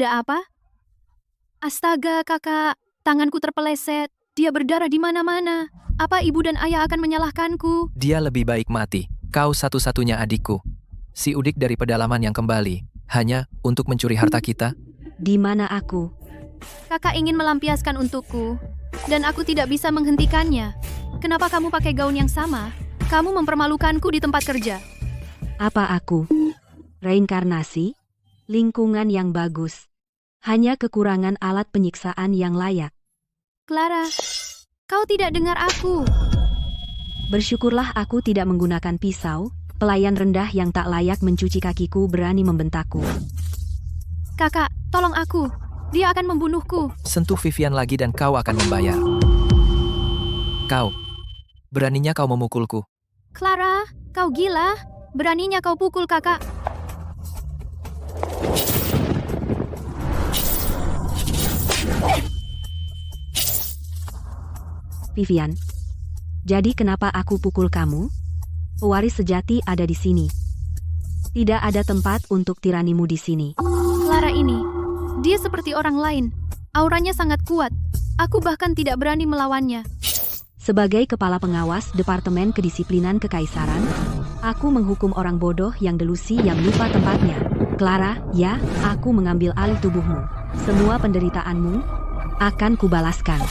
Ada apa? Astaga, kakak. Tanganku terpeleset. Dia berdarah di mana-mana. Apa ibu dan ayah akan menyalahkanku? Dia lebih baik mati. Kau satu-satunya adikku. Si udik dari pedalaman yang kembali. Hanya untuk mencuri harta kita. Di mana aku? Kakak ingin melampiaskan untukku. Dan aku tidak bisa menghentikannya. Kenapa kamu pakai gaun yang sama? Kamu mempermalukanku di tempat kerja. Apa aku? Reinkarnasi? Lingkungan yang bagus. Hanya kekurangan alat penyiksaan yang layak. Clara, kau tidak dengar aku. Bersyukurlah aku tidak menggunakan pisau. Pelayan rendah yang tak layak mencuci kakiku berani membentakku. Kakak, tolong aku. Dia akan membunuhku. Sentuh Vivian lagi dan kau akan membayar. Kau. Beraninya kau memukulku. Clara, kau gila. Beraninya kau pukul kakak. Vivian, jadi kenapa aku pukul kamu? Pewaris sejati ada di sini. Tidak ada tempat untuk tiranimu di sini. Clara ini, dia seperti orang lain. Auranya sangat kuat. Aku bahkan tidak berani melawannya. Sebagai kepala pengawas Departemen Kedisiplinan Kekaisaran, aku menghukum orang bodoh yang delusi yang lupa tempatnya. Clara, ya, aku mengambil alih tubuhmu. Semua penderitaanmu akan kubalaskan.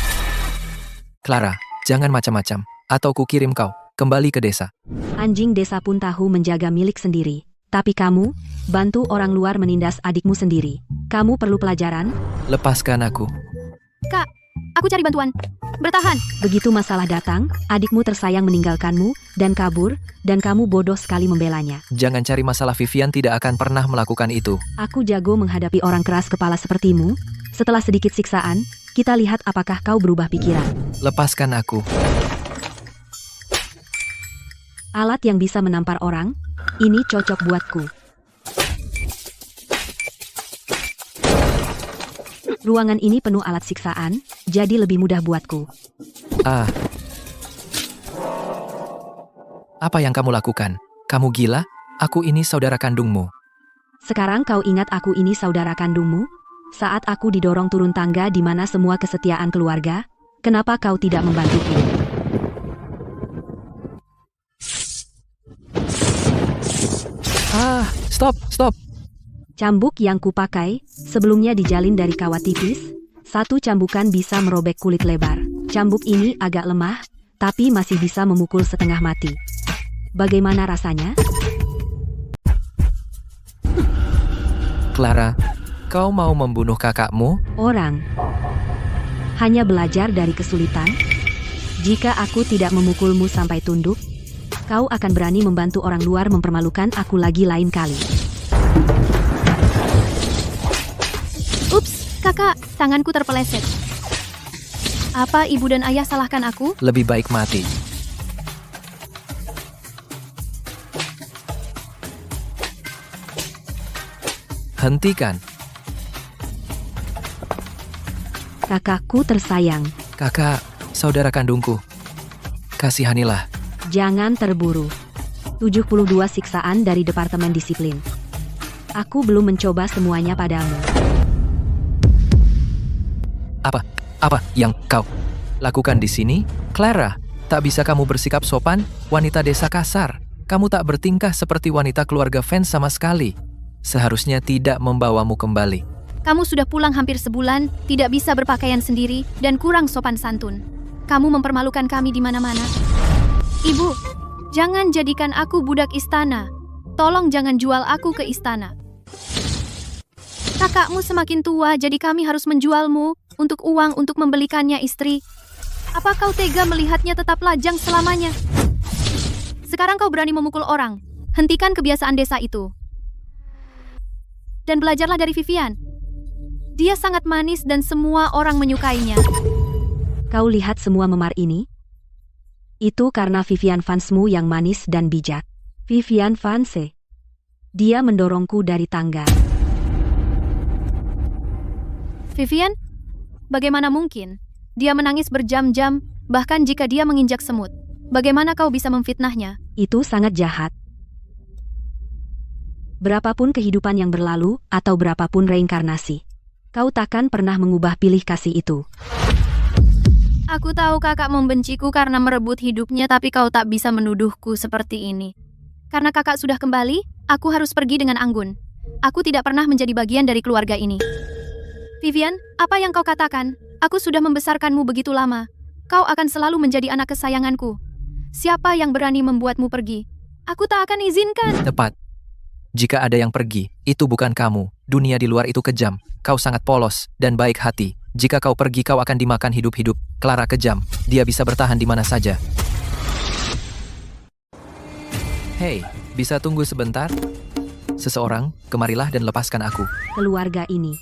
Clara, jangan macam-macam. Atau kukirim kau kembali ke desa. Anjing desa pun tahu menjaga milik sendiri. Tapi kamu, bantu orang luar menindas adikmu sendiri. Kamu perlu pelajaran? Lepaskan aku. Kak, aku cari bantuan. Bertahan. Begitu masalah datang, adikmu tersayang meninggalkanmu, dan kabur, dan kamu bodoh sekali membelanya. Jangan cari masalah, Vivian tidak akan pernah melakukan itu. Aku jago menghadapi orang keras kepala sepertimu. Setelah sedikit siksaan, kita lihat apakah kau berubah pikiran. Lepaskan aku. Alat yang bisa menampar orang, ini cocok buatku. Ruangan ini penuh alat siksaan, jadi lebih mudah buatku. Apa yang kamu lakukan? Kamu gila? Aku ini saudara kandungmu. Sekarang kau ingat aku ini saudara kandungmu? Saat aku didorong turun tangga di mana semua kesetiaan keluarga, kenapa kau tidak membantuku? Stop. Cambuk yang kupakai, sebelumnya dijalin dari kawat tipis, satu cambukan bisa merobek kulit lebar. Cambuk ini agak lemah, tapi masih bisa memukul setengah mati. Bagaimana rasanya? Clara, kau mau membunuh kakakmu? Orang hanya belajar dari kesulitan. Jika aku tidak memukulmu sampai tunduk, kau akan berani membantu orang luar mempermalukan aku lagi lain kali. Ups, kakak, tanganku terpeleset. Apa ibu dan ayah salahkan aku? Lebih baik mati. Hentikan. Kakakku tersayang, Kakak, saudara kandungku. Kasihanilah. jangan terburu. 72 siksaan dari Departemen Disiplin. Aku belum mencoba semuanya padamu. Apa yang kau lakukan di sini? Clara, tak bisa kamu bersikap sopan? Wanita desa kasar. Kamu tak bertingkah seperti wanita keluarga fans sama sekali. Seharusnya tidak membawamu kembali. Kamu sudah pulang hampir sebulan, tidak bisa berpakaian sendiri, dan kurang sopan santun. Kamu mempermalukan kami di mana-mana. Ibu, jangan jadikan aku budak istana. Tolong jangan jual aku ke istana. Kakakmu semakin tua, jadi kami harus menjualmu untuk uang untuk membelikannya istri. Apa kau tega melihatnya tetap lajang selamanya? Sekarang kau berani memukul orang. Hentikan kebiasaan desa itu. Dan belajarlah dari Vivian. Dia sangat manis dan semua orang menyukainya. Kau lihat semua memar ini? Itu karena Vivian fansmu yang manis dan bijak. Vivian Vance. Dia mendorongku dari tangga. Vivian? Bagaimana mungkin? Dia menangis berjam-jam, bahkan jika dia menginjak semut. Bagaimana kau bisa memfitnahnya? Itu sangat jahat. Berapapun kehidupan yang berlalu, atau berapapun reinkarnasi, Kau takkan pernah mengubah pilih kasih itu. Aku tahu kakak membenciku karena merebut hidupnya, tapi kau tak bisa menuduhku seperti ini. Karena kakak sudah kembali, aku harus pergi dengan anggun. Aku tidak pernah menjadi bagian dari keluarga ini. Vivian, apa yang kau katakan? Aku sudah membesarkanmu begitu lama. Kau akan selalu menjadi anak kesayanganku. Siapa yang berani membuatmu pergi? Aku tak akan izinkan. Tepat. Jika ada yang pergi, itu bukan kamu. Dunia di luar itu kejam. Kau sangat polos dan baik hati. Jika kau pergi, kau akan dimakan hidup-hidup. Clara kejam. Dia bisa bertahan di mana saja. Hei, bisa tunggu sebentar? Seseorang, kemarilah dan lepaskan aku. Keluarga ini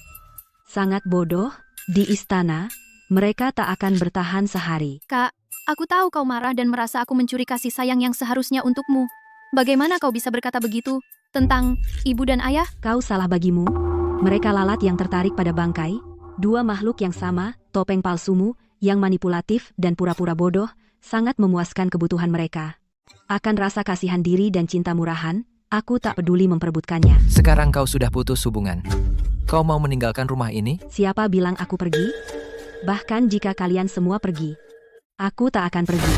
sangat bodoh. Di istana, mereka tak akan bertahan sehari. Kak, aku tahu kau marah dan merasa aku mencuri kasih sayang yang seharusnya untukmu. Bagaimana kau bisa berkata begitu tentang ibu dan ayah? Kau salah bagimu. Mereka lalat yang tertarik pada bangkai. Dua makhluk yang sama, topeng palsumu, yang manipulatif dan pura-pura bodoh, sangat memuaskan kebutuhan mereka. Akan rasa kasihan diri dan cinta murahan, aku tak peduli memperebutkannya. Sekarang kau sudah putus hubungan. Kau mau meninggalkan rumah ini? Siapa bilang aku pergi? Bahkan jika kalian semua pergi, aku tak akan pergi.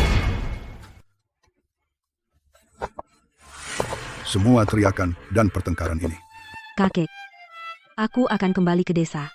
Semua teriakan dan pertengkaran ini. Kakek, aku akan kembali ke desa.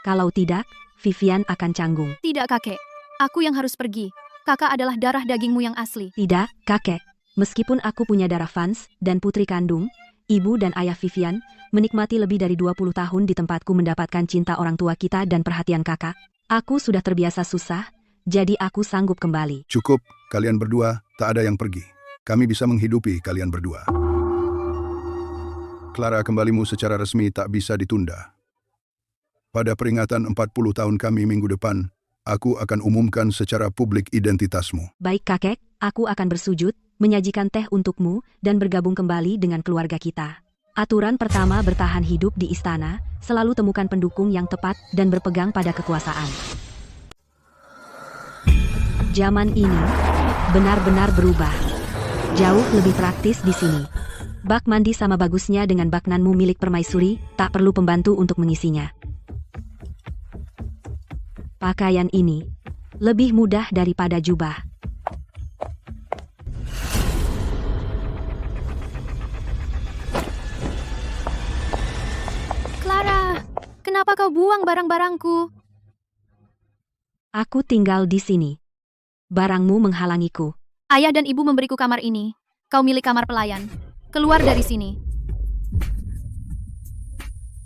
Kalau tidak, Vivian akan canggung. Tidak, kakek. Aku yang harus pergi. Kakak adalah darah dagingmu yang asli. Tidak, kakek. Meskipun aku punya darah Vance dan putri kandung, ibu dan ayah Vivian menikmati lebih dari 20 tahun di tempatku mendapatkan cinta orang tua kita dan perhatian kakak. Aku sudah terbiasa susah, jadi aku sanggup kembali. Cukup, kalian berdua, tak ada yang pergi. Kami bisa menghidupi kalian berdua. Clara, kembalimu secara resmi tak bisa ditunda. Pada peringatan 40 tahun kami minggu depan, aku akan umumkan secara publik identitasmu. Baik kakek, aku akan bersujud, menyajikan teh untukmu, dan bergabung kembali dengan keluarga kita. Aturan pertama bertahan hidup di istana, selalu temukan pendukung yang tepat dan berpegang pada kekuasaan. Zaman ini benar-benar berubah. Jauh lebih praktis di sini. Bak mandi sama bagusnya dengan bak nanmu milik permaisuri, tak perlu pembantu untuk mengisinya. Pakaian ini lebih mudah daripada jubah. Clara, kenapa kau buang barang-barangku? Aku tinggal di sini. Barangmu menghalangiku. Ayah dan ibu memberiku kamar ini. Kau milik kamar pelayan. Keluar dari sini.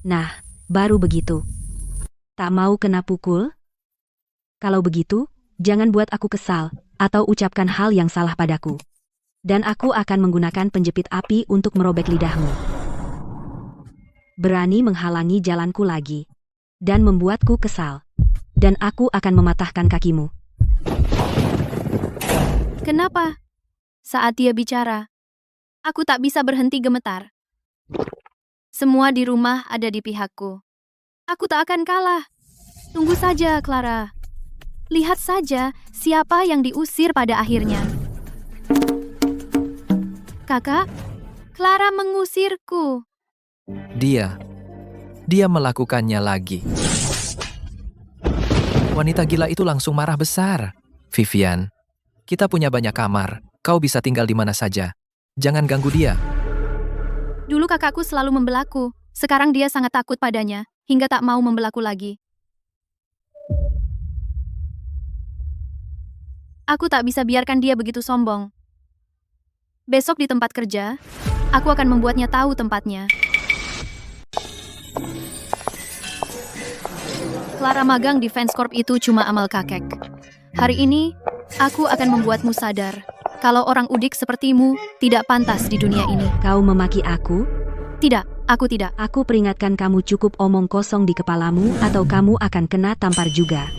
Nah, baru begitu. Tak mau kena pukul? Kalau begitu, jangan buat aku kesal, atau ucapkan hal yang salah padaku. Dan aku akan menggunakan penjepit api untuk merobek lidahmu. Berani menghalangi jalanku lagi. Dan membuatku kesal. Dan aku akan mematahkan kakimu. Kenapa? Saat dia bicara, aku tak bisa berhenti gemetar. Semua di rumah ada di pihakku. Aku tak akan kalah. Tunggu saja, Clara. Lihat saja siapa yang diusir pada akhirnya. Kakak, Clara mengusirku. Dia melakukannya lagi. Wanita gila itu langsung marah besar. Vivian, kita punya banyak kamar. Kau bisa tinggal di mana saja. Jangan ganggu dia. Dulu kakakku selalu membelaku. Sekarang dia sangat takut padanya, hingga tak mau membelaku lagi. Aku tak bisa biarkan dia begitu sombong. Besok di tempat kerja, aku akan membuatnya tahu tempatnya. Clara magang di Fans Corp itu cuma amal kakek. Hari ini, aku akan membuatmu sadar kalau orang udik sepertimu tidak pantas di dunia ini. Kau memaki aku? Tidak, aku tidak. Aku peringatkan kamu cukup omong kosong di kepalamu atau kamu akan kena tampar juga.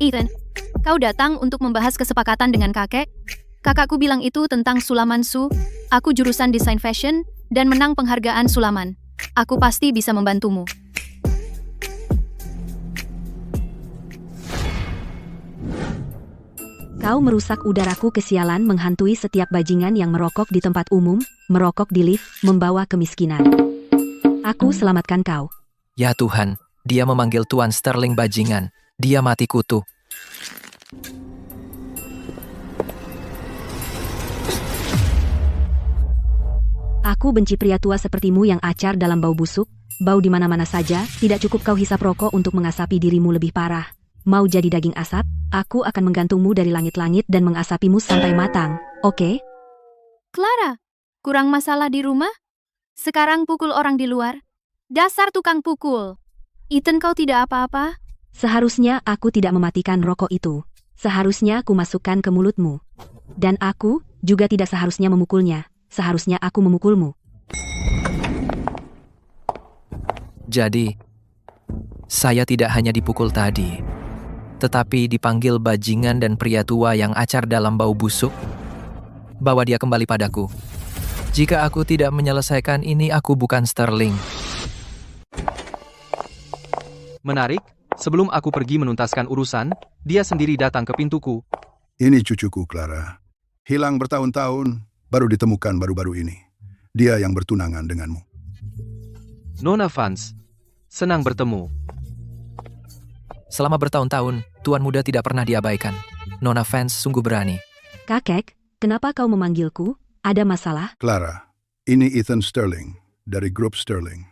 Ethan, kau datang untuk membahas kesepakatan dengan kakek? Kakakku bilang itu tentang Sulaman Su. Aku jurusan desain fashion dan menang penghargaan Sulaman. Aku pasti bisa membantumu. Kau merusak udaraku kesialan menghantui setiap bajingan yang merokok di tempat umum, merokok di lift, membawa kemiskinan. Aku selamatkan kau. Ya Tuhan, dia memanggil Tuan Sterling bajingan. Dia mati kutu. Aku benci pria tua sepertimu yang acar dalam bau busuk, bau di mana-mana saja, tidak cukup kau hisap rokok untuk mengasapi dirimu lebih parah. Mau jadi daging asap, aku akan menggantungmu dari langit-langit dan mengasapimu sampai matang, oke? Clara, kurang masalah di rumah? Sekarang pukul orang di luar. Dasar tukang pukul. Ethan, kau tidak apa-apa? Seharusnya aku tidak mematikan rokok itu. Seharusnya aku masukkan ke mulutmu. Dan aku juga tidak seharusnya memukulnya. Seharusnya aku memukulmu. Jadi, saya tidak hanya dipukul tadi, tetapi dipanggil bajingan dan pria tua yang acar dalam bau busuk. Bawa dia kembali padaku. Jika aku tidak menyelesaikan ini, aku bukan Sterling. Menarik, sebelum aku pergi menuntaskan urusan, dia sendiri datang ke pintuku. Ini cucuku, Clara. Hilang bertahun-tahun, baru ditemukan baru-baru ini. Dia yang bertunangan denganmu. Nona Vance, senang bertemu. Selama bertahun-tahun, Tuan Muda tidak pernah diabaikan. Nona Vance sungguh berani. Kakek, kenapa kau memanggilku? Ada masalah? Clara, ini Ethan Sterling, dari grup Sterling.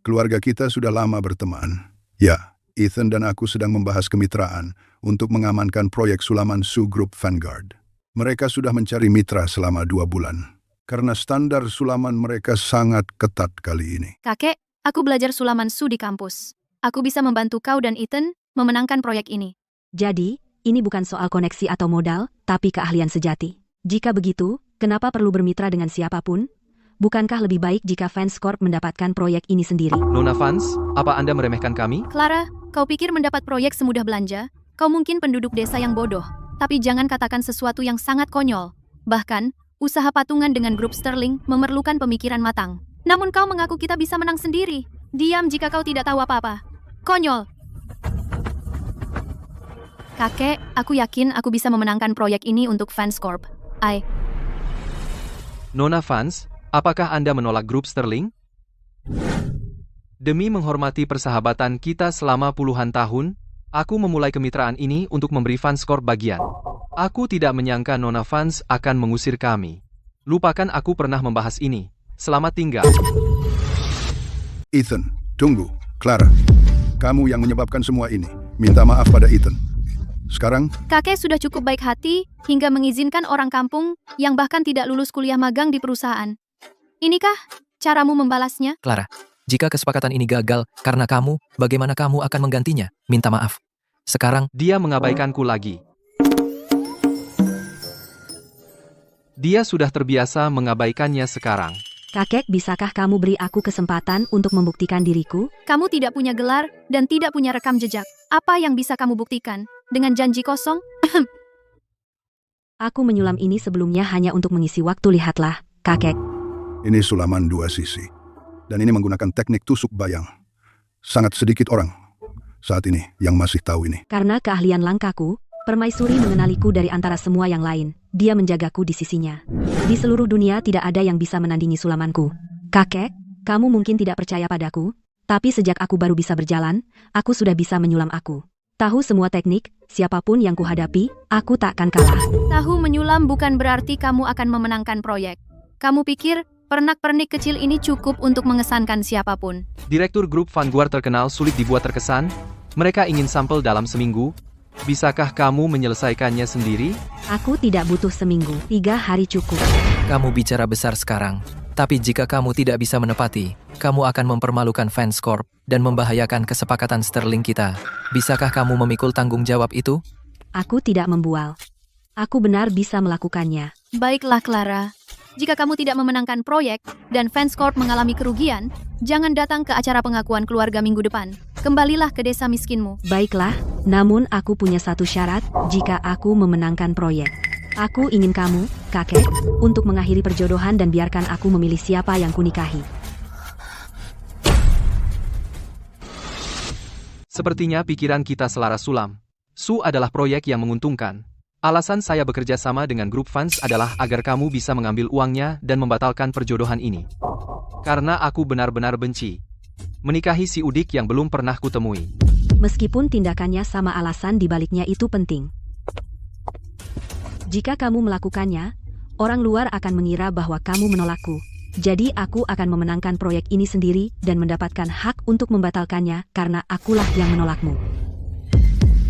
Keluarga kita sudah lama berteman. Ya, Ethan dan aku sedang membahas kemitraan untuk mengamankan proyek Sulaman Su Group Vanguard. Mereka sudah mencari mitra selama 2 bulan. Karena standar sulaman mereka sangat ketat kali ini. Kakek, aku belajar sulaman su di kampus. Aku bisa membantu kau dan Ethan memenangkan proyek ini. Jadi, ini bukan soal koneksi atau modal, tapi keahlian sejati. Jika begitu, kenapa perlu bermitra dengan siapapun? Bukankah lebih baik jika Vance Corp mendapatkan proyek ini sendiri? Nona Vance, apa Anda meremehkan kami? Clara, kau pikir mendapat proyek semudah belanja? Kau mungkin penduduk desa yang bodoh. Tapi jangan katakan sesuatu yang sangat konyol. Bahkan, usaha patungan dengan grup Sterling memerlukan pemikiran matang. Namun kau mengaku kita bisa menang sendiri. Diam jika kau tidak tahu apa-apa. Konyol. Kakek, aku yakin aku bisa memenangkan proyek ini untuk Vance Corp. Nona Vance, apakah Anda menolak grup Sterling? Demi menghormati persahabatan kita selama puluhan tahun, aku memulai kemitraan ini untuk memberi Vance Corp bagian. Aku tidak menyangka Nona Vance akan mengusir kami. Lupakan aku pernah membahas ini. Selamat tinggal. Ethan, tunggu. Clara, kamu yang menyebabkan semua ini. Minta maaf pada Ethan. Sekarang, Kakek sudah cukup baik hati hingga mengizinkan orang kampung yang bahkan tidak lulus kuliah magang di perusahaan. Inikah caramu membalasnya? Clara, jika kesepakatan ini gagal karena kamu, bagaimana kamu akan menggantinya? Minta maaf. Sekarang, Dia mengabaikanku lagi. Dia sudah terbiasa mengabaikannya sekarang. Kakek, bisakah kamu beri aku kesempatan untuk membuktikan diriku? Kamu tidak punya gelar dan tidak punya rekam jejak. Apa yang bisa kamu buktikan? Dengan janji kosong? Aku menyulam ini sebelumnya hanya untuk mengisi waktu. Lihatlah, kakek. ini sulaman 2 sisi. Dan ini menggunakan teknik tusuk bayang. Sangat sedikit orang saat ini yang masih tahu ini. Karena keahlian langkaku, permaisuri mengenaliku dari antara semua yang lain. Dia menjagaku di sisinya. Di seluruh dunia tidak ada yang bisa menandingi sulamanku. Kakek, kamu mungkin tidak percaya padaku, tapi sejak aku baru bisa berjalan, aku sudah bisa menyulam aku. Tahu semua teknik, siapapun yang kuhadapi, aku tak akan kalah. Tahu menyulam bukan berarti kamu akan memenangkan proyek. Kamu pikir pernak-pernik kecil ini cukup untuk mengesankan siapapun? Direktur grup Vanguard terkenal sulit dibuat terkesan. Mereka ingin sampel dalam seminggu. Bisakah kamu menyelesaikannya sendiri? Aku tidak butuh seminggu, 3 hari cukup. kamu bicara besar sekarang. Tapi jika kamu tidak bisa menepati, kamu akan mempermalukan Vance Corp dan membahayakan kesepakatan Sterling kita. Bisakah kamu memikul tanggung jawab itu? Aku tidak membual. Aku benar bisa melakukannya. Baiklah, Clara. Jika kamu tidak memenangkan proyek dan Vance Corp mengalami kerugian, jangan datang ke acara pengakuan keluarga minggu depan. Kembalilah ke desa miskinmu. Baiklah, namun aku punya satu syarat jika aku memenangkan proyek. Aku ingin kamu, kakek, untuk mengakhiri perjodohan dan biarkan aku memilih siapa yang kunikahi. Sepertinya pikiran kita selaras sulam. Su adalah proyek yang menguntungkan. Alasan saya bekerja sama dengan grup fans adalah agar kamu bisa mengambil uangnya dan membatalkan perjodohan ini. Karena aku benar-benar benci menikahi si Udik yang belum pernah kutemui. Meskipun tindakannya sama, alasan dibaliknya itu penting. Jika kamu melakukannya, orang luar akan mengira bahwa kamu menolakku. Jadi aku akan memenangkan proyek ini sendiri dan mendapatkan hak untuk membatalkannya karena akulah yang menolakmu.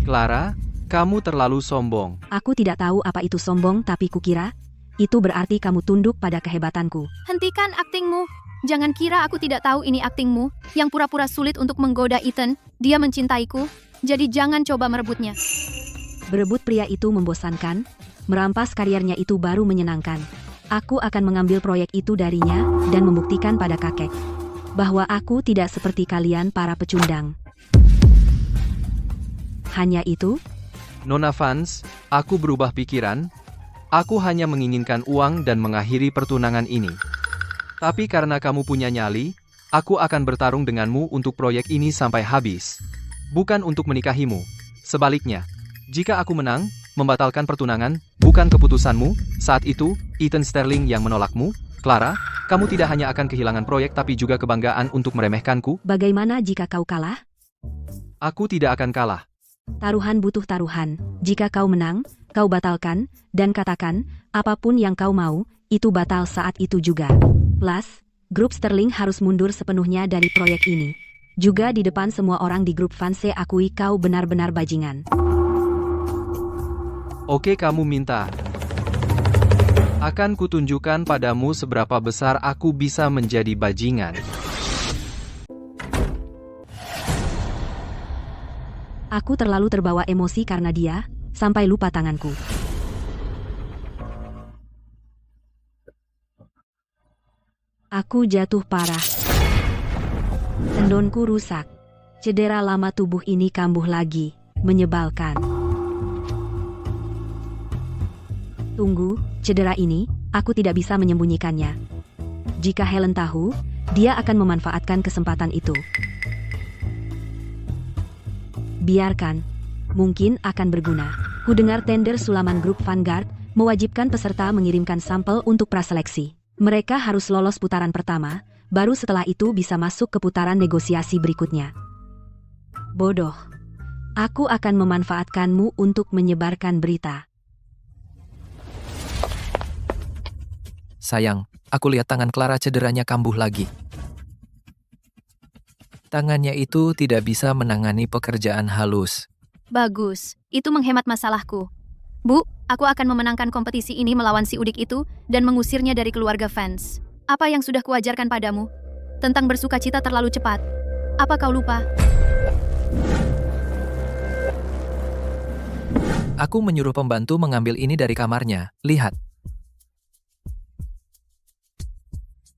Clara, kamu terlalu sombong. Aku tidak tahu apa itu sombong, tapi kukira itu berarti kamu tunduk pada kehebatanku. Hentikan aktingmu. Jangan kira aku tidak tahu ini aktingmu, yang pura-pura sulit untuk menggoda Ethan. Dia mencintaiku, jadi jangan coba merebutnya. Berebut pria itu membosankan, merampas karirnya itu baru menyenangkan. Aku akan mengambil proyek itu darinya dan membuktikan pada kakek bahwa aku tidak seperti kalian para pecundang. Hanya itu? Nona Fans, aku berubah pikiran. Aku hanya menginginkan uang dan mengakhiri pertunangan ini. Tapi karena kamu punya nyali, aku akan bertarung denganmu untuk proyek ini sampai habis. Bukan untuk menikahimu. Sebaliknya, jika aku menang, membatalkan pertunangan, bukan keputusanmu. Saat itu, Ethan Sterling yang menolakmu. Clara, kamu tidak hanya akan kehilangan proyek tapi juga kebanggaan untuk meremehkanku. Bagaimana jika kau kalah? Aku tidak akan kalah. Taruhan butuh taruhan. Jika kau menang, kau batalkan, dan katakan, apapun yang kau mau, itu batal saat itu juga. Plus, grup Sterling harus mundur sepenuhnya dari proyek ini. Juga di depan semua orang di grup Fanse akui kau benar-benar bajingan. Oke, kamu minta. Akan kutunjukkan padamu seberapa besar aku bisa menjadi bajingan. Aku terlalu terbawa emosi karena dia, sampai lupa tanganku. Aku jatuh parah. Tendonku rusak. Cedera lama tubuh ini kambuh lagi. Menyebalkan. Tunggu, cedera ini, aku tidak bisa menyembunyikannya. Jika Helen tahu, dia akan memanfaatkan kesempatan itu. Biarkan. Mungkin akan berguna. Ku dengar tender sulaman grup Vanguard mewajibkan peserta mengirimkan sampel untuk praseleksi. Mereka harus lolos putaran pertama, baru setelah itu bisa masuk ke putaran negosiasi berikutnya. Bodoh. Aku akan memanfaatkanmu untuk menyebarkan berita. Sayang, aku lihat tangan Clara cederanya kambuh lagi. Tangannya itu tidak bisa menangani pekerjaan halus. Bagus, itu menghemat masalahku. Bu, aku akan memenangkan kompetisi ini melawan si Udik itu dan mengusirnya dari keluarga fans. Apa yang sudah kuajarkan padamu? Tentang bersukacita terlalu cepat. Apa kau lupa? Aku menyuruh pembantu mengambil ini dari kamarnya. Lihat.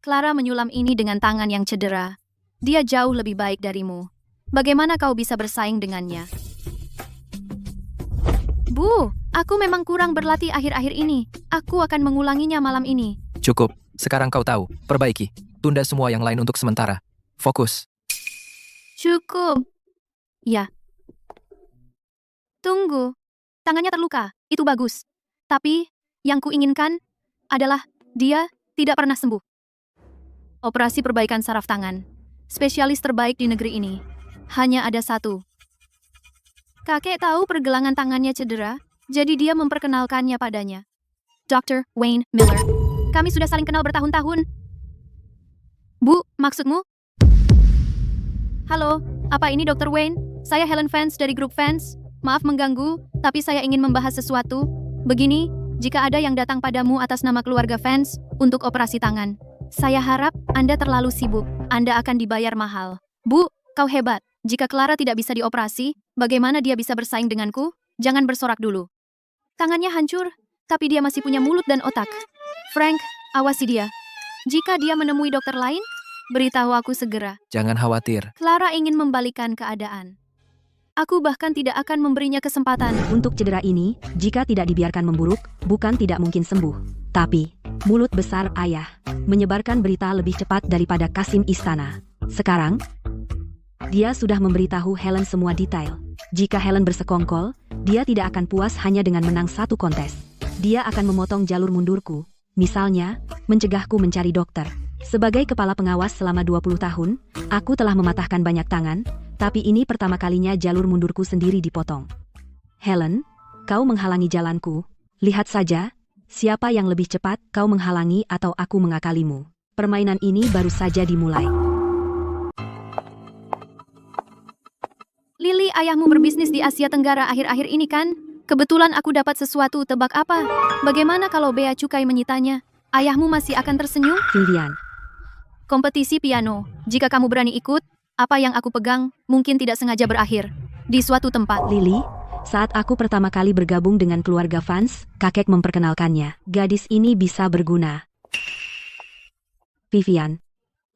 Clara menyulam ini dengan tangan yang cedera. Dia jauh lebih baik darimu. Bagaimana kau bisa bersaing dengannya? Bu, aku memang kurang berlatih akhir-akhir ini. Aku akan mengulanginya malam ini. Cukup, sekarang kau tahu. Perbaiki. Tunda semua yang lain untuk sementara. Fokus. Cukup. Ya. Tunggu. Tangannya terluka. Itu bagus. Tapi, yang kuinginkan adalah dia tidak pernah sembuh. Operasi perbaikan saraf tangan. Spesialis terbaik di negeri ini. Hanya ada satu. Kakek tahu pergelangan tangannya cedera, jadi dia memperkenalkannya padanya. Dr. Wayne Miller. Kami sudah saling kenal bertahun-tahun. Bu, maksudmu? Halo, apa ini Dr. Wayne? Saya Helen Fans dari grup Fans. Maaf mengganggu, tapi saya ingin membahas sesuatu. Begini, jika ada yang datang padamu atas nama keluarga Fans untuk operasi tangan, saya harap Anda terlalu sibuk. Anda akan dibayar mahal. Bu, kau hebat. Jika Clara tidak bisa dioperasi, bagaimana dia bisa bersaing denganku? Jangan bersorak dulu. Tangannya hancur, tapi dia masih punya mulut dan otak. Frank, awasi dia. Jika dia menemui dokter lain, beritahu aku segera. Jangan khawatir. Clara ingin membalikan keadaan. Aku bahkan tidak akan memberinya kesempatan. Untuk cedera ini, jika tidak dibiarkan memburuk, bukan tidak mungkin sembuh. Tapi, mulut besar ayah menyebarkan berita lebih cepat daripada Kasim Istana. Sekarang, dia sudah memberitahu Helen semua detail. Jika Helen bersekongkol, Dia tidak akan puas hanya dengan menang satu kontes. Dia akan memotong jalur mundurku. Misalnya, mencegahku mencari dokter. Sebagai kepala pengawas selama 20 tahun, aku telah mematahkan banyak tangan, tapi ini pertama kalinya jalur mundurku sendiri dipotong. Helen, kau menghalangi jalanku. Lihat saja, siapa yang lebih cepat, kau menghalangi atau aku mengakalimu. Permainan ini baru saja dimulai. Lily, ayahmu berbisnis di Asia Tenggara akhir-akhir ini kan? Kebetulan aku dapat sesuatu, tebak apa? Bagaimana kalau bea cukai menyitanya? Ayahmu masih akan tersenyum? Vivian, Kompetisi piano. Jika kamu berani ikut, apa yang aku pegang mungkin tidak sengaja berakhir di suatu tempat. Lily, saat aku pertama kali bergabung dengan keluarga Vance, kakek memperkenalkannya. Gadis ini bisa berguna. Vivian,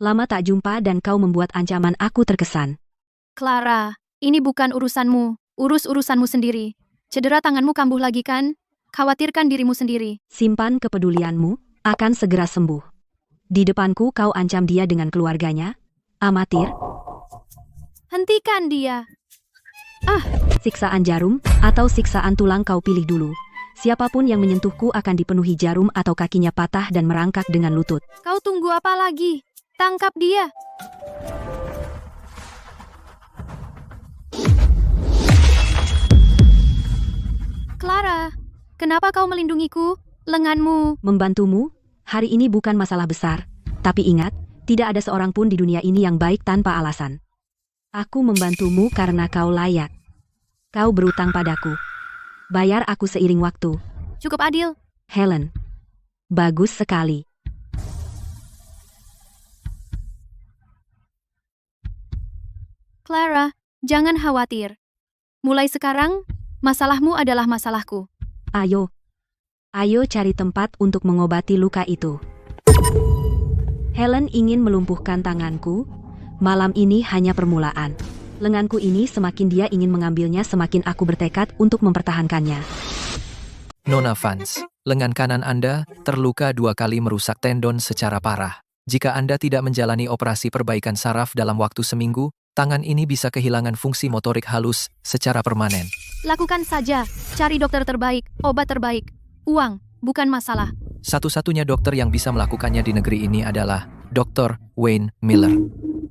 lama tak jumpa dan kau membuat ancaman aku terkesan. Clara, ini bukan urusanmu. Urus urusanmu sendiri. Cedera tanganmu kambuh lagi kan? Khawatirkan dirimu sendiri. Simpan kepedulianmu, akan segera sembuh. Di depanku kau ancam dia dengan keluarganya? Amatir, Hentikan dia. siksaan jarum, atau siksaan tulang kau pilih dulu. Siapapun yang menyentuhku akan dipenuhi jarum atau kakinya patah dan merangkak dengan lutut. Kau tunggu apa lagi? Tangkap dia. Clara, kenapa kau melindungiku? Lenganmu. Membantumu, hari ini bukan masalah besar. Tapi ingat, tidak ada seorang pun di dunia ini yang baik tanpa alasan. Aku membantumu karena kau layak. Kau berutang padaku. Bayar aku seiring waktu. Cukup adil. Helen. Bagus sekali. Clara, jangan khawatir. Mulai sekarang, masalahmu adalah masalahku. Ayo. Ayo cari tempat untuk mengobati luka itu. Helen ingin melumpuhkan tanganku. Malam ini hanya permulaan. Lenganku ini semakin dia ingin mengambilnya semakin aku bertekad untuk mempertahankannya. Nona Vance, lengan kanan Anda terluka 2 kali merusak tendon secara parah. Jika Anda tidak menjalani operasi perbaikan saraf dalam waktu seminggu, tangan ini bisa kehilangan fungsi motorik halus secara permanen. Lakukan saja. Cari dokter terbaik, obat terbaik. Uang, bukan masalah. Satu-satunya dokter yang bisa melakukannya di negeri ini adalah Dr. Wayne Miller.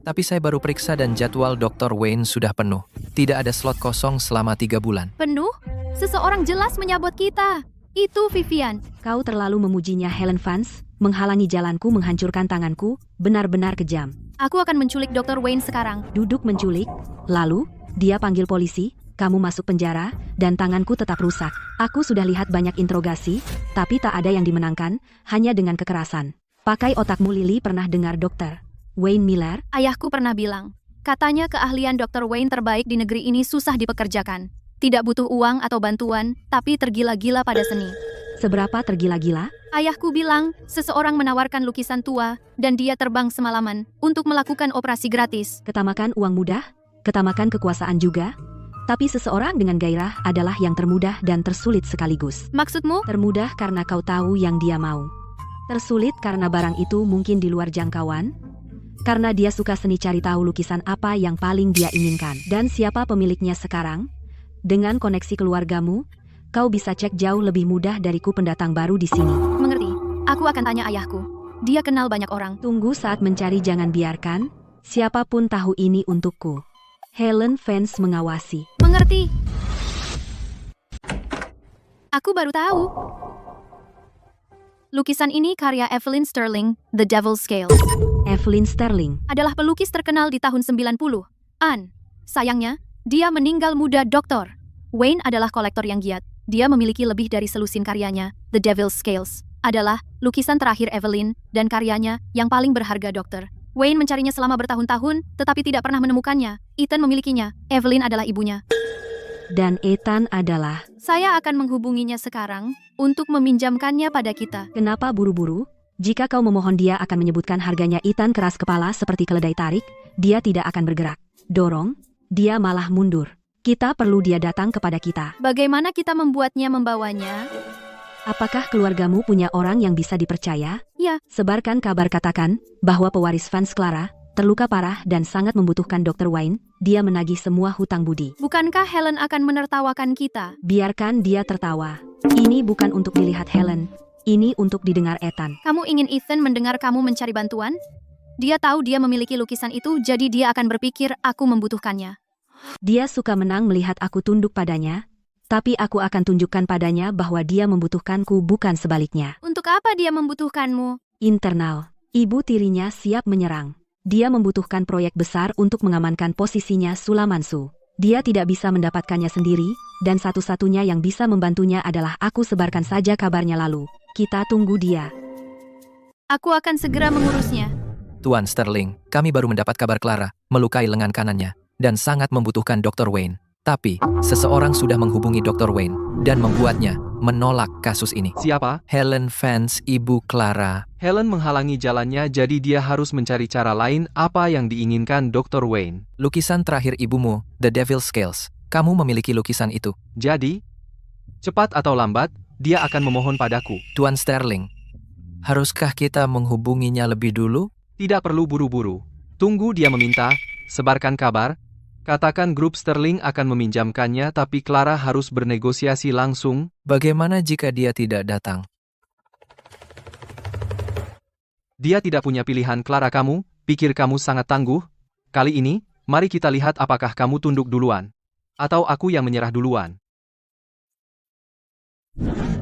Tapi saya baru periksa dan jadwal Dr. Wayne sudah penuh. Tidak ada slot kosong selama 3 bulan. Penuh? Seseorang jelas menyabot kita. Itu Vivian. Kau terlalu memujinya Helen Vance, menghalangi jalanku menghancurkan tanganku, benar-benar kejam. Aku akan menculik Dr. Wayne sekarang. Duduk menculik, lalu, dia panggil polisi, kamu masuk penjara, dan tanganku tetap rusak. Aku sudah lihat banyak interogasi, tapi tak ada yang dimenangkan, hanya dengan kekerasan. Pakai otakmu Lily pernah dengar Dr. Wayne Miller? Ayahku pernah bilang, katanya keahlian Dr. Wayne terbaik di negeri ini susah dipekerjakan. Tidak butuh uang atau bantuan, tapi tergila-gila pada seni. Seberapa tergila-gila? Ayahku bilang, seseorang menawarkan lukisan tua, dan dia terbang semalaman untuk melakukan operasi gratis. Ketamakan uang mudah, ketamakan kekuasaan juga. Tapi seseorang dengan gairah adalah yang termudah dan tersulit sekaligus. Maksudmu? Termudah karena kau tahu yang dia mau. Tersulit karena barang itu mungkin di luar jangkauan. Karena dia suka seni cari tahu lukisan apa yang paling dia inginkan. Dan siapa pemiliknya sekarang? Dengan koneksi keluargamu, kau bisa cek jauh lebih mudah dariku pendatang baru di sini. Mengerti. Aku akan tanya ayahku. Dia kenal banyak orang. Tunggu saat mencari, jangan biarkan siapapun tahu ini untukku. Helen Vance mengawasi. Mengerti. Aku baru tahu. Lukisan ini karya Evelyn Sterling, The Devil's Scales. Evelyn Sterling. Adalah pelukis terkenal di tahun 90-an. Sayangnya, dia meninggal muda. Dr. Wayne adalah kolektor yang giat. Dia memiliki lebih dari selusin karyanya. The Devil's Scales adalah lukisan terakhir Evelyn dan karyanya yang paling berharga. Dr. Wayne mencarinya selama bertahun-tahun, tetapi tidak pernah menemukannya. Ethan memilikinya. Evelyn adalah ibunya. Dan Ethan adalah... Saya akan menghubunginya sekarang untuk meminjamkannya pada kita. Kenapa buru-buru? Jika kau memohon, dia akan menyebutkan harganya. Ethan keras kepala seperti keledai tarik. Dia tidak akan bergerak. Dorong, dia malah mundur. Kita perlu dia datang kepada kita. Bagaimana kita membuatnya membawanya? Apakah keluargamu punya orang yang bisa dipercaya? Ya. Sebarkan kabar, katakan bahwa pewaris Vance Clara terluka parah dan sangat membutuhkan Dr. Wayne. dia menagih semua hutang budi. Bukankah Helen akan menertawakan kita? Biarkan dia tertawa. Ini bukan untuk dilihat Helen, ini untuk didengar Ethan. Kamu ingin Ethan mendengar kamu mencari bantuan? Dia tahu dia memiliki lukisan itu, jadi dia akan berpikir aku membutuhkannya. Dia suka menang melihat aku tunduk padanya, tapi aku akan tunjukkan padanya bahwa dia membutuhkanku bukan sebaliknya. Untuk apa dia membutuhkanmu? Internal, ibu tirinya siap menyerang. Dia membutuhkan proyek besar untuk mengamankan posisinya Sulamansu. Dia tidak bisa mendapatkannya sendiri, dan satu-satunya yang bisa membantunya adalah aku. Sebarkan saja kabarnya lalu. Kita tunggu dia. Aku akan segera mengurusnya. Tuan Sterling, kami baru mendapat kabar Clara melukai lengan kanannya dan sangat membutuhkan Dr. Wayne. Tapi, seseorang sudah menghubungi Dr. Wayne dan membuatnya menolak kasus ini. Siapa? Helen Vance, Ibu Clara. Helen menghalangi jalannya, jadi dia harus mencari cara lain. Apa yang diinginkan Dr. Wayne? Lukisan terakhir ibumu, The Devil's Scales. Kamu memiliki lukisan itu. Jadi, cepat atau lambat, dia akan memohon padaku. Tuan Sterling, haruskah kita menghubunginya lebih dulu? Tidak perlu buru-buru. Tunggu dia meminta, sebarkan kabar. Katakan grup Sterling akan meminjamkannya, tapi Clara harus bernegosiasi langsung. Bagaimana jika dia tidak datang? Dia tidak punya pilihan. Clara, kamu pikir kamu sangat tangguh? Kali ini, mari kita lihat apakah kamu tunduk duluan. Atau aku yang menyerah duluan.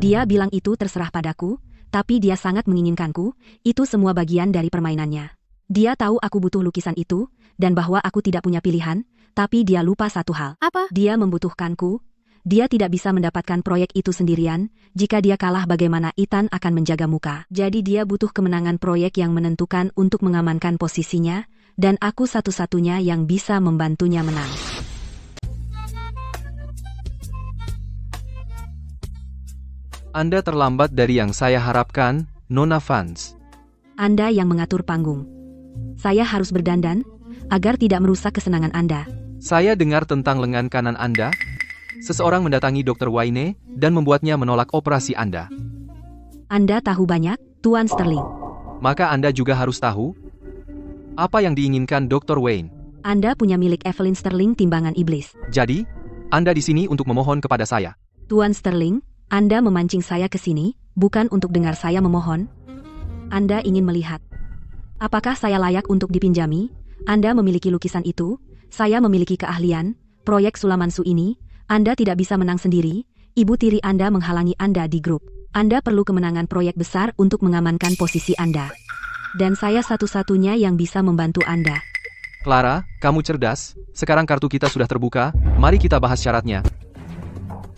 Dia bilang itu terserah padaku, tapi dia sangat menginginkanku. Itu semua bagian dari permainannya. Dia tahu aku butuh lukisan itu, dan bahwa aku tidak punya pilihan, tapi dia lupa satu hal. Apa? Dia membutuhkanku. Dia tidak bisa mendapatkan proyek itu sendirian. Jika dia kalah, bagaimana Ethan akan menjaga muka? Jadi dia butuh kemenangan proyek yang menentukan untuk mengamankan posisinya, dan aku satu-satunya yang bisa membantunya menang. Anda terlambat dari yang saya harapkan, Nona Vance. Anda yang mengatur panggung. Saya harus berdandan, agar tidak merusak kesenangan Anda. Saya dengar tentang lengan kanan Anda. Seseorang mendatangi Dr. Wayne dan membuatnya menolak operasi Anda. Anda tahu banyak, Tuan Sterling. Maka Anda juga harus tahu apa yang diinginkan Dr. Wayne. Anda punya milik Evelyn Sterling timbangan iblis. Jadi, Anda di sini untuk memohon kepada saya. Tuan Sterling, Anda memancing saya ke sini, bukan untuk dengar saya memohon. Anda ingin melihat. Apakah saya layak untuk dipinjami? Anda memiliki lukisan itu, saya memiliki keahlian, proyek Sulamansu ini, Anda tidak bisa menang sendiri, ibu tiri Anda menghalangi Anda di grup. Anda perlu kemenangan proyek besar untuk mengamankan posisi Anda. Dan saya satu-satunya yang bisa membantu Anda. Clara, kamu cerdas. Sekarang kartu kita sudah terbuka, mari kita bahas syaratnya.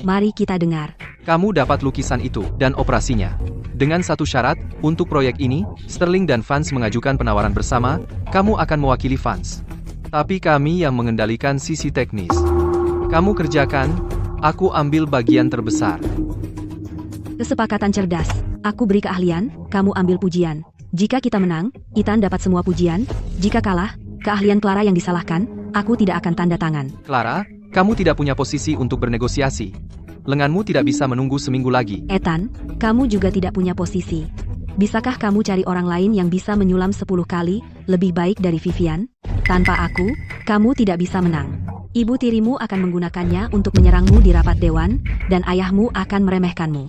Mari kita dengar. Kamu dapat lukisan itu dan operasinya. Dengan satu syarat, untuk proyek ini, Sterling dan Vance mengajukan penawaran bersama, kamu akan mewakili Vance. Tapi kami yang mengendalikan sisi teknis. Kamu kerjakan, aku ambil bagian terbesar. Kesepakatan cerdas. Aku beri keahlian, kamu ambil pujian. Jika kita menang, Ethan dapat semua pujian. Jika kalah, keahlian Clara yang disalahkan, aku tidak akan tanda tangan. Clara, kamu tidak punya posisi untuk bernegosiasi. Lenganmu tidak bisa menunggu seminggu lagi. Ethan, kamu juga tidak punya posisi. Bisakah kamu cari orang lain yang bisa menyulam 10 kali, lebih baik dari Vivian? Tanpa aku, kamu tidak bisa menang. Ibu tirimu akan menggunakannya untuk menyerangmu di rapat dewan, dan ayahmu akan meremehkanmu.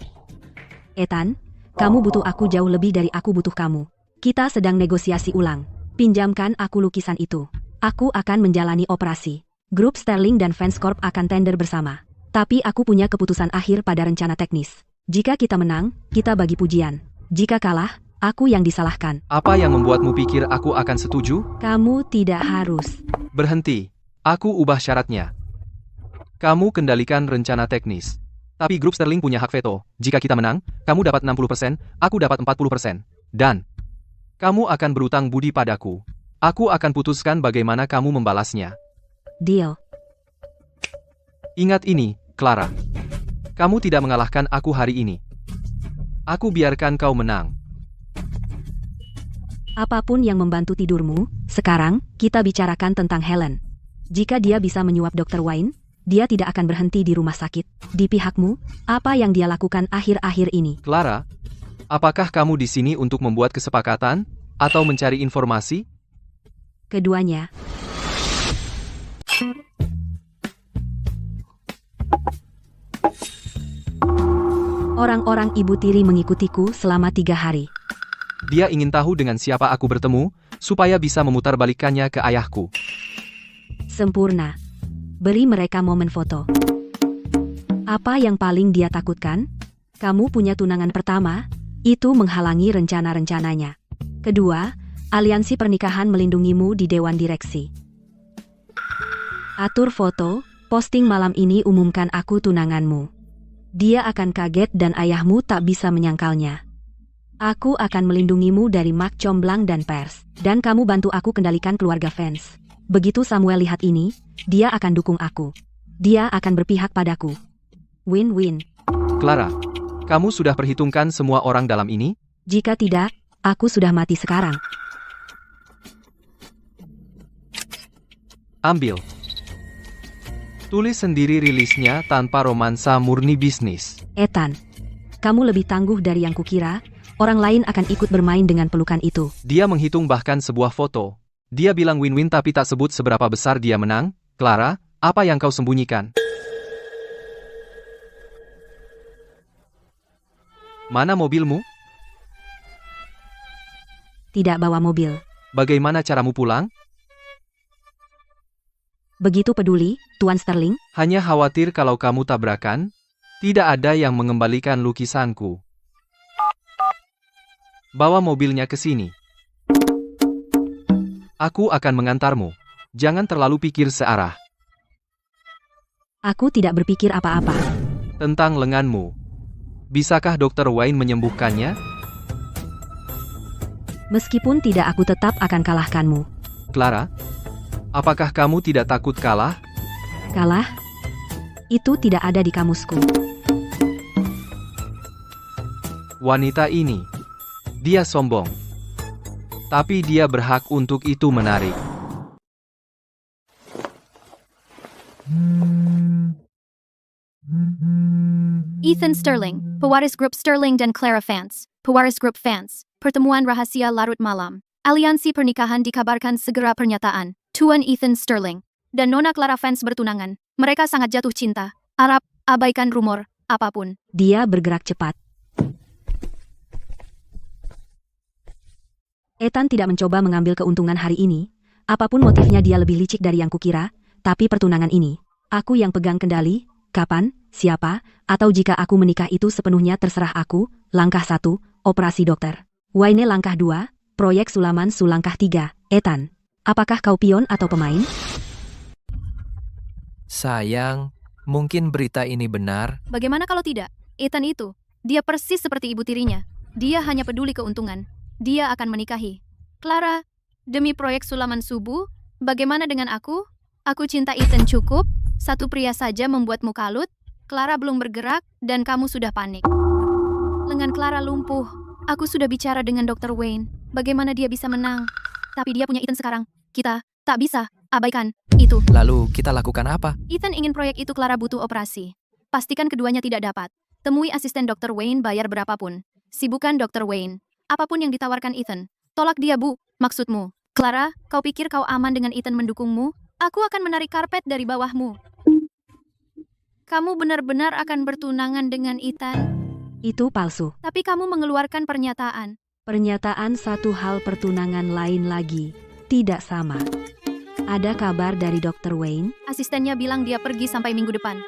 Ethan, kamu butuh aku jauh lebih dari aku butuh kamu. Kita sedang negosiasi ulang. Pinjamkan aku lukisan itu. Aku akan menjalani operasi. Grup Sterling dan Vance Corp akan tender bersama. Tapi aku punya keputusan akhir pada rencana teknis. Jika kita menang, kita bagi pujian. Jika kalah, aku yang disalahkan. Apa yang membuatmu pikir aku akan setuju? Kamu tidak harus. Berhenti. Aku ubah syaratnya. Kamu kendalikan rencana teknis. Tapi grup Sterling punya hak veto. Jika kita menang, kamu dapat 60%, aku dapat 40%. Dan kamu akan berutang budi padaku. Aku akan putuskan bagaimana kamu membalasnya. Deal. Ingat ini, Clara. Kamu tidak mengalahkan aku hari ini. Aku biarkan kau menang. Apapun yang membantu tidurmu, sekarang, kita bicarakan tentang Helen. Jika dia bisa menyuap Dr. Wayne, dia tidak akan berhenti di rumah sakit. Di pihakmu, apa yang dia lakukan akhir-akhir ini? Clara, apakah kamu di sini untuk membuat kesepakatan, atau mencari informasi? Keduanya. Orang-orang ibu tiri mengikutiku selama 3 hari. Dia ingin tahu dengan siapa aku bertemu, supaya bisa memutarbalikkannya ke ayahku. Sempurna. Beri mereka momen foto. Apa yang paling dia takutkan? Kamu punya tunangan pertama, itu menghalangi rencana-rencananya. Kedua, aliansi pernikahan melindungimu di dewan direksi. Atur foto, posting malam ini umumkan aku tunanganmu. Dia akan kaget dan ayahmu tak bisa menyangkalnya. Aku akan melindungimu dari mak comblang dan pers. Dan kamu bantu aku kendalikan keluarga fans. Begitu Samuel lihat ini, dia akan dukung aku. Dia akan berpihak padaku. Win-win. Clara, kamu sudah perhitungkan semua orang dalam ini? Jika tidak, aku sudah mati sekarang. Ambil. Tulis sendiri rilisnya tanpa romansa, murni bisnis. Ethan, kamu lebih tangguh dari yang kukira. Orang lain akan ikut bermain dengan pelukan itu. Dia menghitung bahkan sebuah foto. Dia bilang win-win tapi tak sebut seberapa besar dia menang. Clara, apa yang kau sembunyikan? Mana mobilmu? Tidak bawa mobil. Bagaimana caramu pulang? Begitu peduli, Tuan Sterling? Hanya khawatir kalau kamu tabrakan. Tidak ada yang mengembalikan lukisanku. Bawa mobilnya ke sini. Aku akan mengantarmu. Jangan terlalu pikir searah. Aku tidak berpikir apa-apa. Tentang lenganmu. Bisakah Dr. Wayne menyembuhkannya? Meskipun tidak, aku tetap akan kalahkanmu. Clara, apakah kamu tidak takut kalah? Kalah? Itu tidak ada di kamusku. Wanita ini, dia sombong. Tapi dia berhak untuk itu menarik. Ethan Sterling, pewaris grup Sterling dan Clara fans. Pewaris grup fans, pertemuan rahasia larut malam. Aliansi pernikahan dikabarkan segera pernyataan. Tuan Ethan Sterling dan Nona Clara fans bertunangan. Mereka sangat jatuh cinta. Arab, abaikan rumor, apapun. Dia bergerak cepat. Ethan tidak mencoba mengambil keuntungan hari ini. Apapun motifnya, dia lebih licik dari yang kukira. Tapi pertunangan ini, aku yang pegang kendali. Kapan, siapa, atau jika aku menikah itu sepenuhnya terserah aku. Langkah 1, operasi dokter. Wayne langkah 2, proyek Sulaman Su langkah 3. Ethan, apakah kau pion atau pemain? Sayang, mungkin berita ini benar. Bagaimana kalau tidak? Ethan itu, dia persis seperti ibu tirinya. Dia hanya peduli keuntungan. Dia akan menikahi Clara demi proyek Sulaman Subuh. Bagaimana dengan aku? Aku cinta Ethan cukup. Satu pria saja membuatmu kalut. Clara belum bergerak dan kamu sudah panik. Lengan Clara lumpuh. Aku sudah bicara dengan Dr. Wayne. Bagaimana dia bisa menang? Tapi dia punya Ethan sekarang. Kita tak bisa abaikan itu. Lalu kita lakukan apa? Ethan ingin proyek itu, Clara butuh operasi. Pastikan keduanya tidak dapat. Temui asisten Dr. Wayne, bayar berapapun. Sibukan Dr. Wayne. Apapun yang ditawarkan Ethan, tolak dia, Bu. Maksudmu, Clara, kau pikir kau aman dengan Ethan mendukungmu? Aku akan menarik karpet dari bawahmu. Kamu benar-benar akan bertunangan dengan Ethan? Itu palsu. Tapi kamu mengeluarkan pernyataan. Pernyataan satu hal, pertunangan lain lagi. Tidak sama. Ada kabar dari Dr. Wayne? Asistennya bilang dia pergi sampai minggu depan.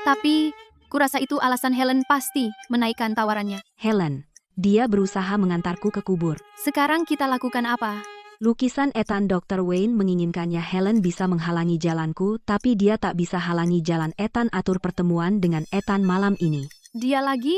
Tapi, kurasa itu alasan Helen pasti menaikkan tawarannya. Helen. Dia berusaha mengantarku ke kubur. Sekarang kita lakukan apa? Lukisan Ethan. Dr. Wayne menginginkannya. Helen bisa menghalangi jalanku, tapi dia tak bisa halangi jalan Ethan. Atur pertemuan dengan Ethan malam ini. Dia lagi?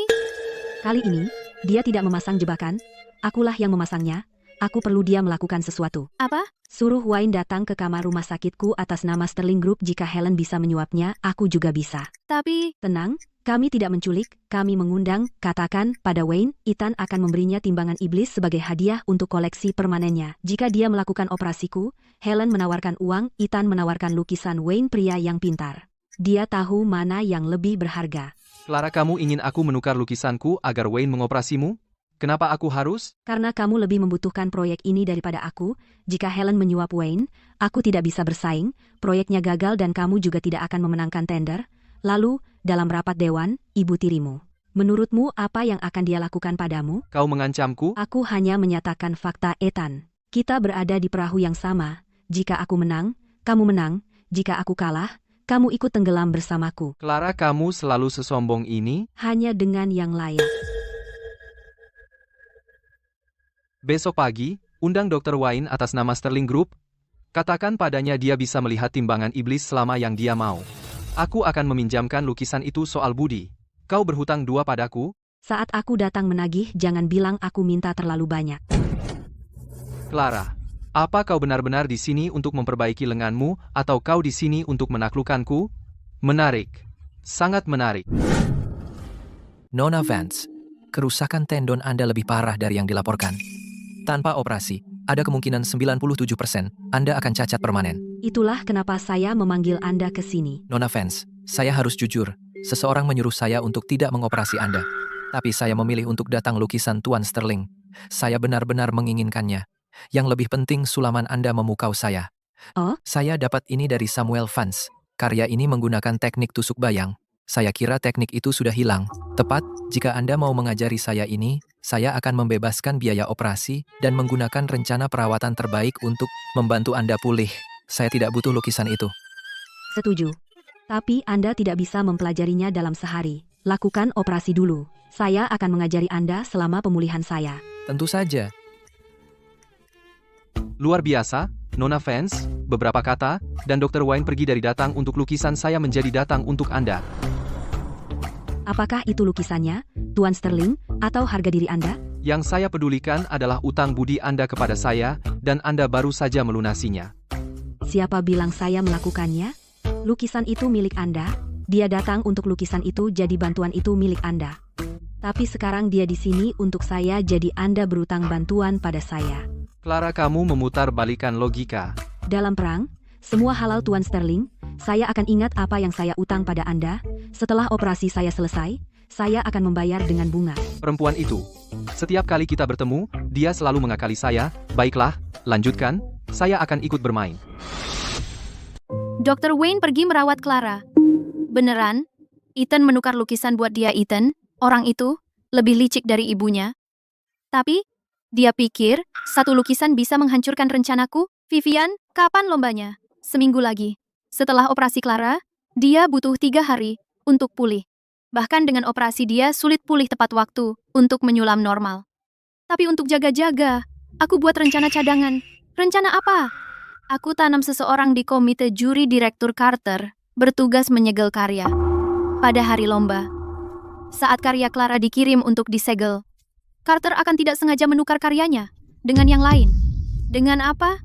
Kali ini, dia tidak memasang jebakan. Akulah yang memasangnya. Aku perlu dia melakukan sesuatu. Apa? Suruh Wayne datang ke kamar rumah sakitku atas nama Sterling Group. Jika Helen bisa menyuapnya, aku juga bisa. Tapi, tenang, kami tidak menculik, kami mengundang. Katakan pada Wayne, Ethan akan memberinya timbangan iblis sebagai hadiah untuk koleksi permanennya. Jika dia melakukan operasiku, Helen menawarkan uang, Ethan menawarkan lukisan. Wayne pria yang pintar. Dia tahu mana yang lebih berharga. Clara, kamu ingin aku menukar lukisanku agar Wayne mengoperasimu? Kenapa aku harus? Karena kamu lebih membutuhkan proyek ini daripada aku. Jika Helen menyuap Wayne, aku tidak bisa bersaing, proyeknya gagal dan kamu juga tidak akan memenangkan tender. Lalu, dalam rapat dewan, ibu tirimu Menurutmu apa yang akan dia lakukan padamu? Kau mengancamku? Aku hanya menyatakan fakta, Ethan. Kita berada di perahu yang sama. Jika aku menang, kamu menang. Jika aku kalah, kamu ikut tenggelam bersamaku. Clara, kamu selalu sesombong ini? Hanya dengan yang layak. Besok pagi, undang Dr. Wayne atas nama Sterling Group. Katakan padanya dia bisa melihat timbangan iblis selama yang dia mau. Aku akan meminjamkan lukisan itu soal budi. Kau berhutang 2 padaku? Saat aku datang menagih, jangan bilang aku minta terlalu banyak. Clara, apa kau benar-benar di sini untuk memperbaiki lenganmu, atau kau di sini untuk menaklukkanku? Menarik. Sangat menarik. Nona Vance, kerusakan tendon Anda lebih parah dari yang dilaporkan. Tanpa operasi, ada kemungkinan 97% Anda akan cacat permanen. Itulah kenapa saya memanggil Anda ke sini. Nona Vance, saya harus jujur. Seseorang menyuruh saya untuk tidak mengoperasi Anda. Tapi saya memilih untuk datang lukisan Tuan Sterling. Saya benar-benar menginginkannya. Yang lebih penting, sulaman Anda memukau saya. Oh? Saya dapat ini dari Samuel Vance. Karya ini menggunakan teknik tusuk bayang. Saya kira teknik itu sudah hilang. Tepat, jika Anda mau mengajari saya ini, saya akan membebaskan biaya operasi dan menggunakan rencana perawatan terbaik untuk membantu Anda pulih. Saya tidak butuh lukisan itu. Setuju. Tapi Anda tidak bisa mempelajarinya dalam sehari. Lakukan operasi dulu. Saya akan mengajari Anda selama pemulihan saya. Tentu saja. Luar biasa, Nona Vance, beberapa kata, dan Dr. Wayne pergi dari datang untuk lukisan saya menjadi datang untuk Anda. Apakah itu lukisannya, Tuan Sterling, atau harga diri Anda? Yang saya pedulikan adalah utang budi Anda kepada saya, dan Anda baru saja melunasinya. Siapa bilang saya melakukannya? Lukisan itu milik Anda. Dia datang untuk lukisan itu, jadi bantuan itu milik Anda. Tapi sekarang dia di sini untuk saya, jadi Anda berutang bantuan pada saya. Clara, kamu memutar balikan logika. Dalam perang, semua halal Tuan Sterling. Saya akan ingat apa yang saya utang pada Anda. Setelah operasi saya selesai, saya akan membayar dengan bunga. Perempuan itu. Setiap kali kita bertemu, dia selalu mengakali saya. Baiklah, lanjutkan. Saya akan ikut bermain. Dr. Wayne pergi merawat Clara. Beneran? Ethan menukar lukisan buat dia. Ethan, orang itu, lebih licik dari ibunya. Tapi, dia pikir, satu lukisan bisa menghancurkan rencanaku? Vivian, kapan lombanya? Seminggu lagi. Setelah operasi Clara, dia butuh 3 hari untuk pulih. Bahkan dengan operasi dia sulit pulih tepat waktu untuk menyulam normal. Tapi untuk jaga-jaga, aku buat rencana cadangan. Rencana apa? Aku tanam seseorang di komite juri Direktur Carter, bertugas menyegel karya. Pada hari lomba, saat karya Clara dikirim untuk disegel, Carter akan tidak sengaja menukar karyanya dengan yang lain. Dengan apa?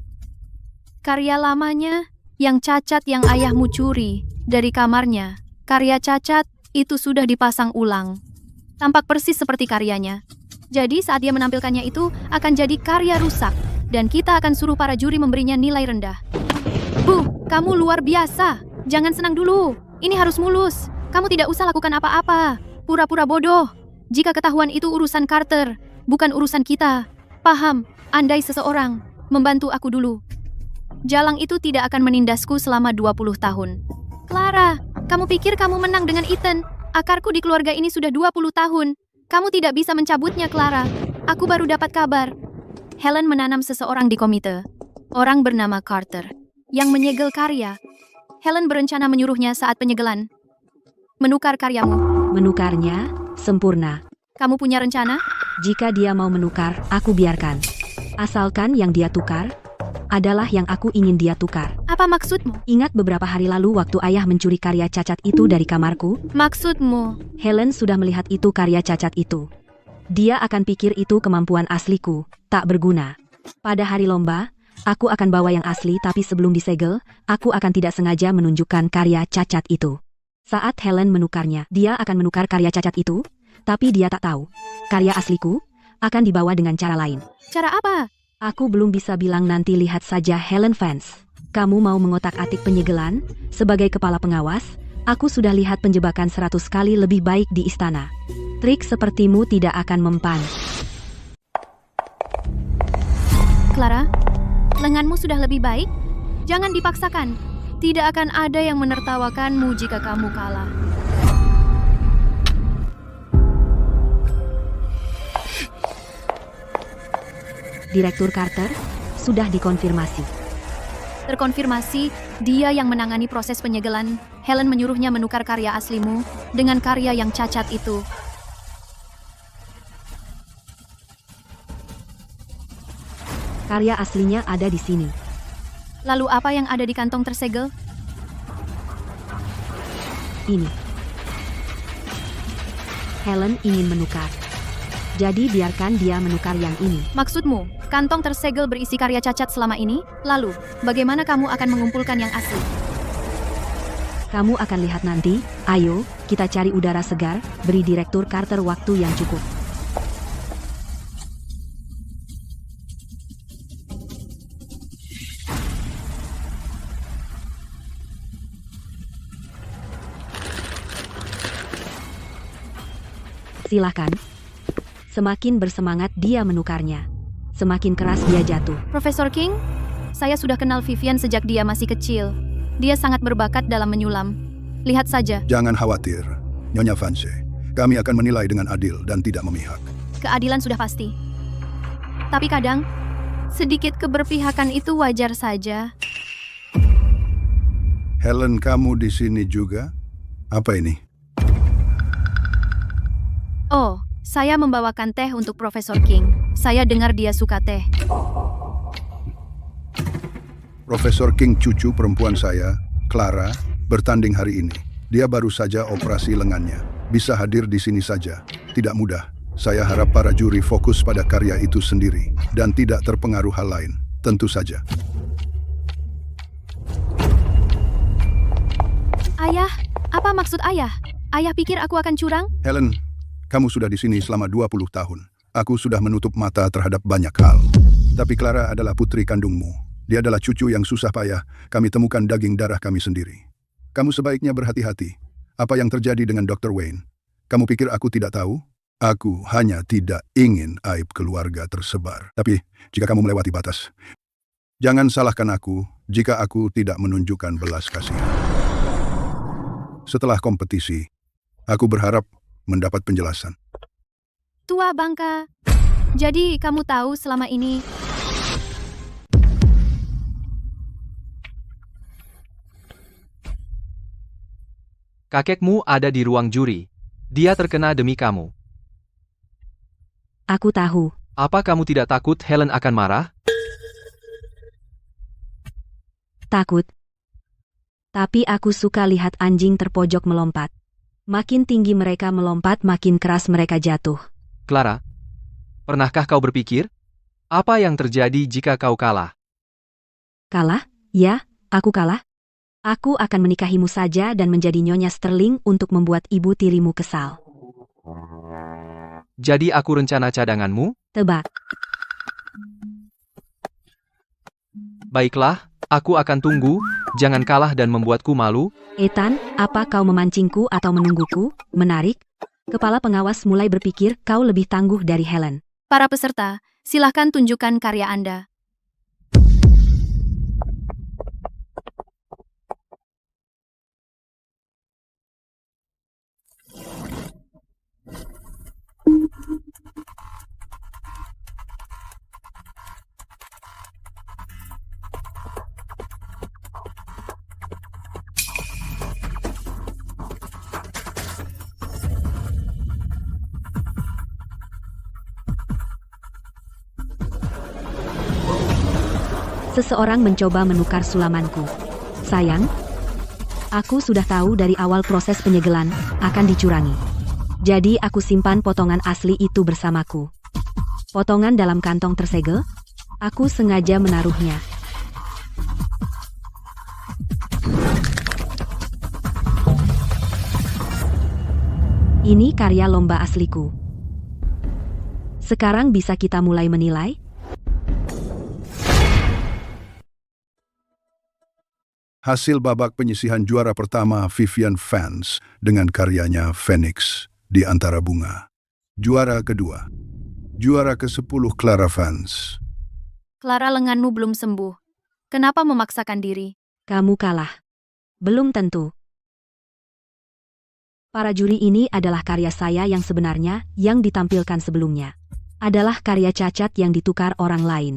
Karya lamanya, yang cacat yang ayahmu curi dari kamarnya. Karya cacat itu sudah dipasang ulang. Tampak persis seperti karyanya. Jadi saat dia menampilkannya itu akan jadi karya rusak. Dan kita akan suruh para juri memberinya nilai rendah. Bu, kamu luar biasa. Jangan senang dulu. Ini harus mulus. Kamu tidak usah lakukan apa-apa. Pura-pura bodoh. Jika ketahuan itu urusan Carter, bukan urusan kita. Paham, andai seseorang membantu aku dulu. Jalang itu tidak akan menindasku selama 20 tahun. Clara, kamu pikir kamu menang dengan Ethan? Akarku di keluarga ini sudah 20 tahun. Kamu tidak bisa mencabutnya, Clara. Aku baru dapat kabar. Helen menanam seseorang di komite. Orang bernama Carter, yang menyegel karya. Helen berencana menyuruhnya saat penyegelan. Menukar karyamu. Menukarnya, sempurna. Kamu punya rencana? Jika dia mau menukar, aku biarkan. Asalkan yang dia tukar adalah yang aku ingin dia tukar. Apa maksudmu? Ingat beberapa hari lalu waktu ayah mencuri karya cacat itu dari kamarku? Maksudmu? Helen sudah melihat itu karya cacat itu. Dia akan pikir itu kemampuan asliku, tak berguna. Pada hari lomba, aku akan bawa yang asli, tapi sebelum disegel, aku akan tidak sengaja menunjukkan karya cacat itu. Saat Helen menukarnya, dia akan menukar karya cacat itu, tapi dia tak tahu. Karya asliku akan dibawa dengan cara lain. Cara apa? Aku belum bisa bilang, nanti lihat saja. Helen Vance, kamu mau mengotak-atik penyegelan? Sebagai kepala pengawas, aku sudah lihat penjebakan 100 kali lebih baik di istana. Trik sepertimu tidak akan mempan. Clara, lenganmu sudah lebih baik? Jangan dipaksakan. Tidak akan ada yang menertawakanmu jika kamu kalah. Direktur Carter, sudah dikonfirmasi. Terkonfirmasi, dia yang menangani proses penyegelan. Helen menyuruhnya menukar karya aslimu dengan karya yang cacat itu. Karya aslinya ada di sini. Lalu apa yang ada di kantong tersegel? Ini. Helen ingin menukar. Jadi biarkan dia menukar yang ini. Maksudmu, kantong tersegel berisi karya cacat selama ini? Lalu, bagaimana kamu akan mengumpulkan yang asli? Kamu akan lihat nanti. Ayo, kita cari udara segar, beri Direktur Carter waktu yang cukup. Silakan. Semakin bersemangat dia menukarnya, semakin keras dia jatuh. Profesor King, saya sudah kenal Vivian sejak dia masih kecil. Dia sangat berbakat dalam menyulam. Lihat saja, Jangan khawatir, Nyonya Vance. Kami akan menilai dengan adil dan tidak memihak. keadilan sudah pasti. Tapi kadang, sedikit keberpihakan itu wajar saja. Helen, kamu di sini juga? Apa ini? Oh, saya membawakan teh untuk Profesor King. Saya dengar dia suka teh. Profesor King, cucu perempuan saya, Clara, bertanding hari ini. Dia baru saja operasi lengannya. Bisa hadir di sini saja. Tidak mudah. Saya harap para juri fokus pada karya itu sendiri dan tidak terpengaruh hal lain. Tentu saja. Ayah, apa maksud ayah? Ayah pikir aku akan curang? Helen, kamu sudah di sini selama 20 tahun. Aku sudah menutup mata terhadap banyak hal. Tapi Clara adalah putri kandungmu. Dia adalah cucu yang susah payah. Kami temukan daging darah kami sendiri. Kamu sebaiknya berhati-hati. Apa yang terjadi dengan Dr. Wayne? Kamu pikir aku tidak tahu? Aku hanya tidak ingin aib keluarga tersebar. Tapi, jika kamu melewati batas, jangan salahkan aku jika aku tidak menunjukkan belas kasihan. Setelah kompetisi, aku berharap mendapat penjelasan. Tua bangka. Jadi kamu tahu selama ini Kakekmu ada di ruang juri. Dia terkena demi kamu. Aku tahu. Apa kamu tidak takut Helen akan marah? Takut. Tapi aku suka lihat anjing terpojok melompat. Makin tinggi mereka melompat, makin keras mereka jatuh. Clara, pernahkah kau berpikir? Apa yang terjadi jika kau kalah? Kalah? Ya, aku kalah. Aku akan menikahimu saja dan menjadi Nyonya Sterling untuk membuat ibu tirimu kesal. Jadi aku rencana cadanganmu? Tebak. Baiklah, aku akan tunggu. Jangan kalah dan membuatku malu. Ethan, apa kau memancingku atau menungguku? Menarik. Kepala pengawas mulai berpikir kau lebih tangguh dari Helen. para peserta, silahkan tunjukkan karya Anda. Seseorang mencoba menukar sulamanku. Sayang, aku sudah tahu dari awal proses penyegelan akan dicurangi. Jadi aku simpan potongan asli itu bersamaku. Potongan dalam kantong tersegel, aku sengaja menaruhnya. Ini karya lomba asliku. Sekarang bisa kita mulai menilai? Hasil babak penyisihan juara pertama Vivian Vance dengan karyanya Phoenix di Antara Bunga. Juara kedua. Juara ke-10 Clara Vance. Clara, lenganmu belum sembuh. Kenapa memaksakan diri? Kamu kalah. Belum tentu. Para juri ini adalah karya saya yang sebenarnya yang ditampilkan sebelumnya. adalah karya cacat yang ditukar orang lain.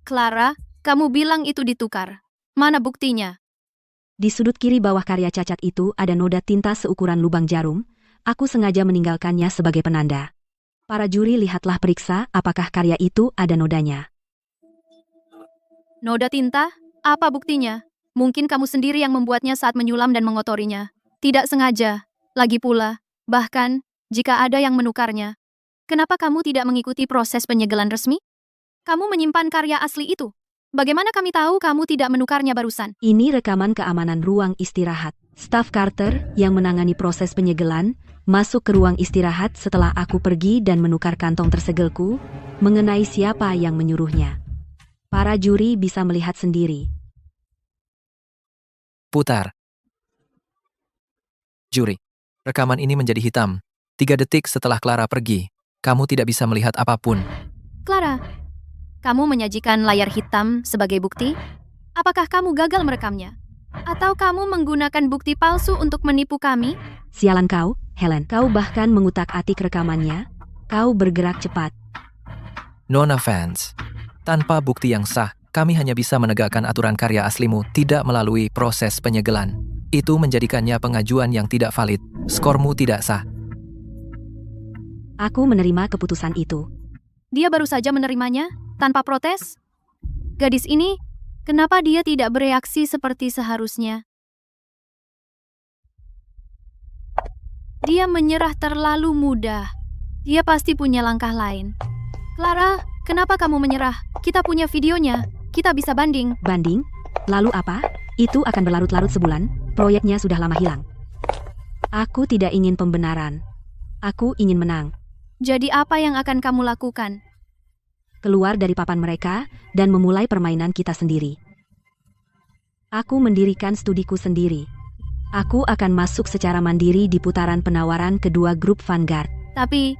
Clara, kamu bilang itu ditukar. Mana buktinya? Di sudut kiri bawah karya cacat itu ada noda tinta seukuran lubang jarum. Aku sengaja meninggalkannya sebagai penanda. Para juri, lihatlah, periksa apakah karya itu ada nodanya. Noda tinta? Apa buktinya? Mungkin kamu sendiri yang membuatnya saat menyulam dan mengotorinya. Tidak sengaja. Lagi pula, bahkan, jika ada yang menukarnya. Kenapa kamu tidak mengikuti proses penyegelan resmi? Kamu menyimpan karya asli itu. Bagaimana kami tahu kamu tidak menukarnya barusan? Ini rekaman keamanan ruang istirahat. Staf Carter yang menangani proses penyegelan masuk ke ruang istirahat setelah aku pergi dan menukar kantong tersegelku mengenai siapa yang menyuruhnya. Para juri bisa melihat sendiri. Putar. Juri, rekaman ini menjadi hitam. 3 detik setelah Clara pergi, kamu tidak bisa melihat apapun. Clara, kamu menyajikan layar hitam sebagai bukti? Apakah kamu gagal merekamnya? Atau kamu menggunakan bukti palsu untuk menipu kami? Sialan kau, Helen. Kau bahkan mengutak-atik rekamannya. Kau bergerak cepat. Nona fans, tanpa bukti yang sah, kami hanya bisa menegakkan aturan karya aslimu tidak melalui proses penyegelan. Itu menjadikannya pengajuan yang tidak valid. Skormu tidak sah. Aku menerima keputusan itu. Dia baru saja menerimanya, tanpa protes? Gadis ini, kenapa dia tidak bereaksi seperti seharusnya? Dia menyerah terlalu mudah. Dia pasti punya langkah lain. Clara, kenapa kamu menyerah? Kita punya videonya. Kita bisa banding. Banding? Lalu apa? Itu akan berlarut-larut sebulan. Proyeknya sudah lama hilang. Aku tidak ingin pembenaran. Aku ingin menang. Jadi apa yang akan kamu lakukan? Keluar dari papan mereka dan memulai permainan kita sendiri. Aku mendirikan studiku sendiri. Aku akan masuk secara mandiri di putaran penawaran kedua grup Vanguard. Tapi,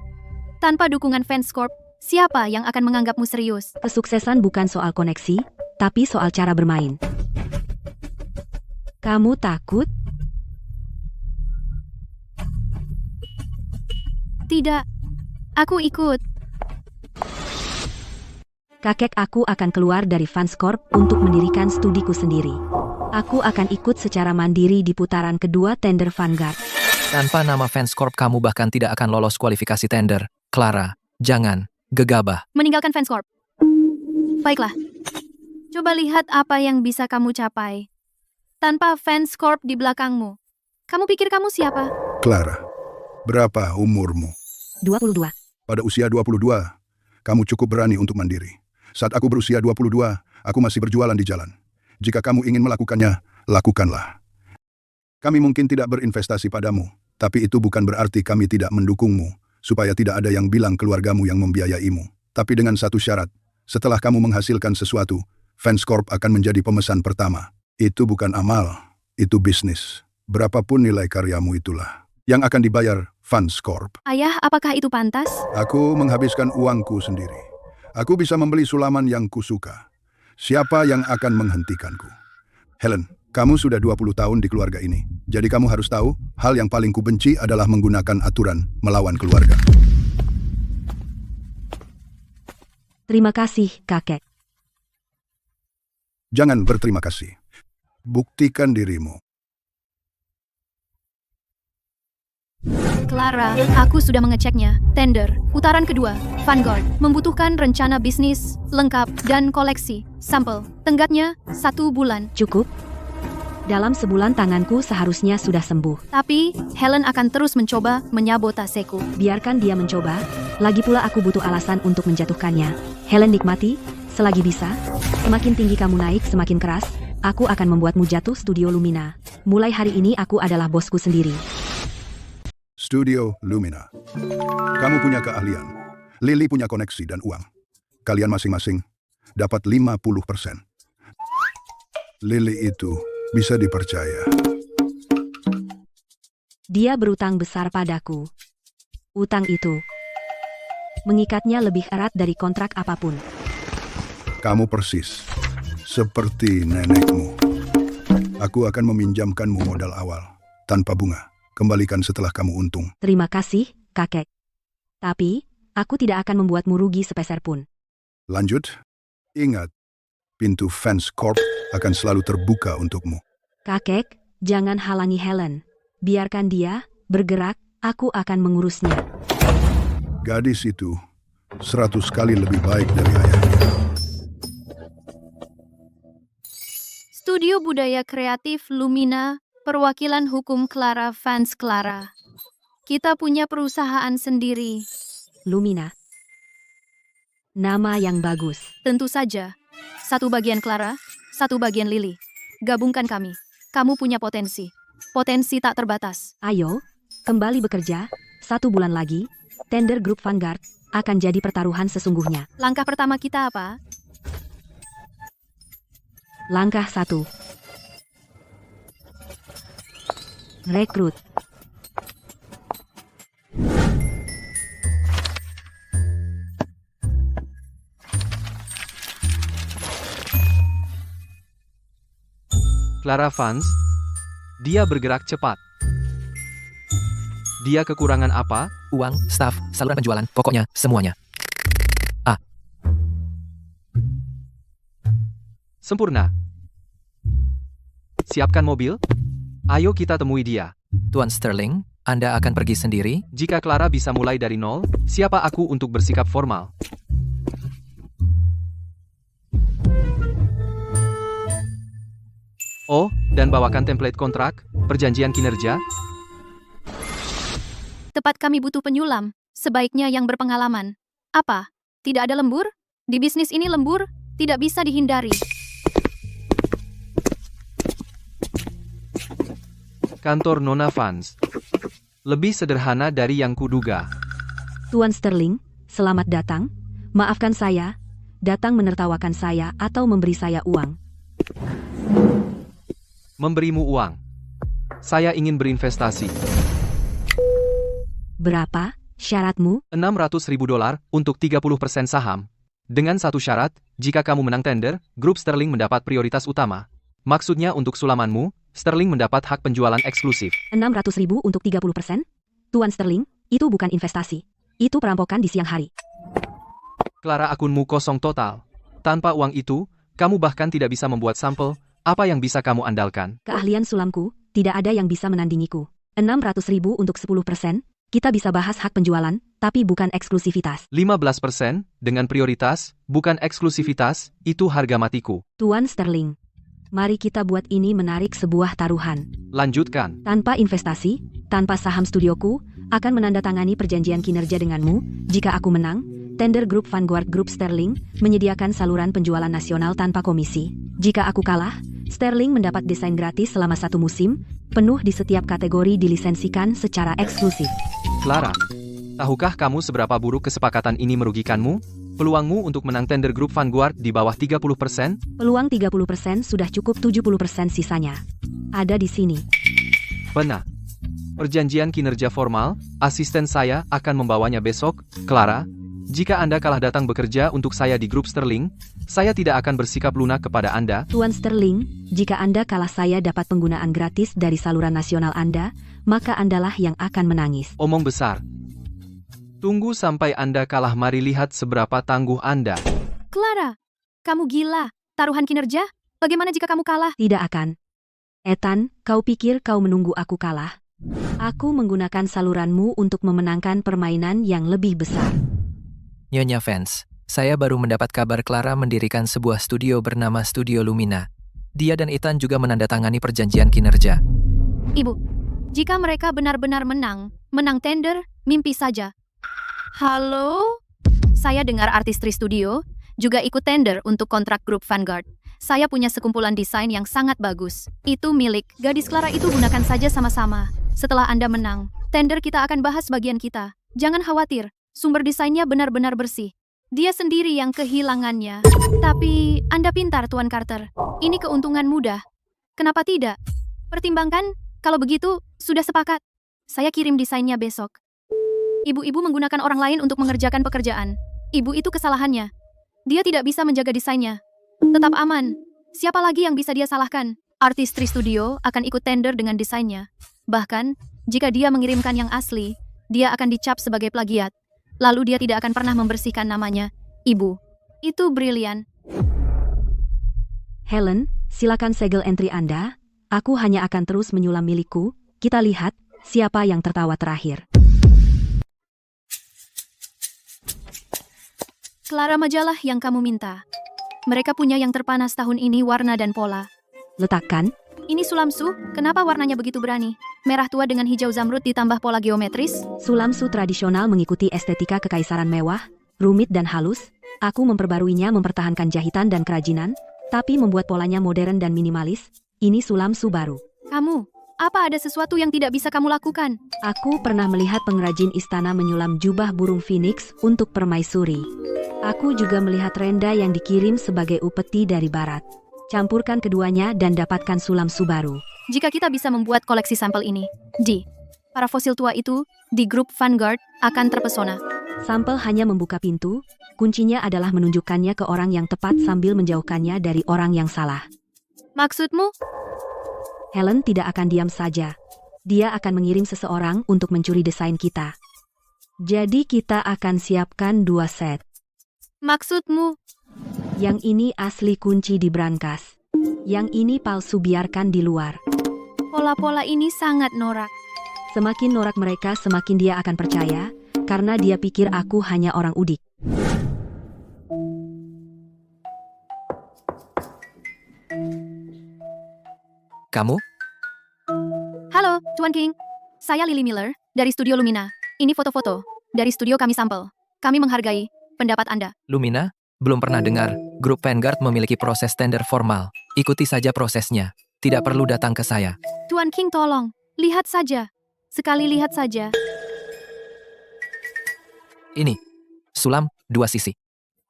tanpa dukungan fans Corp, siapa yang akan menganggapmu serius? Kesuksesan bukan soal koneksi, tapi soal cara bermain. Kamu takut? Tidak. Aku ikut. Kakek aku akan keluar dari Fans Corp untuk mendirikan studiku sendiri. Aku akan ikut secara mandiri di putaran kedua tender Vanguard. Tanpa nama Fans Corp kamu bahkan tidak akan lolos kualifikasi tender. Clara, jangan gegabah. Meninggalkan fans Corp. Baiklah. Coba lihat apa yang bisa kamu capai. Tanpa fans Corp di belakangmu. Kamu pikir kamu siapa? Clara, berapa umurmu? 22. Pada usia 22, kamu cukup berani untuk mandiri. Saat aku berusia 22, aku masih berjualan di jalan. Jika kamu ingin melakukannya, lakukanlah. Kami mungkin tidak berinvestasi padamu, tapi itu bukan berarti kami tidak mendukungmu, supaya tidak ada yang bilang keluargamu yang membiayaimu. Tapi dengan satu syarat, setelah kamu menghasilkan sesuatu, Fans Corp akan menjadi pemesan pertama. Itu bukan amal, itu bisnis. Berapapun nilai karyamu itulah yang akan dibayar Fans Corp. Ayah, apakah itu pantas? Aku menghabiskan uangku sendiri. Aku bisa membeli sulaman yang kusuka. Siapa yang akan menghentikanku? Helen, kamu sudah 20 tahun di keluarga ini. Jadi kamu harus tahu, hal yang paling kubenci adalah menggunakan aturan melawan keluarga. Terima kasih, kakek. Jangan berterima kasih. Buktikan dirimu. Clara, aku sudah mengeceknya. Tender, putaran kedua, Vanguard, membutuhkan rencana bisnis, lengkap, dan koleksi. Sampel, tenggatnya 1 bulan. Cukup? Dalam sebulan tanganku seharusnya sudah sembuh. Tapi, Helen akan terus mencoba menyabotaseku. Biarkan dia mencoba. Lagi pula aku butuh alasan untuk menjatuhkannya. Helen, nikmati, selagi bisa. Semakin tinggi kamu naik, semakin keras. Aku akan membuatmu jatuh. Studio Lumina. Mulai hari ini aku adalah bosku sendiri. Studio Lumina. Kamu punya keahlian. Lily punya koneksi dan uang. Kalian masing-masing dapat 50%. Lily itu bisa dipercaya. Dia berutang besar padaku. Utang itu mengikatnya lebih erat dari kontrak apapun. Kamu persis seperti nenekmu. Aku akan meminjamkanmu modal awal tanpa bunga. Kembalikan setelah kamu untung. Terima kasih, kakek. Tapi, aku tidak akan membuatmu rugi sepeser pun. Lanjut. Ingat, pintu Fans Corp akan selalu terbuka untukmu. Kakek, jangan halangi Helen. Biarkan dia bergerak, aku akan mengurusnya. Gadis itu 100 kali lebih baik dari ayahnya. Studio Budaya Kreatif Lumina, perwakilan hukum Clara Fans Clara. Kita punya perusahaan sendiri. Lumina. Nama yang bagus. Tentu saja. Satu bagian Clara, satu bagian Lily. Gabungkan kami. Kamu punya potensi. Potensi tak terbatas. Ayo, kembali bekerja. 1 bulan lagi, tender grup Vanguard akan jadi pertaruhan sesungguhnya. Langkah pertama kita apa? Langkah 1. Rekrut. Clara Fans, dia bergerak cepat. Dia kekurangan apa? Uang, staff, saluran penjualan, pokoknya semuanya. Sempurna. Siapkan mobil. Ayo kita temui dia. Tuan Sterling, Anda akan pergi sendiri? Jika Clara bisa mulai dari nol, siapa aku untuk bersikap formal? Oh, dan bawakan template kontrak, perjanjian kinerja. Tepat kami butuh penyulam. Sebaiknya yang berpengalaman. Apa? Tidak ada lembur? Di bisnis ini lembur tidak bisa dihindari. Kantor Nona Fans. Lebih sederhana dari yang kuduga. Tuan Sterling, selamat datang. Maafkan saya, datang menertawakan saya atau memberi saya uang. Memberimu uang. Saya ingin berinvestasi. Berapa syaratmu? $600.000 untuk 30% saham. Dengan satu syarat, jika kamu menang tender, grup Sterling mendapat prioritas utama. Maksudnya untuk sulamanmu, Sterling mendapat hak penjualan eksklusif. 600.000 untuk 30%? Tuan Sterling, itu bukan investasi. Itu perampokan di siang hari. Clara, akunmu kosong total. Tanpa uang itu, kamu bahkan tidak bisa membuat sampel. Apa yang bisa kamu andalkan? Keahlian sulamku, tidak ada yang bisa menandingiku. 600.000 untuk 10%, kita bisa bahas hak penjualan, tapi bukan eksklusivitas. 15% dengan prioritas, bukan eksklusivitas, itu harga matiku. Tuan Sterling, mari kita buat ini menarik sebuah taruhan. Lanjutkan. Tanpa investasi, tanpa saham studioku, akan menandatangani perjanjian kinerja denganmu. Jika aku menang, tender grup Vanguard Grup Sterling menyediakan saluran penjualan nasional tanpa komisi. Jika aku kalah, Sterling mendapat desain gratis selama 1 musim, penuh di setiap kategori dilisensikan secara eksklusif. Clara, tahukah kamu seberapa buruk kesepakatan ini merugikanmu? Peluangmu untuk menang tender grup Vanguard di bawah 30%? Peluang 30% sudah cukup, 70% sisanya ada di sini. Benar. Perjanjian kinerja formal, asisten saya akan membawanya besok. Clara, jika Anda kalah datang bekerja untuk saya di grup Sterling, saya tidak akan bersikap lunak kepada Anda. Tuan Sterling, jika Anda kalah saya dapat penggunaan gratis dari saluran nasional Anda, maka Andalah yang akan menangis. Omong besar. Tunggu sampai Anda kalah, mari lihat seberapa tangguh Anda. Clara, kamu gila. Taruhan kinerja? Bagaimana jika kamu kalah? Tidak akan. Ethan, kau pikir kau menunggu aku kalah? Aku menggunakan saluranmu untuk memenangkan permainan yang lebih besar. Nyonya Fans, saya baru mendapat kabar Clara mendirikan sebuah studio bernama Studio Lumina. Dia dan Ethan juga menandatangani perjanjian kinerja. Ibu, jika mereka benar-benar menang tender, mimpi saja. Halo? Saya dengar artis Tri Studio juga ikut tender untuk kontrak grup Vanguard. Saya punya sekumpulan desain yang sangat bagus. Itu milik gadis Clara itu, gunakan saja sama-sama. Setelah Anda menang, tender kita akan bahas bagian kita. Jangan khawatir, sumber desainnya benar-benar bersih. Dia sendiri yang kehilangannya. Tapi Anda pintar, Tuan Carter. Ini keuntungan mudah. Kenapa tidak? Pertimbangkan, kalau begitu, sudah sepakat. Saya kirim desainnya besok. Ibu-ibu menggunakan orang lain untuk mengerjakan pekerjaan. Ibu itu kesalahannya. Dia tidak bisa menjaga desainnya. Tetap aman. Siapa lagi yang bisa dia salahkan? Artis Tri Studio akan ikut tender dengan desainnya. Bahkan, jika dia mengirimkan yang asli, dia akan dicap sebagai plagiat. lalu dia tidak akan pernah membersihkan namanya. Ibu, itu brilian. Helen, silakan segel entry Anda. Aku hanya akan terus menyulam milikku. Kita lihat siapa yang tertawa terakhir. Clara, majalah yang kamu minta. Mereka punya yang terpanas tahun ini, warna dan pola. Letakkan. Ini sulamsu, kenapa warnanya begitu berani? Merah tua dengan hijau zamrud ditambah pola geometris? Sulamsu tradisional mengikuti estetika kekaisaran mewah, rumit dan halus. Aku memperbaruinya mempertahankan jahitan dan kerajinan, tapi membuat polanya modern dan minimalis. Ini sulamsu baru. Kamu, apa ada sesuatu yang tidak bisa kamu lakukan? Aku pernah melihat pengrajin istana menyulam jubah burung phoenix untuk permaisuri. Aku juga melihat renda yang dikirim sebagai upeti dari barat. Campurkan keduanya dan dapatkan sulamsu baru. Jika kita bisa membuat koleksi sampel ini, para fosil tua itu, di grup Vanguard, akan terpesona. Sampel hanya membuka pintu, kuncinya adalah menunjukkannya ke orang yang tepat sambil menjauhkannya dari orang yang salah. Maksudmu? Helen tidak akan diam saja. Dia akan mengirim seseorang untuk mencuri desain kita. Jadi kita akan siapkan 2 set. Maksudmu? Yang ini asli kunci di brankas. Yang ini palsu, biarkan di luar. Pola-pola ini sangat norak. Semakin norak mereka, semakin dia akan percaya, karena dia pikir aku hanya orang udik. Kamu? Halo, Tuan King. Saya Lily Miller, dari Studio Lumina. Ini foto-foto dari studio kami sampel. Kami menghargai pendapat Anda. Lumina? Belum pernah dengar. Grup Vanguard memiliki proses tender formal. Ikuti saja prosesnya. Tidak perlu datang ke saya. Tuan King, tolong. Lihat saja. Sekali lihat saja. Ini. Sulam, 2 sisi.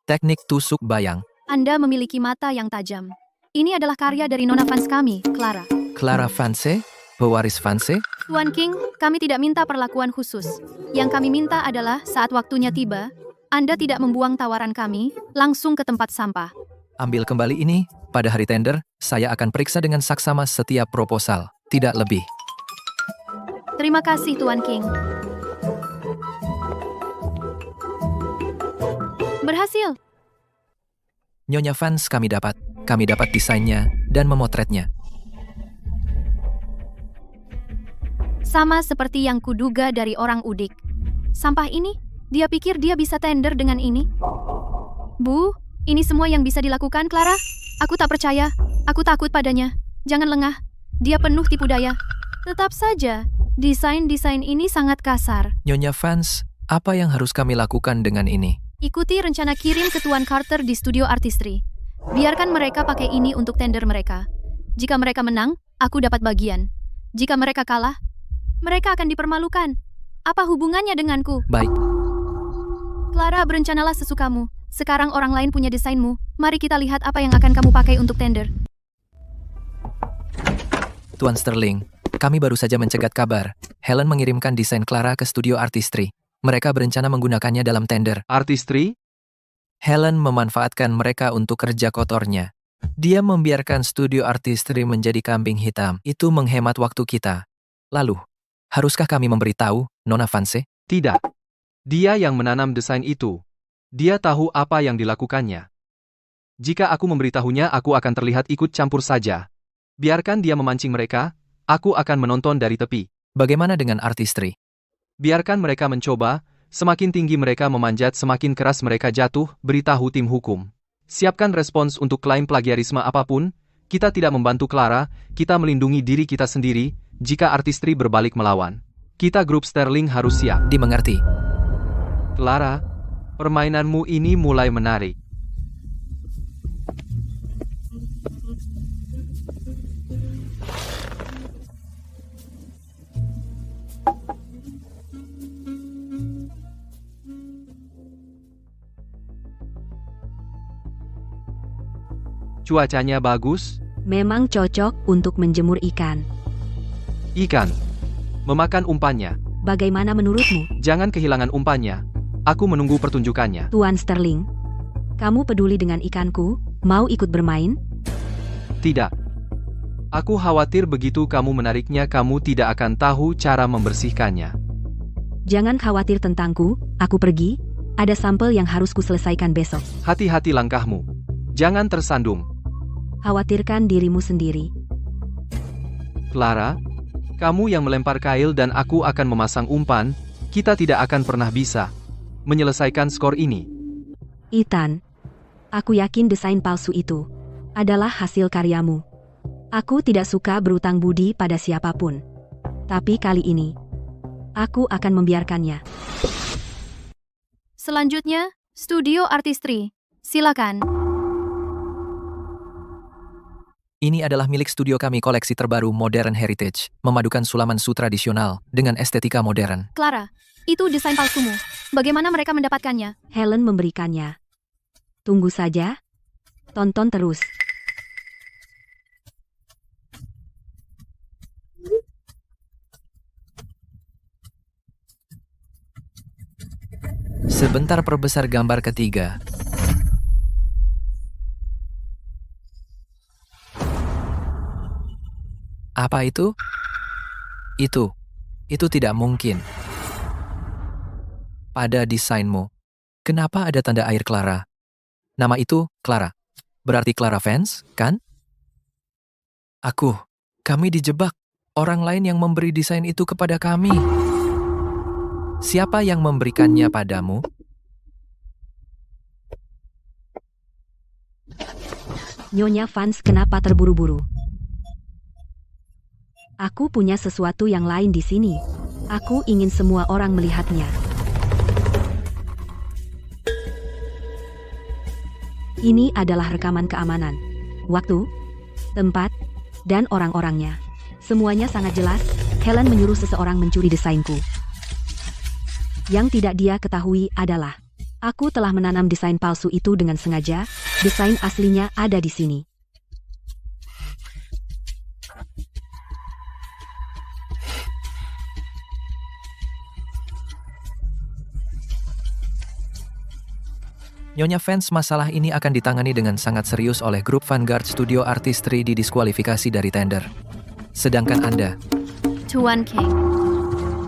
Teknik tusuk bayang. Anda memiliki mata yang tajam. Ini adalah karya dari nona fans kami, Clara. Clara Vance? Pewaris Vance? Tuan King, kami tidak minta perlakuan khusus. Yang kami minta adalah saat waktunya tiba, Anda tidak membuang tawaran kami langsung ke tempat sampah. Ambil kembali ini. Pada hari tender, saya akan periksa dengan saksama setiap proposal. Tidak lebih. Terima kasih, Tuan King. Berhasil. Nyonya Vance kami dapat. Kami dapat desainnya dan memotretnya. Sama seperti yang kuduga dari orang udik. Sampah ini, dia pikir dia bisa tender dengan ini? Bu, ini semua yang bisa dilakukan, Clara? Aku tak percaya. Aku takut padanya. Jangan lengah. Dia penuh tipu daya. Tetap saja, desain-desain ini sangat kasar. Nyonya Vance, apa yang harus kami lakukan dengan ini? Ikuti rencana kirim ke Tuan Carter di studio artistry. Biarkan mereka pakai ini untuk tender mereka. Jika mereka menang, aku dapat bagian. Jika mereka kalah, mereka akan dipermalukan. Apa hubungannya denganku? Baik. Clara, berencanalah sesukamu. Sekarang orang lain punya desainmu. Mari kita lihat apa yang akan kamu pakai untuk tender. Tuan Sterling, kami baru saja mencegat kabar. Helen mengirimkan desain Clara ke studio artistry. Mereka berencana menggunakannya dalam tender. Artistry? Helen memanfaatkan mereka untuk kerja kotornya. Dia membiarkan studio artistry menjadi kambing hitam. Itu menghemat waktu kita. Lalu, haruskah kami memberitahu, Nona Vance? Tidak. Dia yang menanam desain itu. Dia tahu apa yang dilakukannya. Jika aku memberitahunya, aku akan terlihat ikut campur saja. Biarkan dia memancing mereka, aku akan menonton dari tepi. Bagaimana dengan artistry? Biarkan mereka mencoba, semakin tinggi mereka memanjat, semakin keras mereka jatuh, beritahu tim hukum. Siapkan respons untuk klaim plagiarisme apapun, kita tidak membantu Clara, kita melindungi diri kita sendiri, jika artistry berbalik melawan. Kita grup Sterling harus siap. Dimengerti. Clara, permainanmu ini mulai menarik. Cuacanya bagus, Memang cocok untuk menjemur ikan. ikan. Memakan umpannya. Bagaimana menurutmu, Jangan kehilangan umpannya. Aku menunggu pertunjukannya. Tuan Sterling? Kamu peduli dengan ikanku? Mau ikut bermain? Tidak. Aku khawatir begitu kamu menariknya, kamu tidak akan tahu cara membersihkannya. Jangan khawatir tentangku, aku pergi. Ada sampel yang harus kuselesaikan besok. Hati-hati langkahmu. Jangan tersandung. Khawatirkan dirimu sendiri. Clara, kamu yang melempar kail dan aku akan memasang umpan, kita tidak akan pernah bisa menyelesaikan skor ini. Ethan, aku yakin desain palsu itu adalah hasil karyamu. Aku tidak suka berutang budi pada siapapun. Tapi kali ini, aku akan membiarkannya. Selanjutnya, Studio Artistry. Silakan. Ini adalah milik studio kami, koleksi terbaru Modern Heritage, memadukan sulaman su tradisional dengan estetika modern. Clara, itu desain palsumu. Bagaimana mereka mendapatkannya? Helen memberikannya. Tunggu saja. Tonton terus. Sebentar perbesar gambar ketiga. Apa itu? Itu tidak mungkin. Pada desainmu, kenapa ada tanda air Clara? Nama itu Clara. Berarti Clara fans, kan? Kami dijebak. Orang lain yang memberi desain itu kepada kami. Siapa yang memberikannya padamu? Nyonya Vance, kenapa terburu-buru? Aku punya sesuatu yang lain di sini. Aku ingin semua orang melihatnya. Ini adalah rekaman keamanan. Waktu, tempat, dan orang-orangnya. Semuanya sangat jelas. Helen menyuruh seseorang mencuri desainku. Yang tidak dia ketahui adalah, aku telah menanam desain palsu itu dengan sengaja. Desain aslinya ada di sini. Nyonya Vance, masalah ini akan ditangani dengan sangat serius oleh grup Vanguard. Studio Artistry didiskualifikasi dari tender. Sedangkan Anda, Tuan King,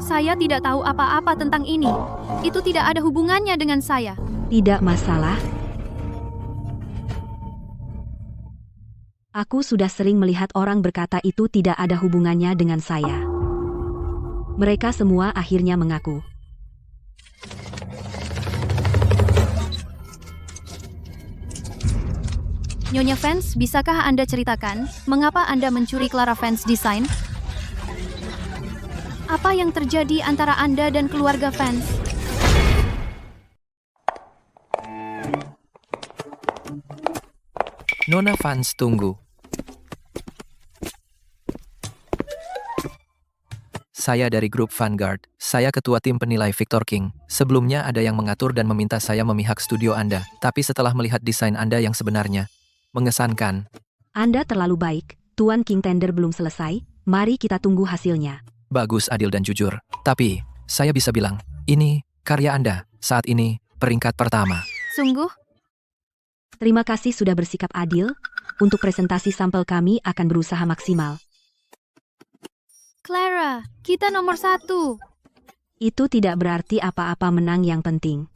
saya tidak tahu apa-apa tentang ini. Itu tidak ada hubungannya dengan saya. Tidak masalah. Aku sudah sering melihat orang berkata itu tidak ada hubungannya dengan saya. Mereka semua akhirnya mengaku. Nyonya Vance, bisakah Anda ceritakan mengapa Anda mencuri Clara Vance desain? Apa yang terjadi antara Anda dan keluarga Vance? Nona Vance, tunggu. Saya dari grup Vanguard. Saya ketua tim penilai Victor King. Sebelumnya ada yang mengatur dan meminta saya memihak studio Anda. Tapi setelah melihat desain Anda yang sebenarnya, mengesankan. Anda terlalu baik. Tuan King, tender belum selesai. Mari kita tunggu hasilnya. Bagus, adil dan jujur. Tapi, saya bisa bilang, ini karya Anda. Saat ini, peringkat pertama. Sungguh? Terima kasih sudah bersikap adil. Untuk presentasi sampel kami akan berusaha maksimal. Clara, kita nomor 1. Itu tidak berarti apa-apa menang, yang penting.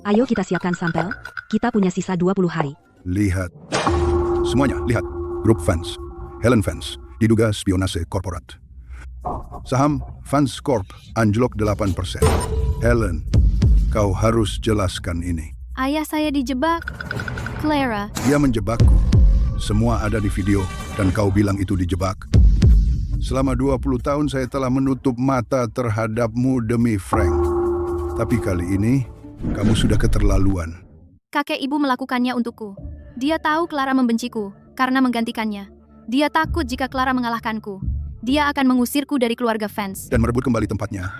Ayo kita siapkan sampel. Kita punya sisa 20 hari. Lihat. Semuanya, lihat. Grup Vance. Helen Vance. Diduga spionase korporat. Saham Vance Corp anjlok 8%. Helen, kau harus jelaskan ini. Ayah saya dijebak. Clara, Dia menjebakku. Semua ada di video dan kau bilang itu dijebak. Selama 20 tahun saya telah menutup mata terhadapmu demi Frank. Tapi kali ini, kamu sudah keterlaluan. kakek ibu melakukannya untukku. Dia tahu Clara membenciku karena menggantikannya. Dia takut jika Clara mengalahkanku. Dia akan mengusirku dari keluarga Vance. Dan merebut kembali tempatnya.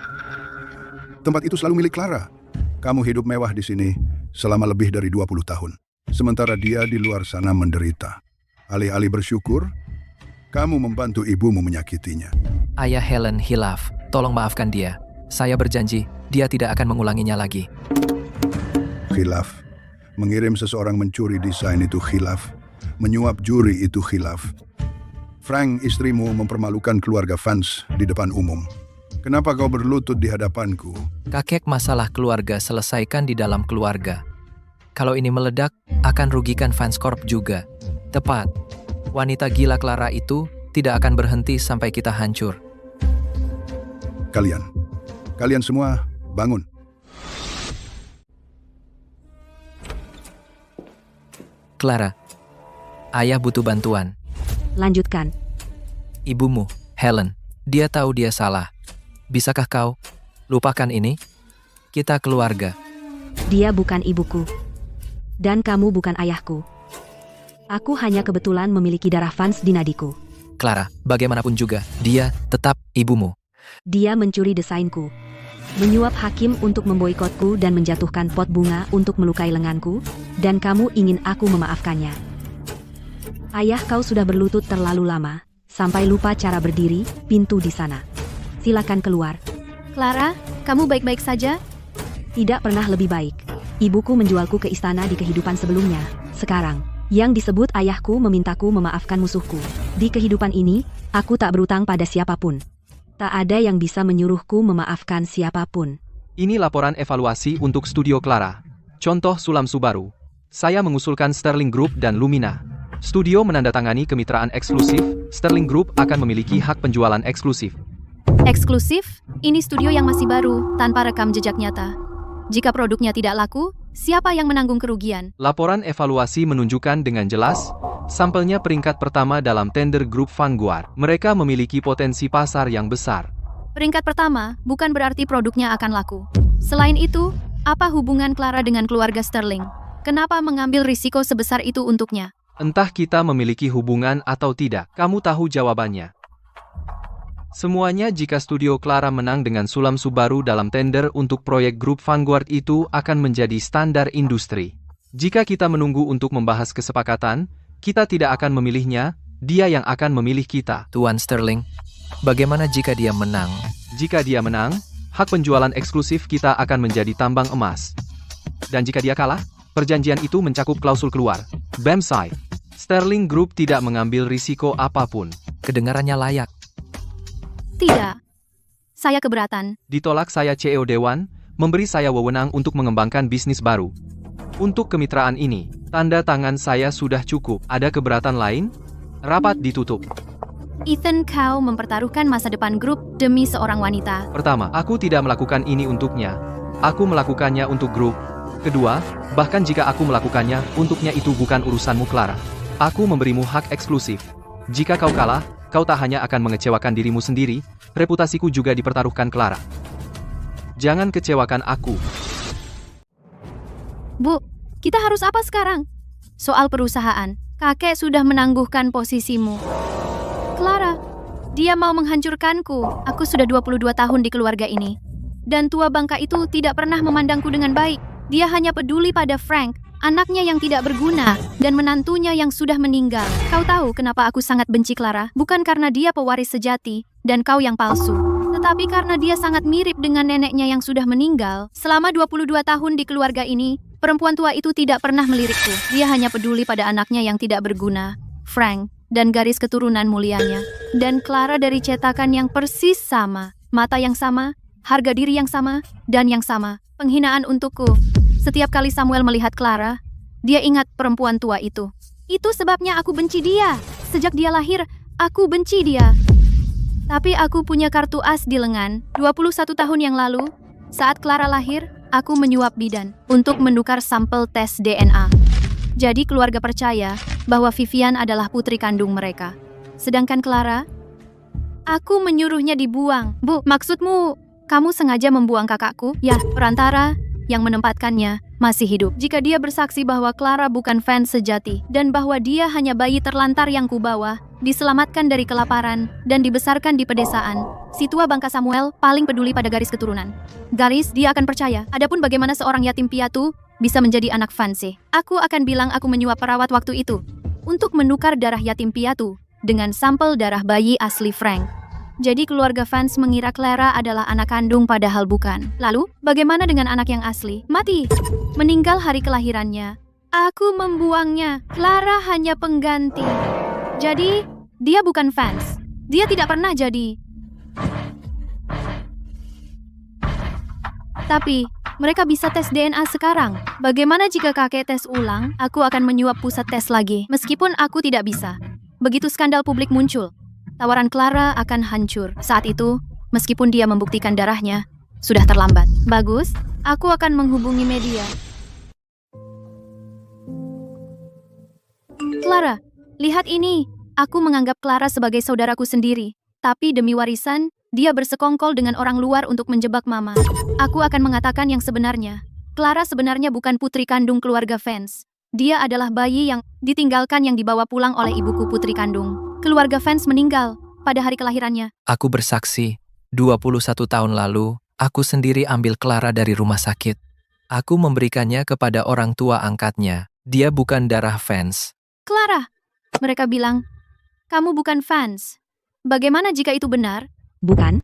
Tempat itu selalu milik Clara. Kamu hidup mewah di sini selama lebih dari 20 tahun. Sementara dia di luar sana menderita. Alih-alih bersyukur, kamu membantu ibumu menyakitinya. Ayah Helen hilaf. Tolong maafkan dia. Saya berjanji, dia tidak akan mengulanginya lagi. Khilaf. Mengirim seseorang mencuri desain itu khilaf. Menyuap juri itu khilaf. Frank, istrimu mempermalukan keluarga Vance di depan umum. Kenapa kau berlutut di hadapanku? Kakek, masalah keluarga selesaikan di dalam keluarga. Kalau ini meledak, akan rugikan Fanscorp juga. Tepat. Wanita gila Clara itu tidak akan berhenti sampai kita hancur. Kalian semua bangun. Clara, ayah butuh bantuan. Lanjutkan. Ibumu, Helen, dia tahu dia salah. Bisakah kau lupakan ini? Kita keluarga. Dia bukan ibuku. Dan kamu bukan ayahku. Aku hanya kebetulan memiliki darah Vance di nadiku. Clara, bagaimanapun juga, dia tetap ibumu. Dia mencuri desainku. Menyuap hakim untuk memboikotku dan menjatuhkan pot bunga untuk melukai lenganku. Dan kamu ingin aku memaafkannya. Ayah, kau sudah berlutut terlalu lama. Sampai lupa cara berdiri, pintu di sana. Silakan keluar. Clara, kamu baik-baik saja? Tidak pernah lebih baik. Ibuku menjualku ke istana di kehidupan sebelumnya. Sekarang, yang disebut ayahku memintaku memaafkan musuhku. Di kehidupan ini, aku tak berutang pada siapapun. Tak ada yang bisa menyuruhku memaafkan siapapun. Ini laporan evaluasi untuk Studio Clara. Contoh Sulam Subaru. Saya mengusulkan Sterling Group dan Lumina. Studio menandatangani kemitraan eksklusif. Sterling Group akan memiliki hak penjualan eksklusif. Eksklusif? Ini studio yang masih baru, tanpa rekam jejak nyata. Jika produknya tidak laku, siapa yang menanggung kerugian? Laporan evaluasi menunjukkan dengan jelas, sampelnya peringkat pertama dalam tender grup Vanguard. Mereka memiliki potensi pasar yang besar. Peringkat pertama bukan berarti produknya akan laku. Selain itu, apa hubungan Clara dengan keluarga Sterling? Kenapa mengambil risiko sebesar itu untuknya? Entah kita memiliki hubungan atau tidak, kamu tahu jawabannya. Semuanya jika Studio Clara menang dengan Sulam Subaru dalam tender untuk proyek grup Vanguard itu akan menjadi standar industri. Jika kita menunggu untuk membahas kesepakatan, kita tidak akan memilihnya, dia yang akan memilih kita. Tuan Sterling, bagaimana jika dia menang? Jika dia menang, hak penjualan eksklusif kita akan menjadi tambang emas. Dan jika dia kalah, perjanjian itu mencakup klausul keluar. BAMSI. Sterling Group tidak mengambil risiko apapun. Kedengarannya layak. Tidak. Saya keberatan. Ditolak. Saya CEO Dewan, memberi saya wewenang untuk mengembangkan bisnis baru. Untuk kemitraan ini, tanda tangan saya sudah cukup. Ada keberatan lain? Rapat ditutup. Ethan, kau mempertaruhkan masa depan grup demi seorang wanita. Pertama, aku tidak melakukan ini untuknya. Aku melakukannya untuk grup. Kedua, bahkan jika aku melakukannya, untuknya itu bukan urusanmu, Clara. Aku memberimu hak eksklusif. Jika kau kalah, kau tak hanya akan mengecewakan dirimu sendiri, reputasiku juga dipertaruhkan, Clara. Jangan kecewakan aku. Bu, kita harus apa sekarang? Soal perusahaan, kakek sudah menangguhkan posisimu. Clara, dia mau menghancurkanku. Aku sudah 22 tahun di keluarga ini. Dan tua bangka itu tidak pernah memandangku dengan baik. Dia hanya peduli pada Frank, anaknya yang tidak berguna, dan menantunya yang sudah meninggal. Kau tahu kenapa aku sangat benci Clara? Bukan karena dia pewaris sejati, dan kau yang palsu. Tetapi karena dia sangat mirip dengan neneknya yang sudah meninggal. Selama 22 tahun di keluarga ini, perempuan tua itu tidak pernah melirikku. Dia hanya peduli pada anaknya yang tidak berguna, Frank, dan garis keturunan mulianya. Dan Clara dari cetakan yang persis sama, mata yang sama, harga diri yang sama, dan yang sama. Penghinaan untukku. Setiap kali Samuel melihat Clara, dia ingat perempuan tua itu. Itu sebabnya aku benci dia. Sejak dia lahir, aku benci dia. Tapi aku punya kartu as di lengan. 21 tahun yang lalu, saat Clara lahir, aku menyuap bidan untuk menukar sampel tes DNA. Jadi keluarga percaya bahwa Vivian adalah putri kandung mereka. Sedangkan Clara, aku menyuruhnya dibuang. Bu, maksudmu kamu sengaja membuang kakakku? Ya, perantara yang menempatkannya masih hidup. Jika dia bersaksi bahwa Clara bukan fans sejati dan bahwa dia hanya bayi terlantar yang kubawa, diselamatkan dari kelaparan dan dibesarkan di pedesaan, si tua bangka Samuel paling peduli pada garis keturunan. Garis, dia akan percaya. Adapun bagaimana seorang yatim piatu bisa menjadi anak fancy, aku akan bilang aku menyuap perawat waktu itu untuk menukar darah yatim piatu dengan sampel darah bayi asli Frank. Jadi keluarga fans mengira Clara adalah anak kandung padahal bukan. Lalu, bagaimana dengan anak yang asli? Mati. Meninggal hari kelahirannya. Aku membuangnya. Clara hanya pengganti. Jadi, dia bukan fans. Dia tidak pernah jadi. Tapi, mereka bisa tes DNA sekarang. Bagaimana jika kakek tes ulang? Aku akan menyuap pusat tes lagi, meskipun aku tidak bisa. Begitu skandal publik muncul, tawaran Clara akan hancur. Saat itu, meskipun dia membuktikan darahnya, sudah terlambat. Bagus, aku akan menghubungi media. Clara, lihat ini. Aku menganggap Clara sebagai saudaraku sendiri. Tapi demi warisan, dia bersekongkol dengan orang luar untuk menjebak Mama. Aku akan mengatakan yang sebenarnya. Clara sebenarnya bukan putri kandung keluarga Vance. Dia adalah bayi yang ditinggalkan yang dibawa pulang oleh ibuku putri kandung. Keluarga Vance meninggal pada hari kelahirannya. Aku bersaksi, 21 tahun lalu, aku sendiri ambil Clara dari rumah sakit. Aku memberikannya kepada orang tua angkatnya. Dia bukan darah Vance. Clara, mereka bilang, kamu bukan Vance. Bagaimana jika itu benar? Bukan?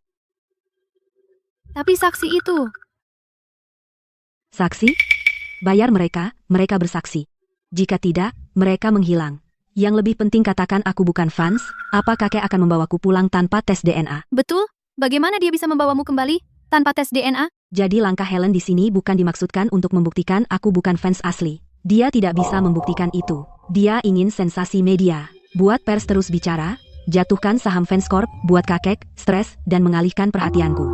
Tapi saksi itu. Saksi? Bayar mereka, mereka bersaksi. Jika tidak, mereka menghilang. Yang lebih penting katakan aku bukan Vance, apa kakek akan membawaku pulang tanpa tes DNA? Betul? Bagaimana dia bisa membawamu kembali tanpa tes DNA? Jadi langkah Helen di sini bukan dimaksudkan untuk membuktikan aku bukan Vance asli. Dia tidak bisa membuktikan itu. Dia ingin sensasi media. Buat pers terus bicara, jatuhkan saham Vance Corp, buat kakek, stres, dan mengalihkan perhatianku.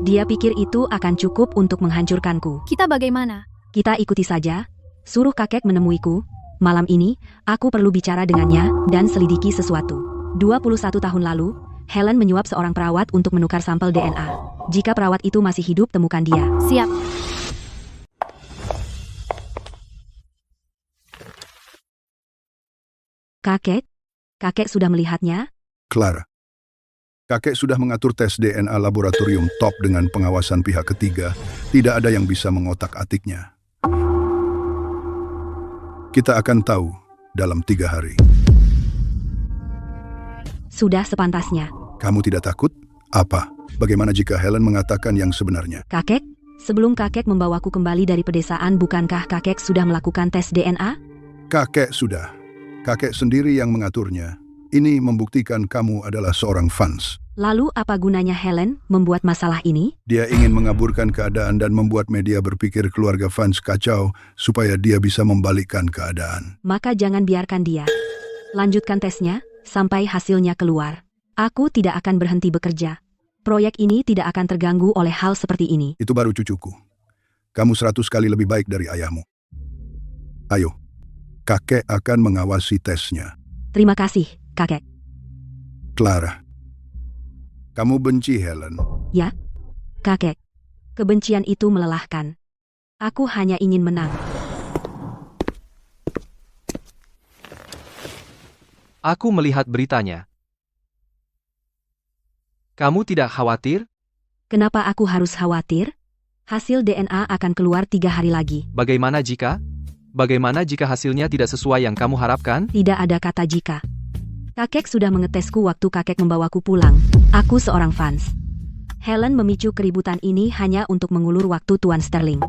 Dia pikir itu akan cukup untuk menghancurkanku. Kita bagaimana? Kita ikuti saja. Suruh kakek menemuiku. Malam ini, aku perlu bicara dengannya dan selidiki sesuatu. 21 tahun lalu, Helen menyuap seorang perawat untuk menukar sampel DNA. Jika perawat itu masih hidup, temukan dia. Siap. Kakek sudah melihatnya? Clara, kakek sudah mengatur tes DNA laboratorium top dengan pengawasan pihak ketiga. Tidak ada yang bisa mengotak-atiknya. Kita akan tahu dalam 3 hari. Sudah sepantasnya. Kamu tidak takut? Apa? Bagaimana jika Helen mengatakan yang sebenarnya? Kakek, sebelum kakek membawaku kembali dari pedesaan, bukankah kakek sudah melakukan tes DNA? Kakek sudah. Kakek sendiri yang mengaturnya. Ini membuktikan kamu adalah seorang Vance. Lalu apa gunanya Helen membuat masalah ini? Dia ingin mengaburkan keadaan dan membuat media berpikir keluarga Vance kacau supaya dia bisa membalikkan keadaan. Maka jangan biarkan dia. Lanjutkan tesnya sampai hasilnya keluar. Aku tidak akan berhenti bekerja. Proyek ini tidak akan terganggu oleh hal seperti ini. Itu baru cucuku. Kamu 100 kali lebih baik dari ayahmu. Ayo, kakek akan mengawasi tesnya. Terima kasih, kakek. Clara, kamu benci Helen. Ya, kakek. Kebencian itu melelahkan. Aku hanya ingin menang. Aku melihat beritanya. Kamu tidak khawatir? Kenapa aku harus khawatir? Hasil DNA akan keluar 3 hari lagi. Bagaimana jika? Bagaimana jika hasilnya tidak sesuai yang kamu harapkan? Tidak ada kata jika. Kakek sudah mengetesku waktu kakek membawaku pulang. Aku seorang Vance. Helen memicu keributan ini hanya untuk mengulur waktu Tuan Sterling.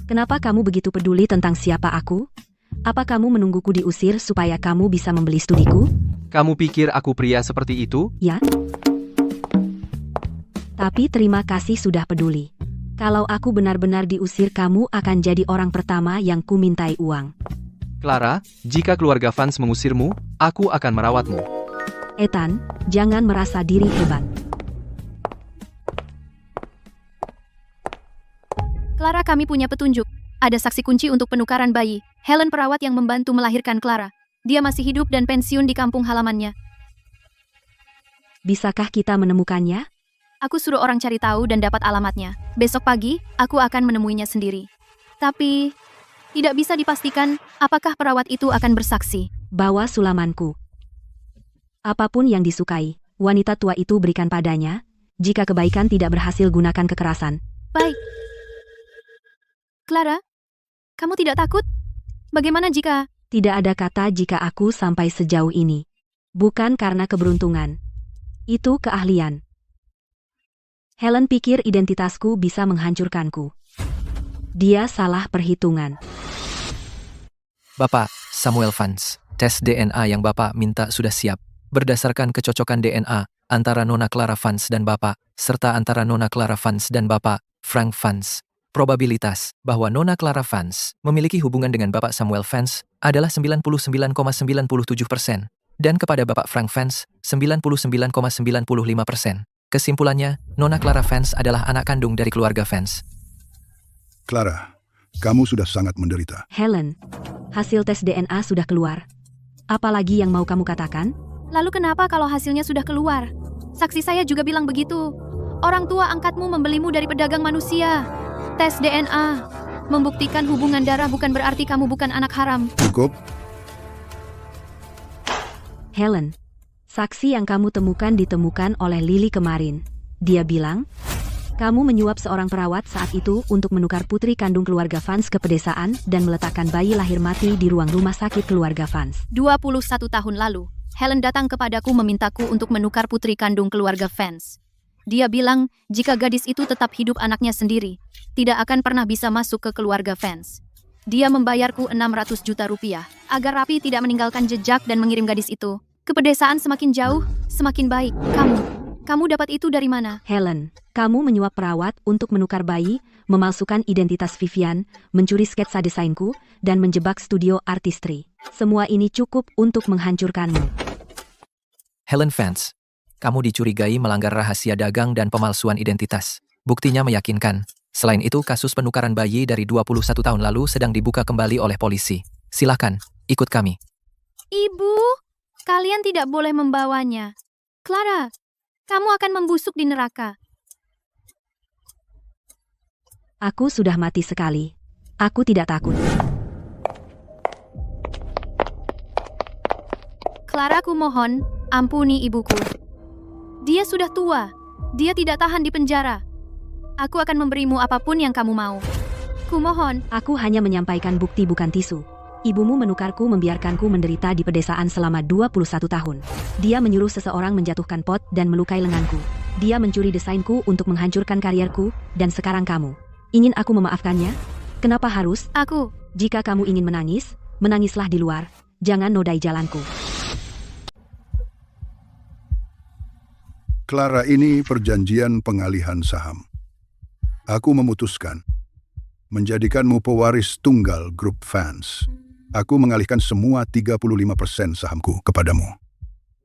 Kenapa kamu begitu peduli tentang siapa aku? Apa kamu menungguku diusir supaya kamu bisa membeli studiku? Kamu pikir aku pria seperti itu? Ya. Tapi terima kasih sudah peduli. Kalau aku benar-benar diusir, kamu akan jadi orang pertama yang kumintai uang. Clara, jika keluarga Vance mengusirmu, aku akan merawatmu. Ethan, jangan merasa diri hebat. Clara, kami punya petunjuk. Ada saksi kunci untuk penukaran bayi. Helen perawat yang membantu melahirkan Clara. Dia masih hidup dan pensiun di kampung halamannya. Bisakah kita menemukannya? Aku suruh orang cari tahu dan dapat alamatnya. Besok pagi, aku akan menemuinya sendiri. Tapi, tidak bisa dipastikan apakah perawat itu akan bersaksi. Bawa sulamanku. Apapun yang disukai, wanita tua itu berikan padanya. Jika kebaikan tidak berhasil, gunakan kekerasan. Baik. Clara, kamu tidak takut? Bagaimana jika... Tidak ada kata jika aku sampai sejauh ini. Bukan karena keberuntungan. Itu keahlian. Helen pikir identitasku bisa menghancurkanku. Dia salah perhitungan. Bapak, Samuel Vance, tes DNA yang Bapak minta sudah siap. Berdasarkan kecocokan DNA antara Nona Clara Vance dan Bapak, serta antara Nona Clara Vance dan Bapak, Frank Vance. Probabilitas bahwa Nona Clara Vance memiliki hubungan dengan Bapak Samuel Vance adalah 99,97% dan kepada Bapak Frank Vance 99,95%. Kesimpulannya, Nona Clara Vance adalah anak kandung dari keluarga Vance. Clara, kamu sudah sangat menderita. Helen, hasil tes DNA sudah keluar. Apalagi yang mau kamu katakan? Lalu kenapa kalau hasilnya sudah keluar? Saksi saya juga bilang begitu. Orang tua angkatmu membelimu dari pedagang manusia. Tes DNA membuktikan hubungan darah bukan berarti kamu bukan anak haram. Cukup? Helen, saksi yang kamu temukan ditemukan oleh Lily kemarin. Dia bilang, kamu menyuap seorang perawat saat itu untuk menukar putri kandung keluarga Vance ke pedesaan dan meletakkan bayi lahir mati di ruang rumah sakit keluarga Vance. 21 tahun lalu, Helen datang kepadaku memintaku untuk menukar putri kandung keluarga Vance. Dia bilang jika gadis itu tetap hidup anaknya sendiri, tidak akan pernah bisa masuk ke keluarga Vance. Dia membayarku 600 juta rupiah agar Rapi tidak meninggalkan jejak dan mengirim gadis itu ke pedesaan semakin jauh, semakin baik. Kamu dapat itu dari mana? Helen, kamu menyuap perawat untuk menukar bayi, memalsukan identitas Vivian, mencuri sketsa desainku, dan menjebak studio artistry. Semua ini cukup untuk menghancurkanmu. Helen Vance, kamu dicurigai melanggar rahasia dagang dan pemalsuan identitas. Buktinya meyakinkan. Selain itu, kasus penukaran bayi dari 21 tahun lalu sedang dibuka kembali oleh polisi. Silakan, ikut kami. Ibu, kalian tidak boleh membawanya. Clara, kamu akan membusuk di neraka. Aku sudah mati sekali. Aku tidak takut. Clara, ku mohon, ampuni ibuku. Dia sudah tua. Dia tidak tahan di penjara. Aku akan memberimu apapun yang kamu mau. Ku mohon. Aku hanya menyampaikan bukti bukan tisu. Ibumu menukarku membiarkanku menderita di pedesaan selama 21 tahun. Dia menyuruh seseorang menjatuhkan pot dan melukai lenganku. Dia mencuri desainku untuk menghancurkan karierku, dan sekarang kamu. Ingin aku memaafkannya? Kenapa harus? Aku. Jika kamu ingin menangis, menangislah di luar. Jangan nodai jalanku. Clara, ini perjanjian pengalihan saham. Aku memutuskan menjadikanmu pewaris tunggal grup Vance. Aku mengalihkan semua 35% sahamku kepadamu.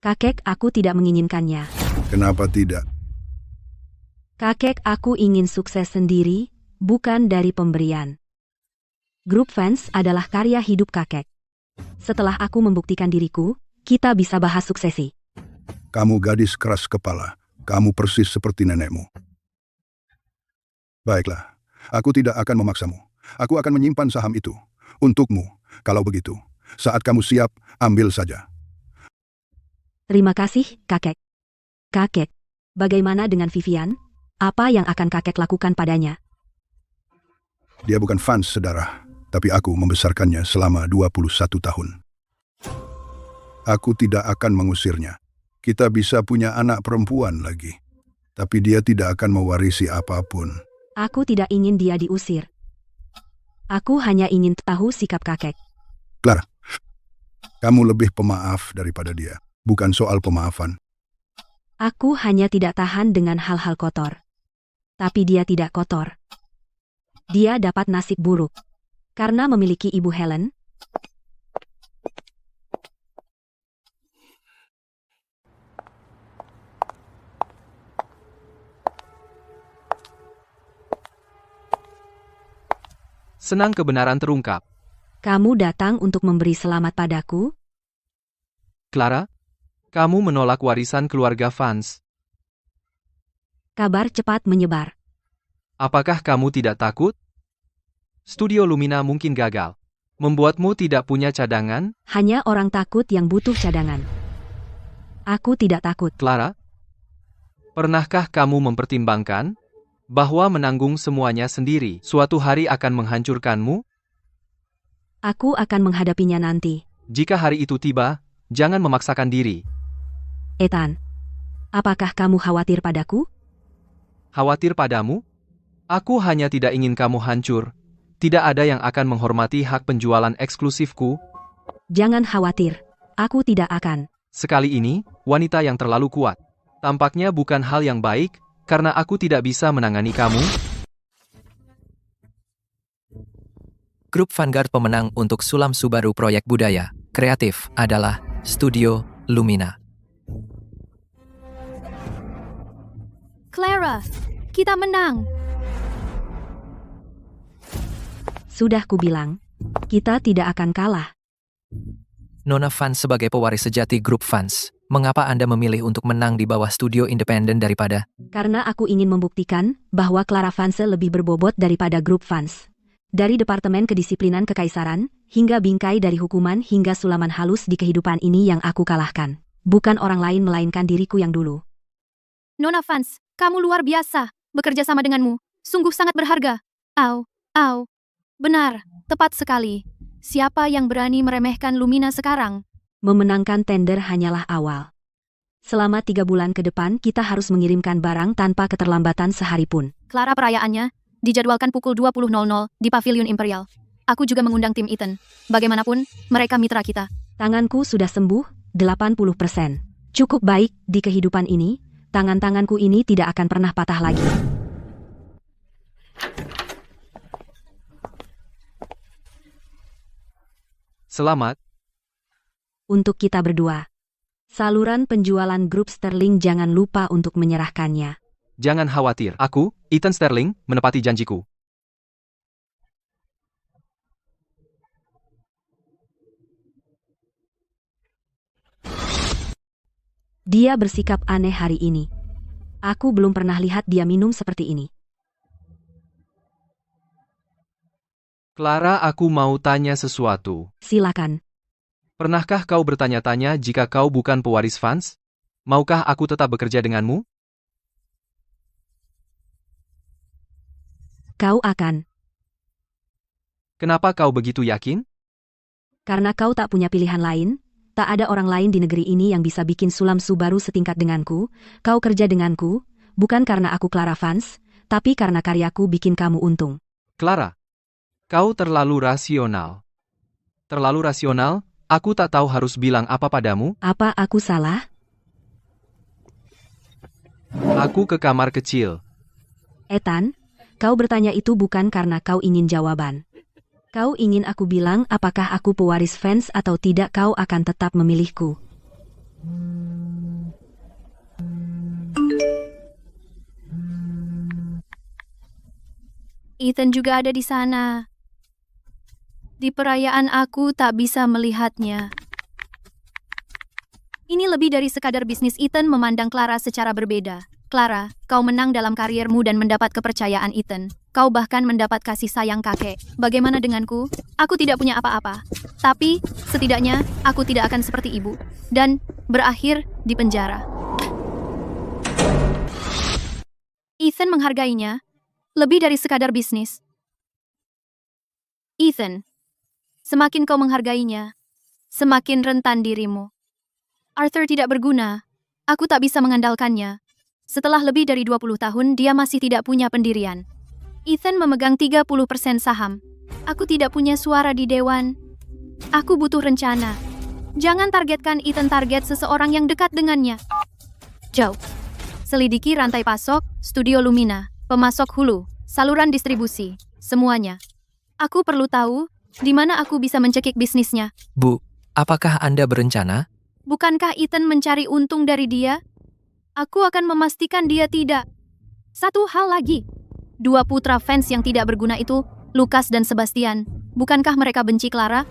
Kakek, aku tidak menginginkannya. Kenapa tidak? Kakek, aku ingin sukses sendiri, bukan dari pemberian. Grup Vance adalah karya hidup kakek. Setelah aku membuktikan diriku, kita bisa bahas suksesi. Kamu gadis keras kepala. Kamu persis seperti nenekmu. Baiklah, aku tidak akan memaksamu. Aku akan menyimpan saham itu. Untukmu, kalau begitu. Saat kamu siap, ambil saja. Terima kasih, kakek. Kakek, bagaimana dengan Vivian? Apa yang akan kakek lakukan padanya? Dia bukan Vance, saudara. Tapi aku membesarkannya selama 21 tahun. Aku tidak akan mengusirnya. Kita bisa punya anak perempuan lagi. Tapi dia tidak akan mewarisi apapun. Aku tidak ingin dia diusir. Aku hanya ingin tahu sikap kakek. Clara, kamu lebih pemaaf daripada dia. Bukan soal pemaafan. Aku hanya tidak tahan dengan hal-hal kotor. Tapi dia tidak kotor. Dia dapat nasib buruk. Karena memiliki ibu Helen. Senang kebenaran terungkap. Kamu datang untuk memberi selamat padaku? Clara, kamu menolak warisan keluarga Vance. Kabar cepat menyebar. Apakah kamu tidak takut? Studio Lumina mungkin gagal. Membuatmu tidak punya cadangan? Hanya orang takut yang butuh cadangan. Aku tidak takut. Clara, pernahkah kamu mempertimbangkan bahwa menanggung semuanya sendiri suatu hari akan menghancurkanmu? Aku akan menghadapinya nanti. Jika hari itu tiba, jangan memaksakan diri. Ethan, apakah kamu khawatir padaku? Khawatir padamu? Aku hanya tidak ingin kamu hancur. Tidak ada yang akan menghormati hak penjualan eksklusifku. Jangan khawatir, aku tidak akan. Sekali ini, wanita yang terlalu kuat. Tampaknya bukan hal yang baik, karena aku tidak bisa menangani kamu. Grup Vanguard pemenang untuk Sulam Subaru Proyek Budaya Kreatif adalah Studio Lumina. Clara, kita menang. Sudah kubilang, kita tidak akan kalah. Nona Fans sebagai pewaris sejati grup Fans, mengapa Anda memilih untuk menang di bawah studio independen daripada? Karena aku ingin membuktikan bahwa Clara Vance lebih berbobot daripada grup Vance. Dari Departemen Kedisiplinan Kekaisaran, hingga bingkai dari hukuman hingga sulaman halus di kehidupan ini yang aku kalahkan. Bukan orang lain melainkan diriku yang dulu. Nona Fans, kamu luar biasa. Bekerja sama denganmu, sungguh sangat berharga. Au. Benar, tepat sekali. Siapa yang berani meremehkan Lumina sekarang? Memenangkan tender hanyalah awal. Selama 3 bulan ke depan kita harus mengirimkan barang tanpa keterlambatan sehari pun. Clara, perayaannya dijadwalkan pukul 20.00 di Pavilion Imperial. Aku juga mengundang tim Ethan. Bagaimanapun, mereka mitra kita. Tanganku sudah sembuh 80%. Cukup baik di kehidupan ini, tangan-tanganku ini tidak akan pernah patah lagi. Selamat. Untuk kita berdua. Saluran penjualan grup Sterling jangan lupa untuk menyerahkannya. Jangan khawatir. Aku, Ethan Sterling, menepati janjiku. Dia bersikap aneh hari ini. Aku belum pernah lihat dia minum seperti ini. Clara, aku mau tanya sesuatu. Silakan. Pernahkah kau bertanya-tanya jika kau bukan pewaris Vance? Maukah aku tetap bekerja denganmu? Kau akan. Kenapa kau begitu yakin? Karena kau tak punya pilihan lain, tak ada orang lain di negeri ini yang bisa bikin Sulam Subaru setingkat denganku. Kau kerja denganku, bukan karena aku Clara Vance, tapi karena karyaku bikin kamu untung. Clara, kau terlalu rasional. Terlalu rasional, aku tak tahu harus bilang apa padamu. Apa aku salah? Aku ke kamar kecil. Ethan, kau bertanya itu bukan karena kau ingin jawaban. Kau ingin aku bilang apakah aku pewaris Vance atau tidak, kau akan tetap memilihku. Ethan juga ada di sana. Di perayaan aku tak bisa melihatnya. Ini lebih dari sekadar bisnis. Ethan memandang Clara secara berbeda. Clara, kau menang dalam kariermu dan mendapat kepercayaan Ethan. Kau bahkan mendapat kasih sayang kakek. Bagaimana denganku? Aku tidak punya apa-apa. Tapi, setidaknya, aku tidak akan seperti ibu. Dan berakhir di penjara. Ethan menghargainya. Lebih dari sekadar bisnis. Ethan, semakin kau menghargainya, semakin rentan dirimu. Arthur tidak berguna. Aku tak bisa mengandalkannya. Setelah lebih dari 20 tahun, dia masih tidak punya pendirian. Ethan memegang 30% saham. Aku tidak punya suara di dewan. Aku butuh rencana. Jangan targetkan Ethan, target seseorang yang dekat dengannya. Jauh. Selidiki rantai pasok, Studio Lumina, pemasok hulu, saluran distribusi, semuanya. Aku perlu tahu di mana aku bisa mencekik bisnisnya. Bu, apakah Anda berencana? Bukankah Ethan mencari untung dari dia? Aku akan memastikan dia tidak. Satu hal lagi. 2 putra Vance yang tidak berguna itu, Lucas dan Sebastian. Bukankah mereka benci Clara?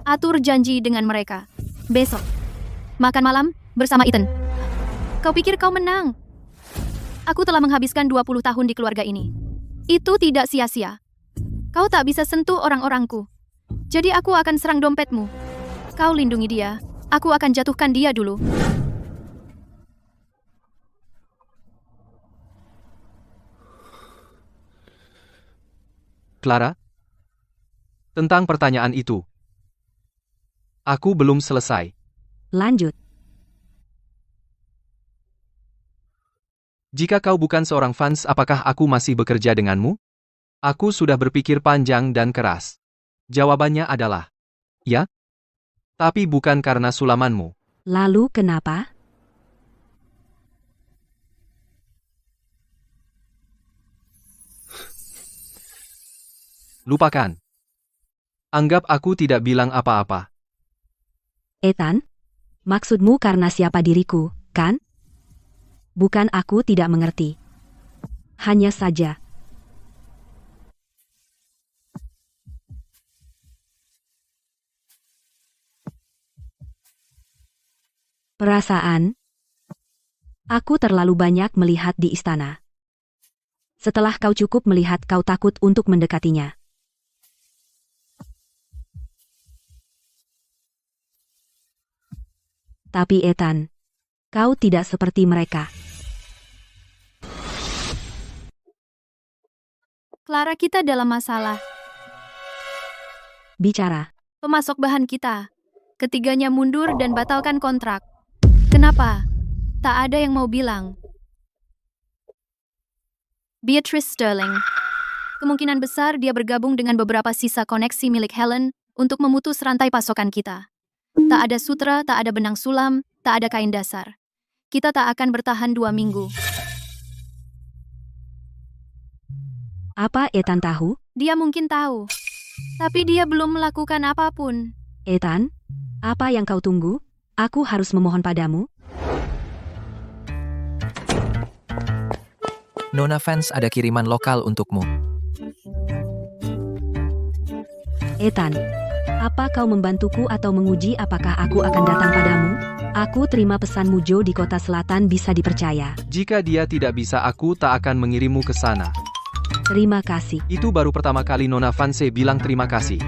Atur janji dengan mereka. Besok. Makan malam bersama Ethan. Kau pikir kau menang? Aku telah menghabiskan 20 tahun di keluarga ini. Itu tidak sia-sia. Kau tak bisa sentuh orang-orangku. Jadi aku akan serang dompetmu. Kau lindungi dia. Aku akan jatuhkan dia dulu. Clara? Tentang pertanyaan itu. Aku belum selesai. Lanjut. Jika kau bukan seorang Vance, apakah aku masih bekerja denganmu? Aku sudah berpikir panjang dan keras. Jawabannya adalah, ya. Tapi bukan karena sulamanmu. Lalu kenapa? Lupakan. Anggap aku tidak bilang apa-apa. Ethan, maksudmu karena siapa diriku, kan? Bukan, aku tidak mengerti. Hanya saja. Perasaan, aku terlalu banyak melihat di istana. Setelah kau cukup melihat, kau takut untuk mendekatinya. Tapi Ethan, kau tidak seperti mereka. Clara, kita dalam masalah. Bicara, Pemasok bahan kita. Ketiganya mundur dan batalkan kontrak. Kenapa? Tak ada yang mau bilang. Beatrice Sterling. Kemungkinan besar dia bergabung dengan beberapa sisa koneksi milik Helen untuk memutus rantai pasokan kita. Tak ada sutra, tak ada benang sulam, tak ada kain dasar. Kita tak akan bertahan 2 minggu. apa Ethan tahu? Dia mungkin tahu. Tapi dia belum melakukan apapun. Ethan, apa yang kau tunggu? Aku harus memohon padamu. Nona Fans, ada kiriman lokal untukmu. Ethan, apa kau membantuku atau menguji apakah aku akan datang padamu? Aku terima pesanmu, Joe di kota selatan bisa dipercaya. Jika dia tidak bisa, aku tak akan mengirimmu ke sana. Terima kasih. Itu baru pertama kali Nona Vance bilang terima kasih.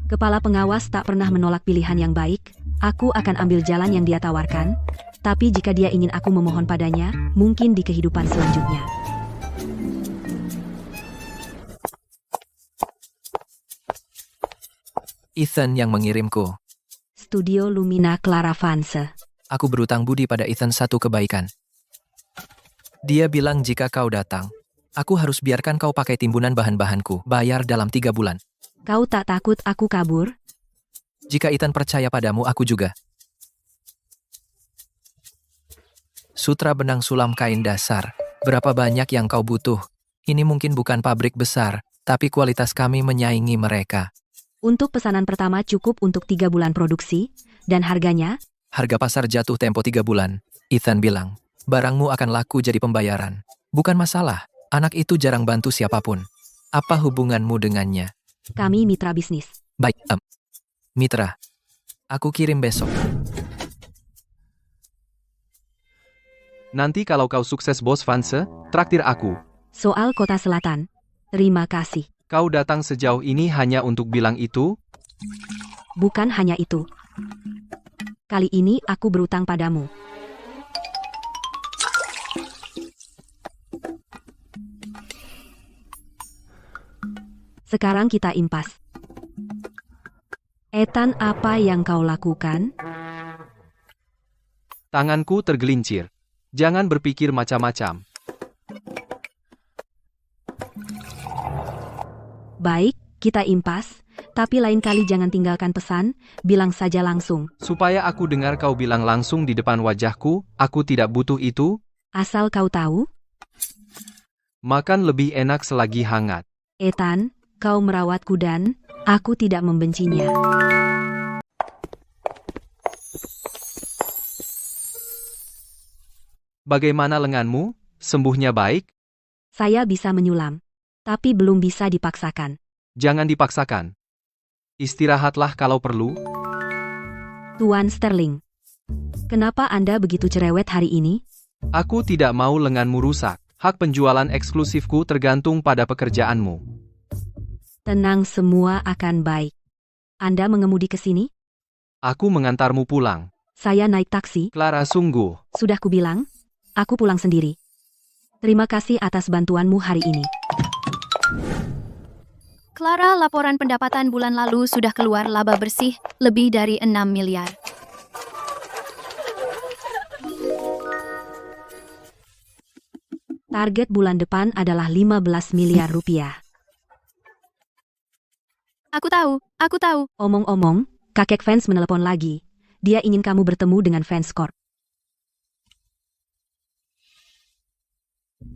Kepala pengawas tak pernah menolak pilihan yang baik. Aku akan ambil jalan yang dia tawarkan. Tapi jika dia ingin aku memohon padanya, mungkin di kehidupan selanjutnya. Ethan yang mengirimku. Studio Lumina, Clara Vance. Aku berutang budi pada Ethan satu kebaikan. Dia bilang jika kau datang, aku harus biarkan kau pakai timbunan bahan-bahanku, bayar dalam 3 bulan. Kau tak takut aku kabur? Jika Ethan percaya padamu, aku juga. Sutra, benang sulam, kain dasar. Berapa banyak yang kau butuh? Ini mungkin bukan pabrik besar, tapi kualitas kami menyaingi mereka. Untuk pesanan pertama cukup untuk 3 bulan produksi, dan harganya? Harga pasar jatuh tempo 3 bulan. Ethan bilang, barangmu akan laku jadi pembayaran. Bukan masalah, anak itu jarang bantu siapapun. Apa hubunganmu dengannya? Kami mitra bisnis. Baik, mitra. Aku kirim besok. Nanti kalau kau sukses, Bos Vance, traktir aku. Soal kota selatan. Terima kasih. Kau datang sejauh ini hanya untuk bilang itu? Bukan hanya itu. Kali ini aku berutang padamu. Sekarang kita impas. Ethan, apa yang kau lakukan? Tanganku tergelincir. Jangan berpikir macam-macam. Baik, kita impas. Tapi lain kali jangan tinggalkan pesan, bilang saja langsung. Supaya aku dengar kau bilang langsung di depan wajahku, aku tidak butuh itu. Asal kau tahu, Makan lebih enak selagi hangat. Ethan, kau merawatku dan aku tidak membencinya. Bagaimana lenganmu? Sembuhnya baik? Saya bisa menyulam, tapi belum bisa dipaksakan. Jangan dipaksakan. Istirahatlah kalau perlu. Tuan Sterling, kenapa Anda begitu cerewet hari ini? Aku tidak mau lenganmu rusak. Hak penjualan eksklusifku tergantung pada pekerjaanmu. Tenang, semua akan baik. Anda mengemudi ke sini? Aku mengantarmu pulang. Saya naik taksi. Clara, sungguh. Sudah kubilang, aku pulang sendiri. Terima kasih atas bantuanmu hari ini. Clara, laporan pendapatan bulan lalu sudah keluar, laba bersih lebih dari 6 miliar. Target bulan depan adalah 15 miliar rupiah. Aku tahu. Omong-omong, kakek fans menelepon lagi. Dia ingin kamu bertemu dengan fans Corp.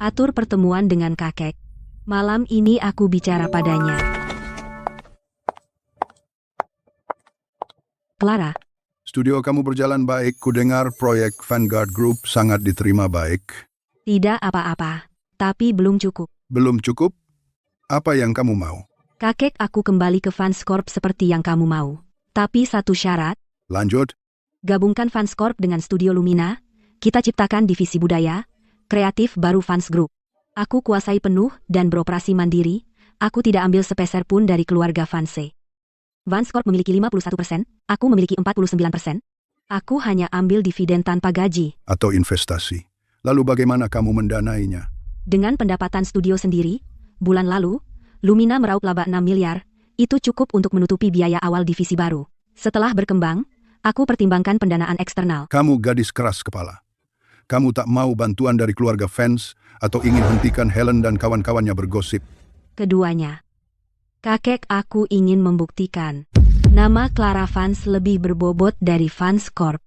Atur pertemuan dengan kakek. Malam ini aku bicara padanya. Clara, Studio kamu berjalan baik. Kudengar proyek Vanguard Group sangat diterima baik. tidak apa-apa. Tapi belum cukup. Belum cukup? Apa yang kamu mau? Kakek aku kembali ke Fanscorp seperti yang kamu mau. Tapi satu syarat, Lanjut. gabungkan Fanscorp dengan Studio Lumina, kita ciptakan divisi budaya, kreatif baru Fans Group. Aku kuasai penuh dan beroperasi mandiri, aku tidak ambil sepeser pun dari keluarga Fanse. Fanscorp memiliki 51%, aku memiliki 49%. Aku hanya ambil dividen tanpa gaji. Atau investasi. Lalu bagaimana kamu mendanainya? Dengan pendapatan studio sendiri, bulan lalu, Lumina meraup laba 6 miliar, itu cukup untuk menutupi biaya awal divisi baru. Setelah berkembang, aku pertimbangkan pendanaan eksternal. Kamu gadis keras kepala. Kamu tak mau bantuan dari keluarga fans atau ingin hentikan Helen dan kawan-kawannya bergosip. Keduanya. Kakek aku ingin membuktikan nama Clara Fans lebih berbobot dari Fanscorp.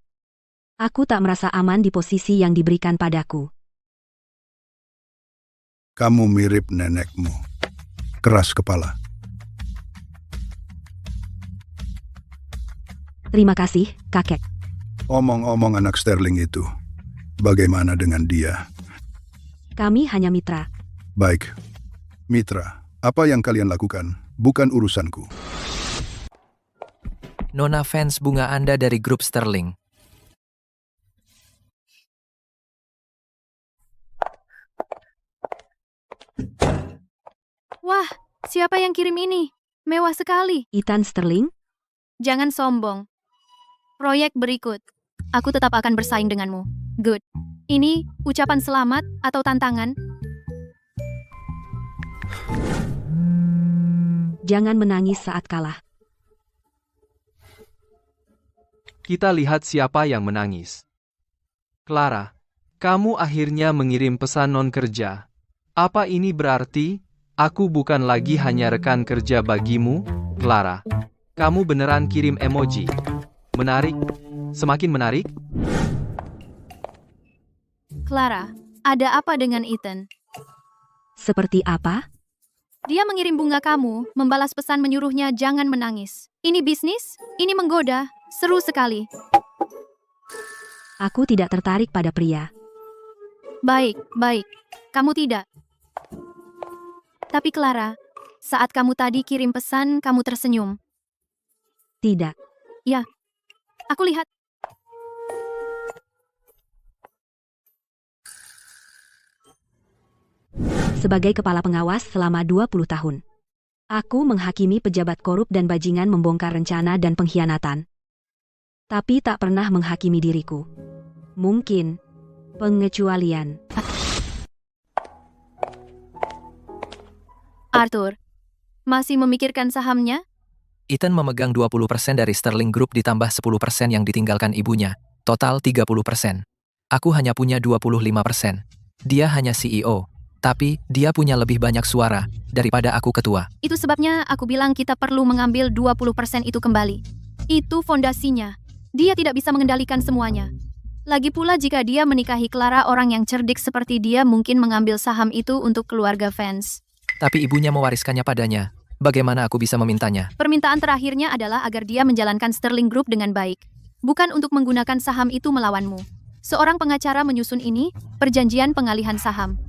Aku tak merasa aman di posisi yang diberikan padaku. Kamu mirip nenekmu. Keras kepala. Terima kasih, kakek. Omong-omong anak Sterling itu. Bagaimana dengan dia? Kami hanya mitra. Baik. Mitra, apa yang kalian lakukan? Bukan urusanku. Nona fans bunga Anda dari grup Sterling. Wah, siapa yang kirim ini? Mewah sekali. Ethan Sterling? Jangan sombong. Proyek berikut. Aku tetap akan bersaing denganmu. Good. Ini ucapan selamat atau tantangan? Jangan menangis saat kalah. Kita lihat siapa yang menangis. Clara, kamu akhirnya mengirim pesan non-kerja. Apa ini berarti? Aku bukan lagi hanya rekan kerja bagimu, Clara. Kamu beneran kirim emoji. Menarik. Semakin menarik. Clara, ada apa dengan Ethan? Seperti apa? Dia mengirim bunga kamu, membalas pesan menyuruhnya jangan menangis. Ini bisnis? Ini menggoda? Seru sekali. Aku tidak tertarik pada pria. Baik, baik. Kamu tidak. Tapi Clara, saat kamu tadi kirim pesan, kamu tersenyum. Tidak. Ya, aku lihat. Sebagai kepala pengawas selama 20 tahun. Aku menghakimi pejabat korup dan bajingan membongkar rencana dan pengkhianatan. Tapi tak pernah menghakimi diriku. Mungkin pengecualian. Arthur, masih memikirkan sahamnya? Ethan memegang 20% dari Sterling Group ditambah 10% yang ditinggalkan ibunya. Total 30%. Aku hanya punya 25%. Dia hanya CEO. Tapi, dia punya lebih banyak suara daripada aku ketua. Itu sebabnya aku bilang kita perlu mengambil 20% itu kembali. Itu fondasinya. Dia tidak bisa mengendalikan semuanya. Lagi pula jika dia menikahi Clara, orang yang cerdik seperti dia mungkin mengambil saham itu untuk keluarga fans. Tapi ibunya mewariskannya padanya. Bagaimana aku bisa memintanya? Permintaan terakhirnya adalah agar dia menjalankan Sterling Group dengan baik. Bukan untuk menggunakan saham itu melawanmu. Seorang pengacara menyusun ini, perjanjian pengalihan saham.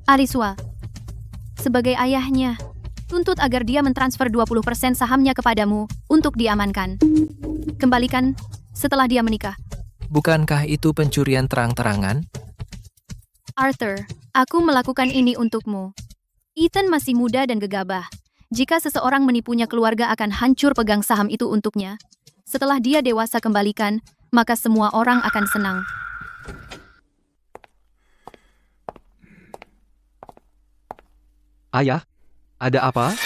Ariswa, sebagai ayahnya, tuntut agar dia mentransfer 20% sahamnya kepadamu untuk diamankan. Kembalikan setelah dia menikah. Bukankah itu pencurian terang-terangan? Arthur, aku melakukan ini untukmu. Ethan masih muda dan gegabah. Jika seseorang menipunya, keluarga akan hancur pegang saham itu untuknya. Setelah dia dewasa kembalikan, maka semua orang akan senang. Ayah, ada apa?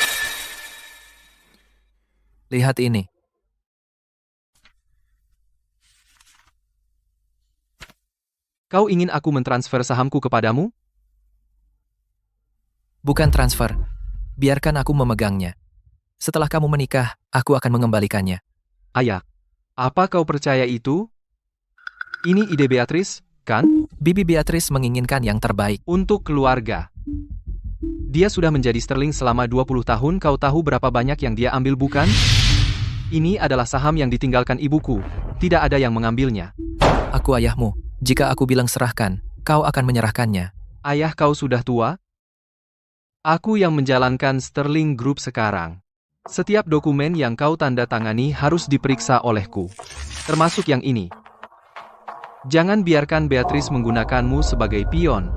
Lihat ini. Kau ingin aku mentransfer sahamku kepadamu? Bukan transfer. Biarkan aku memegangnya. Setelah kamu menikah, aku akan mengembalikannya. Ayah, apa kau percaya itu? Ini ide Beatrice, kan? Bibi Beatrice menginginkan yang terbaik. Untuk keluarga. Dia sudah menjadi Sterling selama 20 tahun, kau tahu berapa banyak yang dia ambil bukan? Ini adalah saham yang ditinggalkan ibuku. Tidak ada yang mengambilnya. Aku ayahmu. Jika aku bilang serahkan, kau akan menyerahkannya. Ayah kau sudah tua? Aku yang menjalankan Sterling Group sekarang. Setiap dokumen yang kau tanda tangani harus diperiksa olehku. Termasuk yang ini. Jangan biarkan Beatrice menggunakanmu sebagai pion.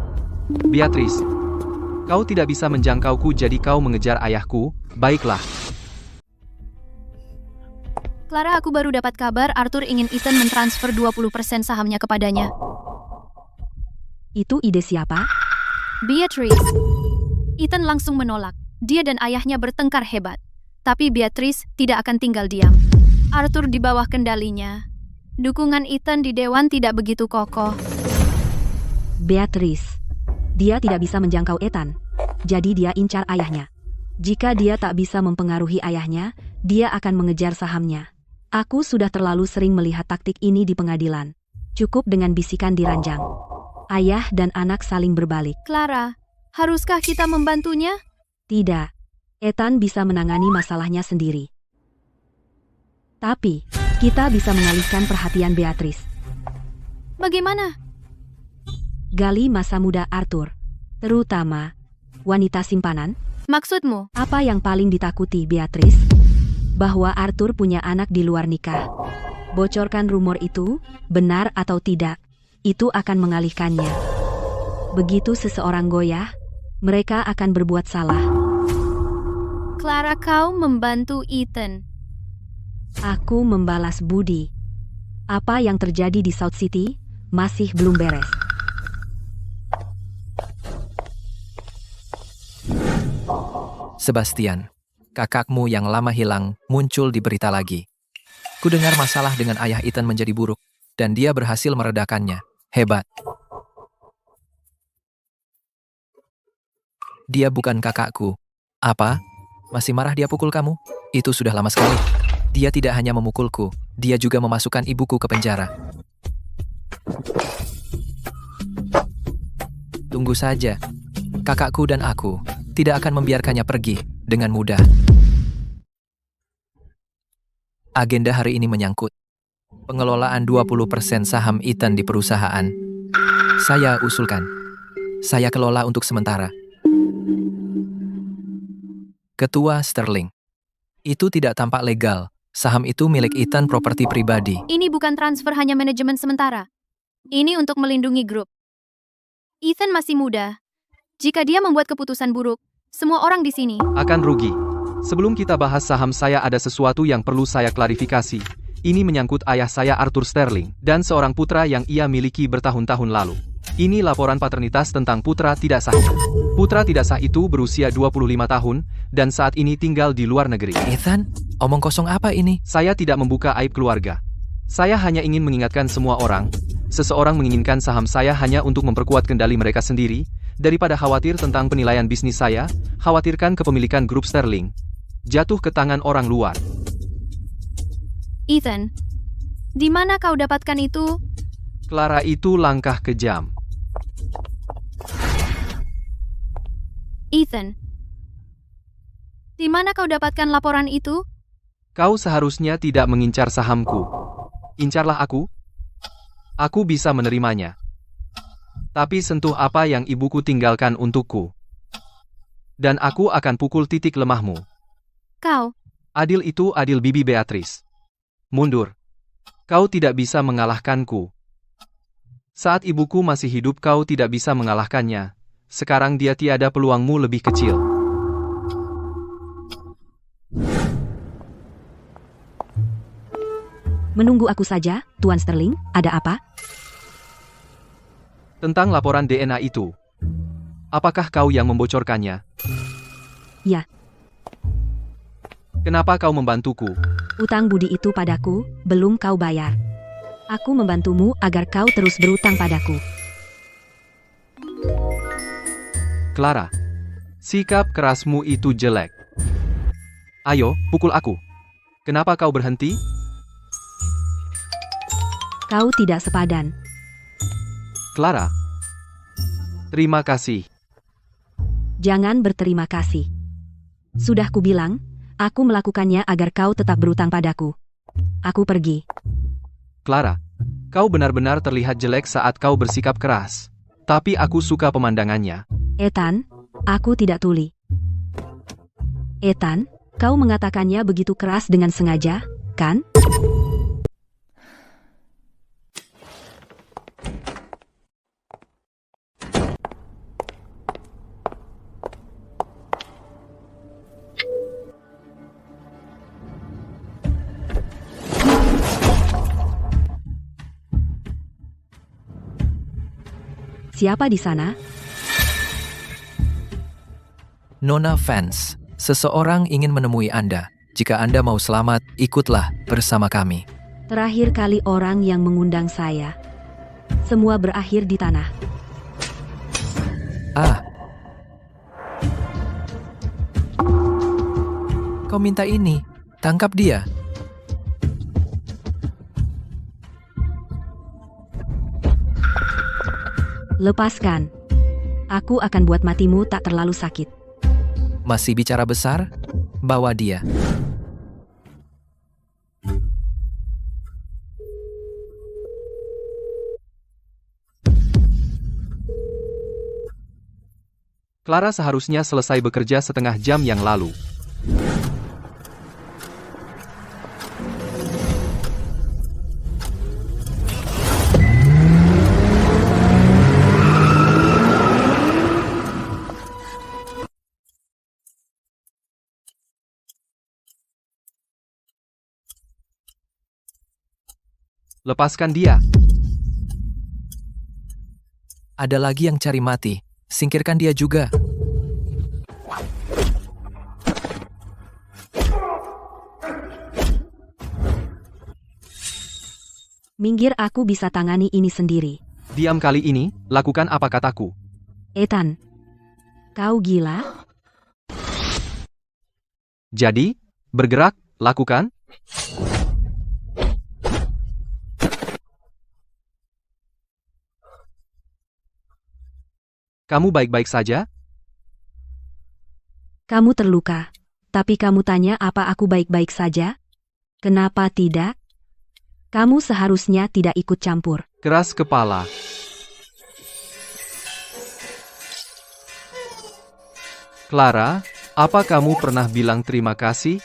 Beatrice, kau tidak bisa menjangkauku jadi kau mengejar ayahku, baiklah. Clara, aku baru dapat kabar Arthur ingin Ethan mentransfer 20% sahamnya kepadanya. Itu ide siapa? Beatrice. Ethan langsung menolak. Dia dan ayahnya bertengkar hebat. Tapi Beatrice tidak akan tinggal diam. Arthur di bawah kendalinya. Dukungan Ethan di dewan tidak begitu kokoh. Beatrice. Dia tidak bisa menjangkau Ethan. Jadi dia incar ayahnya. Jika dia tak bisa mempengaruhi ayahnya, dia akan mengejar sahamnya. Aku sudah terlalu sering melihat taktik ini di pengadilan. Cukup dengan bisikan di ranjang. Ayah dan anak saling berbalik. Clara, haruskah kita membantunya? Tidak. Ethan bisa menangani masalahnya sendiri. Tapi, kita bisa mengalihkan perhatian Beatrice. Bagaimana? Gali masa muda Arthur. Terutama, wanita simpanan. Maksudmu? Apa yang paling ditakuti Beatrice? Bahwa Arthur punya anak di luar nikah. Bocorkan rumor itu, benar atau tidak, itu akan mengalihkannya. Begitu seseorang goyah, mereka akan berbuat salah. Clara, kau membantu Ethan. Aku membalas budi. Apa yang terjadi di South City masih belum beres. Sebastian, kakakmu yang lama hilang muncul di berita lagi. Kudengar masalah dengan ayah Ethan menjadi buruk, dan dia berhasil meredakannya. Hebat. Dia bukan kakakku. Apa? Masih marah dia pukul kamu? Itu sudah lama sekali. Dia tidak hanya memukulku, dia juga memasukkan ibuku ke penjara. Tunggu saja. Kakakku dan aku tidak akan membiarkannya pergi dengan mudah. Agenda hari ini menyangkut pengelolaan 20% saham Ethan di perusahaan. Saya usulkan. Saya kelola untuk sementara. Ketua Sterling. Itu tidak tampak legal. Saham itu milik Ethan, properti pribadi. Ini bukan transfer hanya manajemen sementara. Ini untuk melindungi grup. Ethan masih muda. Jika dia membuat keputusan buruk, semua orang di sini Akan rugi. Sebelum kita bahas saham saya ada sesuatu yang perlu saya klarifikasi. Ini menyangkut ayah saya Arthur Sterling, dan seorang putra yang ia miliki bertahun-tahun lalu. Ini laporan paternitas tentang putra tidak sah. Putra tidak sah itu berusia 25 tahun, dan saat ini tinggal di luar negeri. Ethan, omong kosong apa ini? Saya tidak membuka aib keluarga. Saya hanya ingin mengingatkan semua orang, seseorang menginginkan saham saya hanya untuk memperkuat kendali mereka sendiri, daripada khawatir tentang penilaian bisnis saya, khawatirkan kepemilikan grup Sterling jatuh ke tangan orang luar. Ethan, di mana kau dapatkan itu? Clara, itu langkah kejam. Ethan, di mana kau dapatkan laporan itu? Kau seharusnya tidak mengincar sahamku. Incarlah aku. Aku bisa menerimanya. Tapi sentuh apa yang ibuku tinggalkan untukku. Dan aku akan pukul titik lemahmu. Kau, Adil itu adil, Bibi Beatrice. Mundur. Kau tidak bisa mengalahkanku. Saat ibuku masih hidup kau tidak bisa mengalahkannya. Sekarang dia tiada, peluangmu lebih kecil. Menunggu aku saja, Tuan Sterling, ada apa? Tentang laporan DNA itu. Apakah kau yang membocorkannya? Ya. Kenapa kau membantuku? Utang budi itu padaku, belum kau bayar. Aku membantumu agar kau terus berutang padaku. Clara, sikap kerasmu itu jelek. Ayo, pukul aku. Kenapa kau berhenti? Kau tidak sepadan. Clara. Terima kasih. Jangan berterima kasih. Sudah kubilang, Aku melakukannya agar kau tetap berutang padaku. Aku pergi. Clara, kau benar-benar terlihat jelek saat kau bersikap keras. Tapi aku suka pemandangannya. Ethan, aku tidak tuli. Ethan, kau mengatakannya begitu keras dengan sengaja, kan? Siapa di sana? Nona Vance, seseorang ingin menemui Anda. Jika Anda mau selamat, ikutlah bersama kami. Terakhir kali orang yang mengundang saya. Semua berakhir di tanah. Ah. Kau minta ini. Tangkap dia. Lepaskan. Aku akan buat matimu tak terlalu sakit. Masih bicara besar? Bawa dia. Clara seharusnya selesai bekerja setengah jam yang lalu. Lepaskan dia. Ada lagi yang cari mati. Singkirkan dia juga. Minggir, aku bisa tangani ini sendiri. Diam kali ini, lakukan apa kataku. Ethan, kau gila? Jadi, bergerak, lakukan. Kamu baik-baik saja? Kamu terluka. Tapi kamu tanya apa aku baik-baik saja? Kenapa tidak? Kamu seharusnya tidak ikut campur. Keras kepala. Clara, apa kamu pernah bilang terima kasih?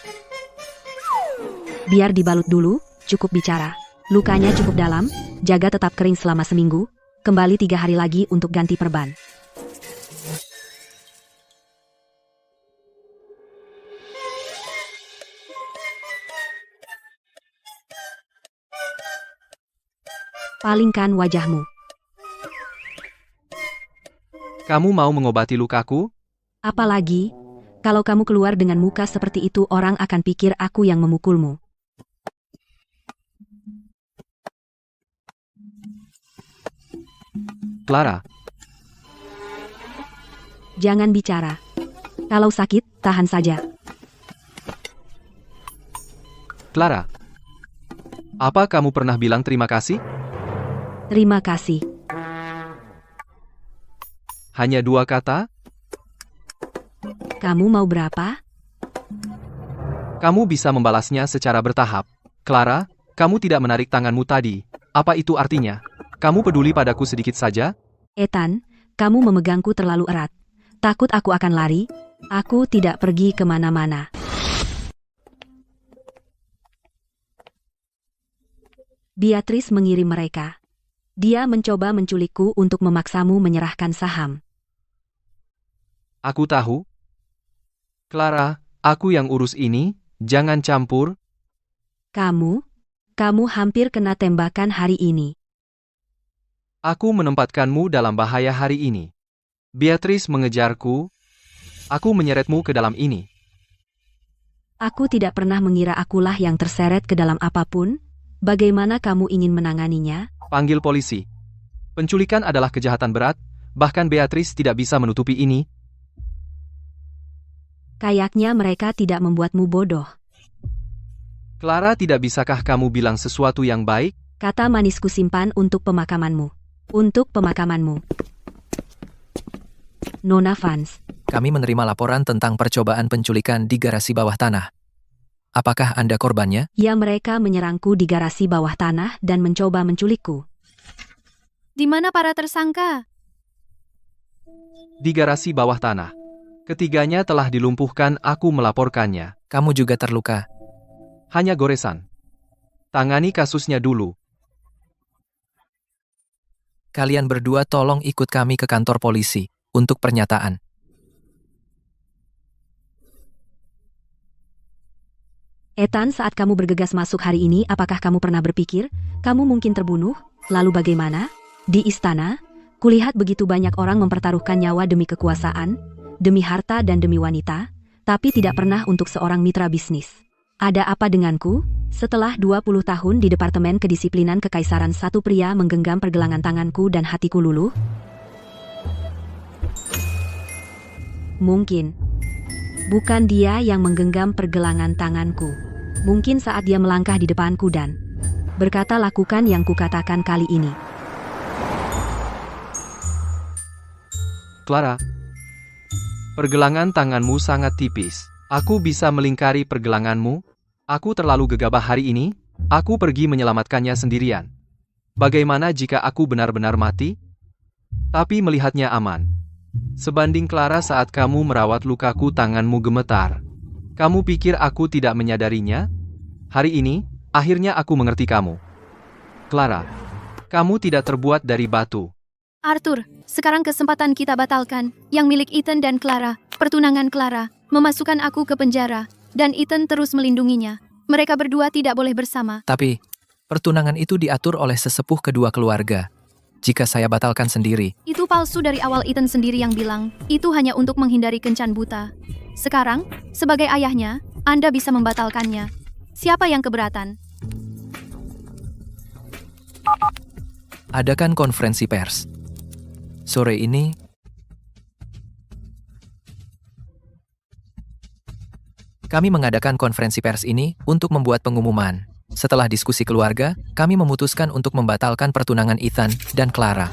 Biar dibalut dulu, cukup bicara. Lukanya cukup dalam, jaga tetap kering selama seminggu, kembali 3 hari lagi untuk ganti perban. Palingkan wajahmu. Kamu mau mengobati lukaku? Apalagi, kalau kamu keluar dengan muka seperti itu orang akan pikir aku yang memukulmu. Clara, Jangan bicara. Kalau sakit, tahan saja. Clara. Apa kamu pernah bilang terima kasih? Terima kasih. Hanya 2 kata? Kamu mau berapa? Kamu bisa membalasnya secara bertahap. Clara, kamu tidak menarik tanganmu tadi. Apa itu artinya? Kamu peduli padaku sedikit saja? Ethan, kamu memegangku terlalu erat. Takut aku akan lari? Aku tidak pergi kemana-mana. Beatrice mengirim mereka. Dia mencoba menculikku untuk memaksamu menyerahkan saham. Aku tahu. Clara, aku yang urus ini, jangan campur. Kamu hampir kena tembakan hari ini. Aku menempatkanmu dalam bahaya hari ini. Beatrice mengejarku. Aku menyeretmu ke dalam ini. Aku tidak pernah mengira akulah yang terseret ke dalam apapun. Bagaimana kamu ingin menanganinya? Panggil polisi. Penculikan adalah kejahatan berat, bahkan Beatrice tidak bisa menutupi ini. Kayaknya mereka tidak membuatmu bodoh. Clara, tidak bisakah kamu bilang sesuatu yang baik? Kata manisku simpan untuk pemakamanmu. Untuk pemakamanmu. Nona Vance. Kami menerima laporan tentang percobaan penculikan di garasi bawah tanah. Apakah Anda korbannya? Ya, mereka menyerangku di garasi bawah tanah dan mencoba menculikku. Di mana para tersangka? Di garasi bawah tanah. Ketiganya telah dilumpuhkan, aku melaporkannya. Kamu juga terluka. Hanya goresan. Tangani kasusnya dulu. Kalian berdua tolong ikut kami ke kantor polisi untuk pernyataan. Ethan, saat kamu bergegas masuk hari ini, apakah kamu pernah berpikir, kamu mungkin terbunuh? Lalu bagaimana? Di istana, kulihat begitu banyak orang mempertaruhkan nyawa demi kekuasaan, demi harta dan demi wanita, tapi tidak pernah untuk seorang mitra bisnis. Ada apa denganku? Setelah 20 tahun di Departemen Kedisiplinan Kekaisaran, satu pria menggenggam pergelangan tanganku dan hatiku luluh. Mungkin. Bukan dia yang menggenggam pergelangan tanganku. Mungkin saat dia melangkah di depanku dan berkata, lakukan yang kukatakan kali ini. Clara, pergelangan tanganmu sangat tipis. Aku bisa melingkari pergelanganmu. Aku terlalu gegabah hari ini. Aku pergi menyelamatkannya sendirian. Bagaimana jika aku benar-benar mati? Tapi melihatnya aman. Sebanding Clara, saat kamu merawat lukaku tanganmu gemetar. Kamu pikir aku tidak menyadarinya? Hari ini, akhirnya aku mengerti kamu. Clara, kamu tidak terbuat dari batu. Arthur, sekarang kesempatan kita batalkan. Yang milik Ethan dan Clara, pertunangan Clara, memasukkan aku ke penjara, dan Ethan terus melindunginya. Mereka berdua tidak boleh bersama. Tapi, pertunangan itu diatur oleh sesepuh kedua keluarga. Jika saya batalkan sendiri, Itu palsu dari awal. Ethan sendiri yang bilang, itu hanya untuk menghindari kencan buta. Sekarang, sebagai ayahnya, Anda bisa membatalkannya. Siapa yang keberatan? adakan konferensi pers. Sore ini, kami mengadakan konferensi pers ini untuk membuat pengumuman. Setelah diskusi keluarga, kami memutuskan untuk membatalkan pertunangan Ethan dan Clara.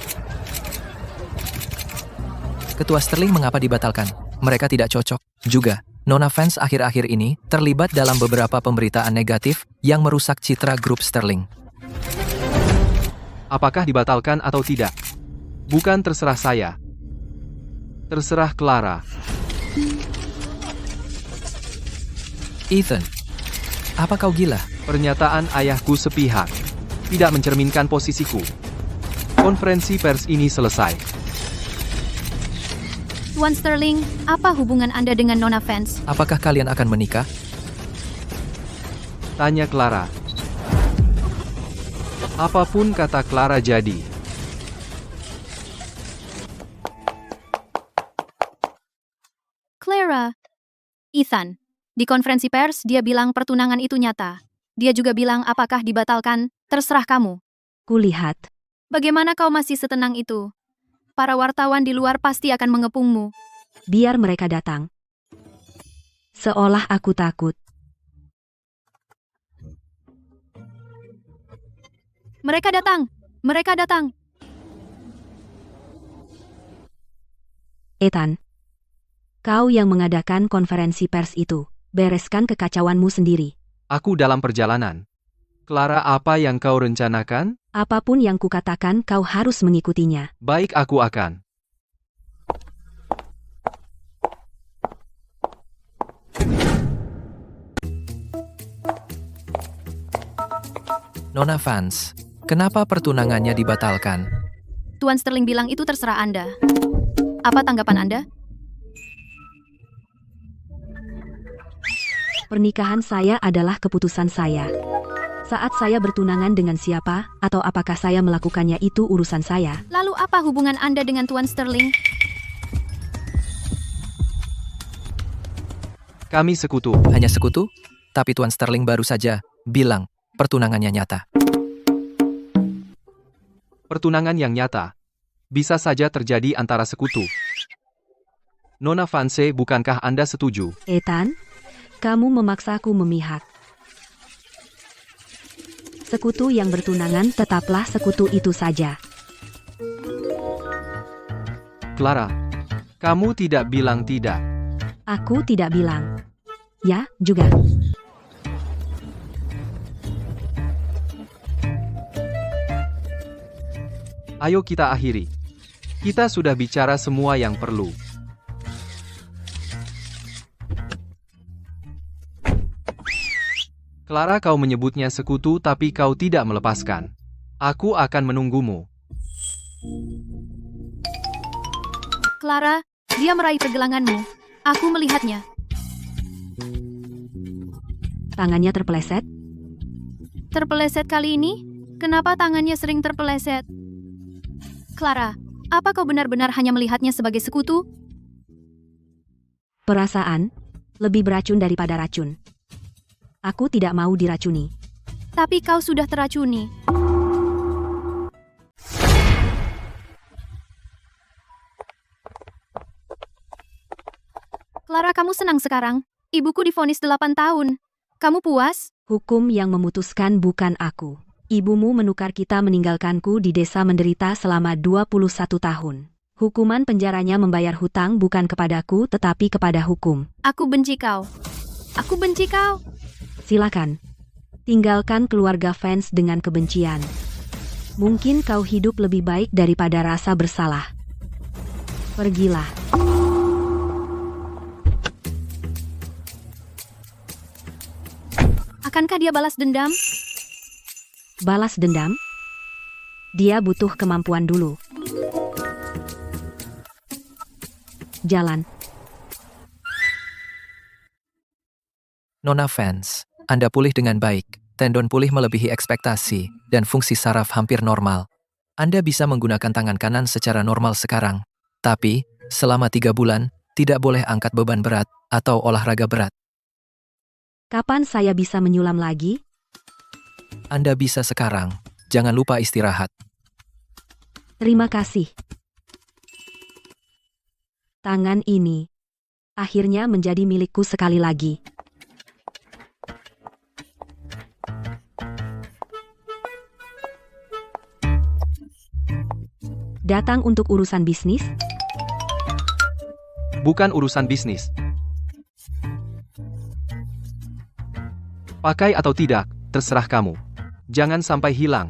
Ketua Sterling mengapa dibatalkan? Mereka tidak cocok. Juga, Nona Vance akhir-akhir ini terlibat dalam beberapa pemberitaan negatif yang merusak citra grup Sterling. Apakah dibatalkan atau tidak? Bukan terserah saya. Terserah Clara. Ethan, apa kau gila? Pernyataan ayahku sepihak. Tidak mencerminkan posisiku. Konferensi pers ini selesai. Tuan Sterling, apa hubungan Anda dengan Nona Vance? Apakah kalian akan menikah? Tanya Clara. Apapun kata Clara jadi. Clara. Ethan. Di konferensi pers, dia bilang pertunangan itu nyata. Dia juga bilang apakah dibatalkan, terserah kamu. Kulihat. Bagaimana kau masih setenang itu? Para wartawan di luar pasti akan mengepungmu. Biar mereka datang. Seolah aku takut. Mereka datang! Mereka datang! Ethan. Kau yang mengadakan konferensi pers itu. Bereskan kekacauanmu sendiri. Aku dalam perjalanan. Clara, apa yang kau rencanakan? Apapun yang kukatakan, kau harus mengikutinya. Baik, aku akan. Nona Vance, kenapa pertunangannya dibatalkan? Tuan Sterling bilang itu terserah Anda. Apa tanggapan Anda? Pernikahan saya adalah keputusan saya. Saat saya bertunangan dengan siapa, atau apakah saya melakukannya, itu urusan saya. Lalu apa hubungan Anda dengan Tuan Sterling? Kami sekutu. Hanya sekutu? Tapi Tuan Sterling baru saja bilang pertunangannya nyata. Pertunangan yang nyata bisa saja terjadi antara sekutu. Nona Vance, bukankah Anda setuju? Ethan, kamu memaksaku memihak. Sekutu yang bertunangan tetaplah sekutu itu saja. Clara, kamu tidak bilang tidak. Aku tidak bilang. Ya, juga. Ayo kita akhiri. Kita sudah bicara semua yang perlu. Clara, kau menyebutnya sekutu tapi kau tidak melepaskan. Aku akan menunggumu. Clara, dia meraih pergelanganmu. Aku melihatnya. Tangannya terpeleset. Terpeleset kali ini? Kenapa tangannya sering terpeleset? Clara, apa kau benar-benar hanya melihatnya sebagai sekutu? Perasaan lebih beracun daripada racun. Aku tidak mau diracuni. Tapi kau sudah teracuni. Clara, kamu senang sekarang? Ibuku divonis 8 tahun. Kamu puas? Hukum yang memutuskan bukan aku. Ibumu menukar kita meninggalkanku di desa menderita selama 21 tahun. Hukuman penjaranya membayar hutang bukan kepadaku tetapi kepada hukum. Aku benci kau. Aku benci kau. Silakan. Tinggalkan keluarga fans dengan kebencian. Mungkin kau hidup lebih baik daripada rasa bersalah. Pergilah. Akankah dia balas dendam? Balas dendam? Dia butuh kemampuan dulu. Jalan. Nona Fans, Anda pulih dengan baik. Tendon pulih melebihi ekspektasi, dan fungsi saraf hampir normal. Anda bisa menggunakan tangan kanan secara normal sekarang. Tapi, selama 3 bulan, tidak boleh angkat beban berat atau olahraga berat. Kapan saya bisa menyulam lagi? Anda bisa sekarang. Jangan lupa istirahat. Terima kasih. Tangan ini akhirnya menjadi milikku sekali lagi. Datang untuk urusan bisnis? Bukan urusan bisnis. Pakai atau tidak, terserah kamu. Jangan sampai hilang.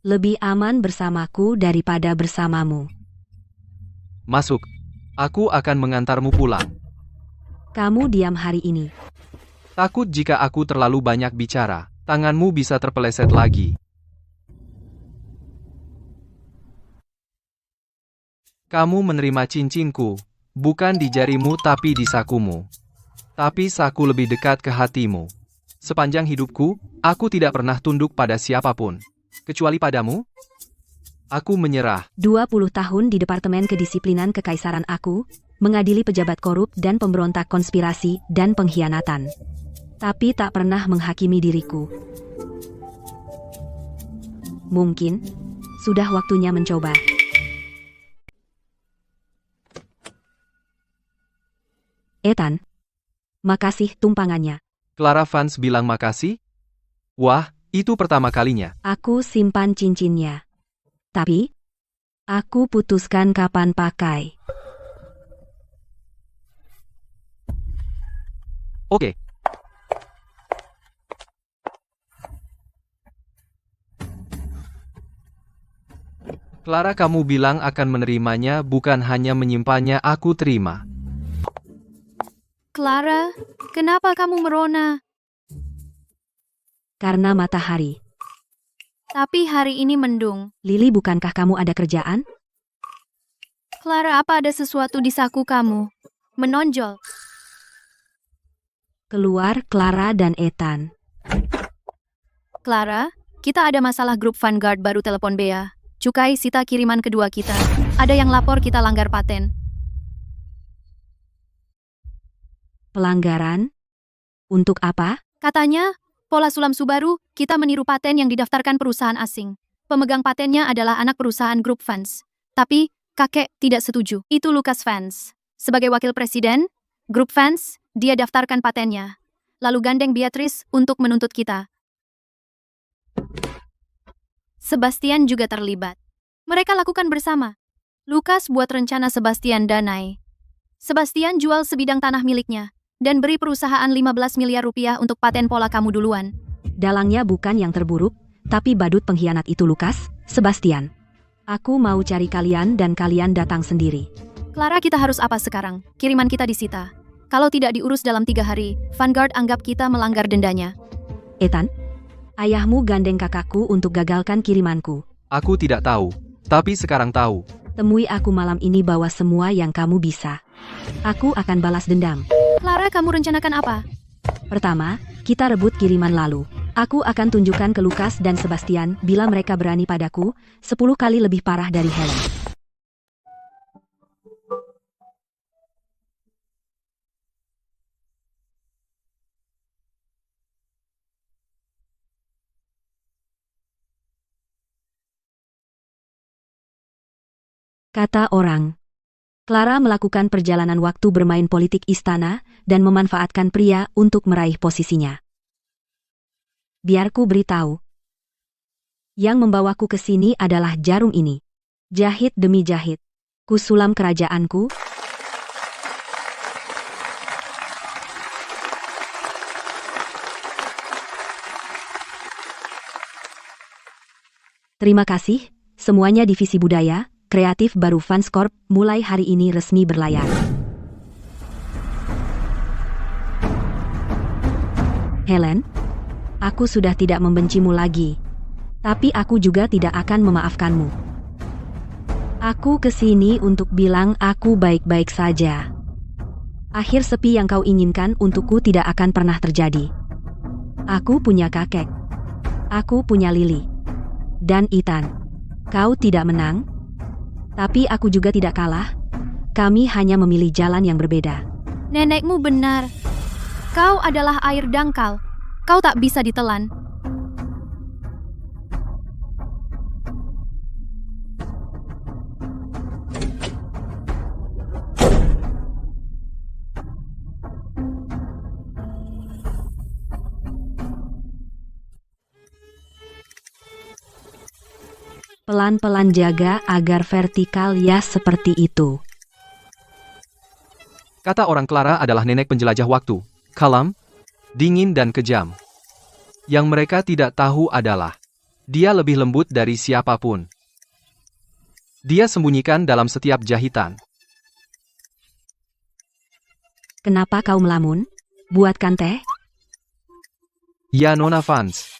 Lebih aman bersamaku daripada bersamamu. Masuk. Aku akan mengantarmu pulang. Kamu diam hari ini. Takut jika aku terlalu banyak bicara, tanganmu bisa terpeleset lagi. Kamu menerima cincinku, bukan di jarimu tapi di sakumu. Tapi saku lebih dekat ke hatimu. Sepanjang hidupku, aku tidak pernah tunduk pada siapapun. Kecuali padamu. Aku menyerah. 20 tahun di Departemen Kedisiplinan Kekaisaran aku, mengadili pejabat korup dan pemberontak konspirasi dan pengkhianatan. Tapi tak pernah menghakimi diriku. Mungkin, sudah waktunya mencoba. Ethan, makasih tumpangannya. Clara Fans bilang makasih? Wah, itu pertama kalinya. Aku simpan cincinnya. Tapi, aku putuskan kapan pakai. Oke. Clara, kamu bilang akan menerimanya, bukan hanya menyimpannya. Aku terima. Clara, kenapa kamu merona? Karena matahari. Tapi hari ini mendung. Lily, bukankah kamu ada kerjaan? Clara, apa ada sesuatu di saku kamu? Menonjol. Keluar Clara dan Ethan. Clara, kita ada masalah grup Vanguard baru telepon Bea. Cukai sita kiriman kedua kita. Ada yang lapor kita langgar paten. Pelanggaran? Untuk apa? Katanya, pola sulam Subaru, kita meniru paten yang didaftarkan perusahaan asing. Pemegang patennya adalah anak perusahaan grup Fans. Tapi, kakek tidak setuju. Itu Lucas Fans. Sebagai wakil presiden, grup Fans, dia daftarkan patennya. Lalu gandeng Beatrice untuk menuntut kita. Sebastian juga terlibat. Mereka lakukan bersama. Lucas buat rencana Sebastian danai. Sebastian jual sebidang tanah miliknya. dan beri perusahaan 15 miliar rupiah untuk paten pola kamu duluan. Dalangnya bukan yang terburuk, tapi badut pengkhianat itu Lukas, Sebastian. Aku mau cari kalian dan kalian datang sendiri. Clara, kita harus apa sekarang? Kiriman kita disita. Kalau tidak diurus dalam 3 hari, Vanguard anggap kita melanggar dendanya. Ethan, ayahmu gandeng kakakku untuk gagalkan kirimanku. Aku tidak tahu, tapi sekarang tahu. Temui aku malam ini bawa semua yang kamu bisa. Aku akan balas dendam. Clara, kamu rencanakan apa? Pertama, kita rebut kiriman lalu. Aku akan tunjukkan ke Lukas dan Sebastian bila mereka berani padaku, 10 kali lebih parah dari Helen. Kata orang. Clara melakukan perjalanan waktu bermain politik istana dan memanfaatkan pria untuk meraih posisinya. Biarku beritahu. Yang membawaku ke sini adalah jarum ini. Jahit demi jahit. Kusulam kerajaanku. Terima kasih, semuanya divisi budaya, kreatif baru Fanscorp mulai hari ini resmi berlayar. Helen, aku sudah tidak membencimu lagi. Tapi aku juga tidak akan memaafkanmu. Aku kesini untuk bilang aku baik-baik saja. Akhir sepi yang kau inginkan untukku tidak akan pernah terjadi. Aku punya kakek. Aku punya Lily. Dan Ethan. Kau tidak menang. Tapi aku juga tidak kalah. Kami hanya memilih jalan yang berbeda. Nenekmu benar. Kau adalah air dangkal. Kau tak bisa ditelan. Pelan-pelan jaga agar vertikal ya seperti itu. Kata orang Clara adalah nenek penjelajah waktu, kalam, dingin dan kejam. Yang mereka tidak tahu adalah, dia lebih lembut dari siapapun. Dia sembunyikan dalam setiap jahitan. Kenapa kau melamun? Buatkan teh? Ya Nona Vance.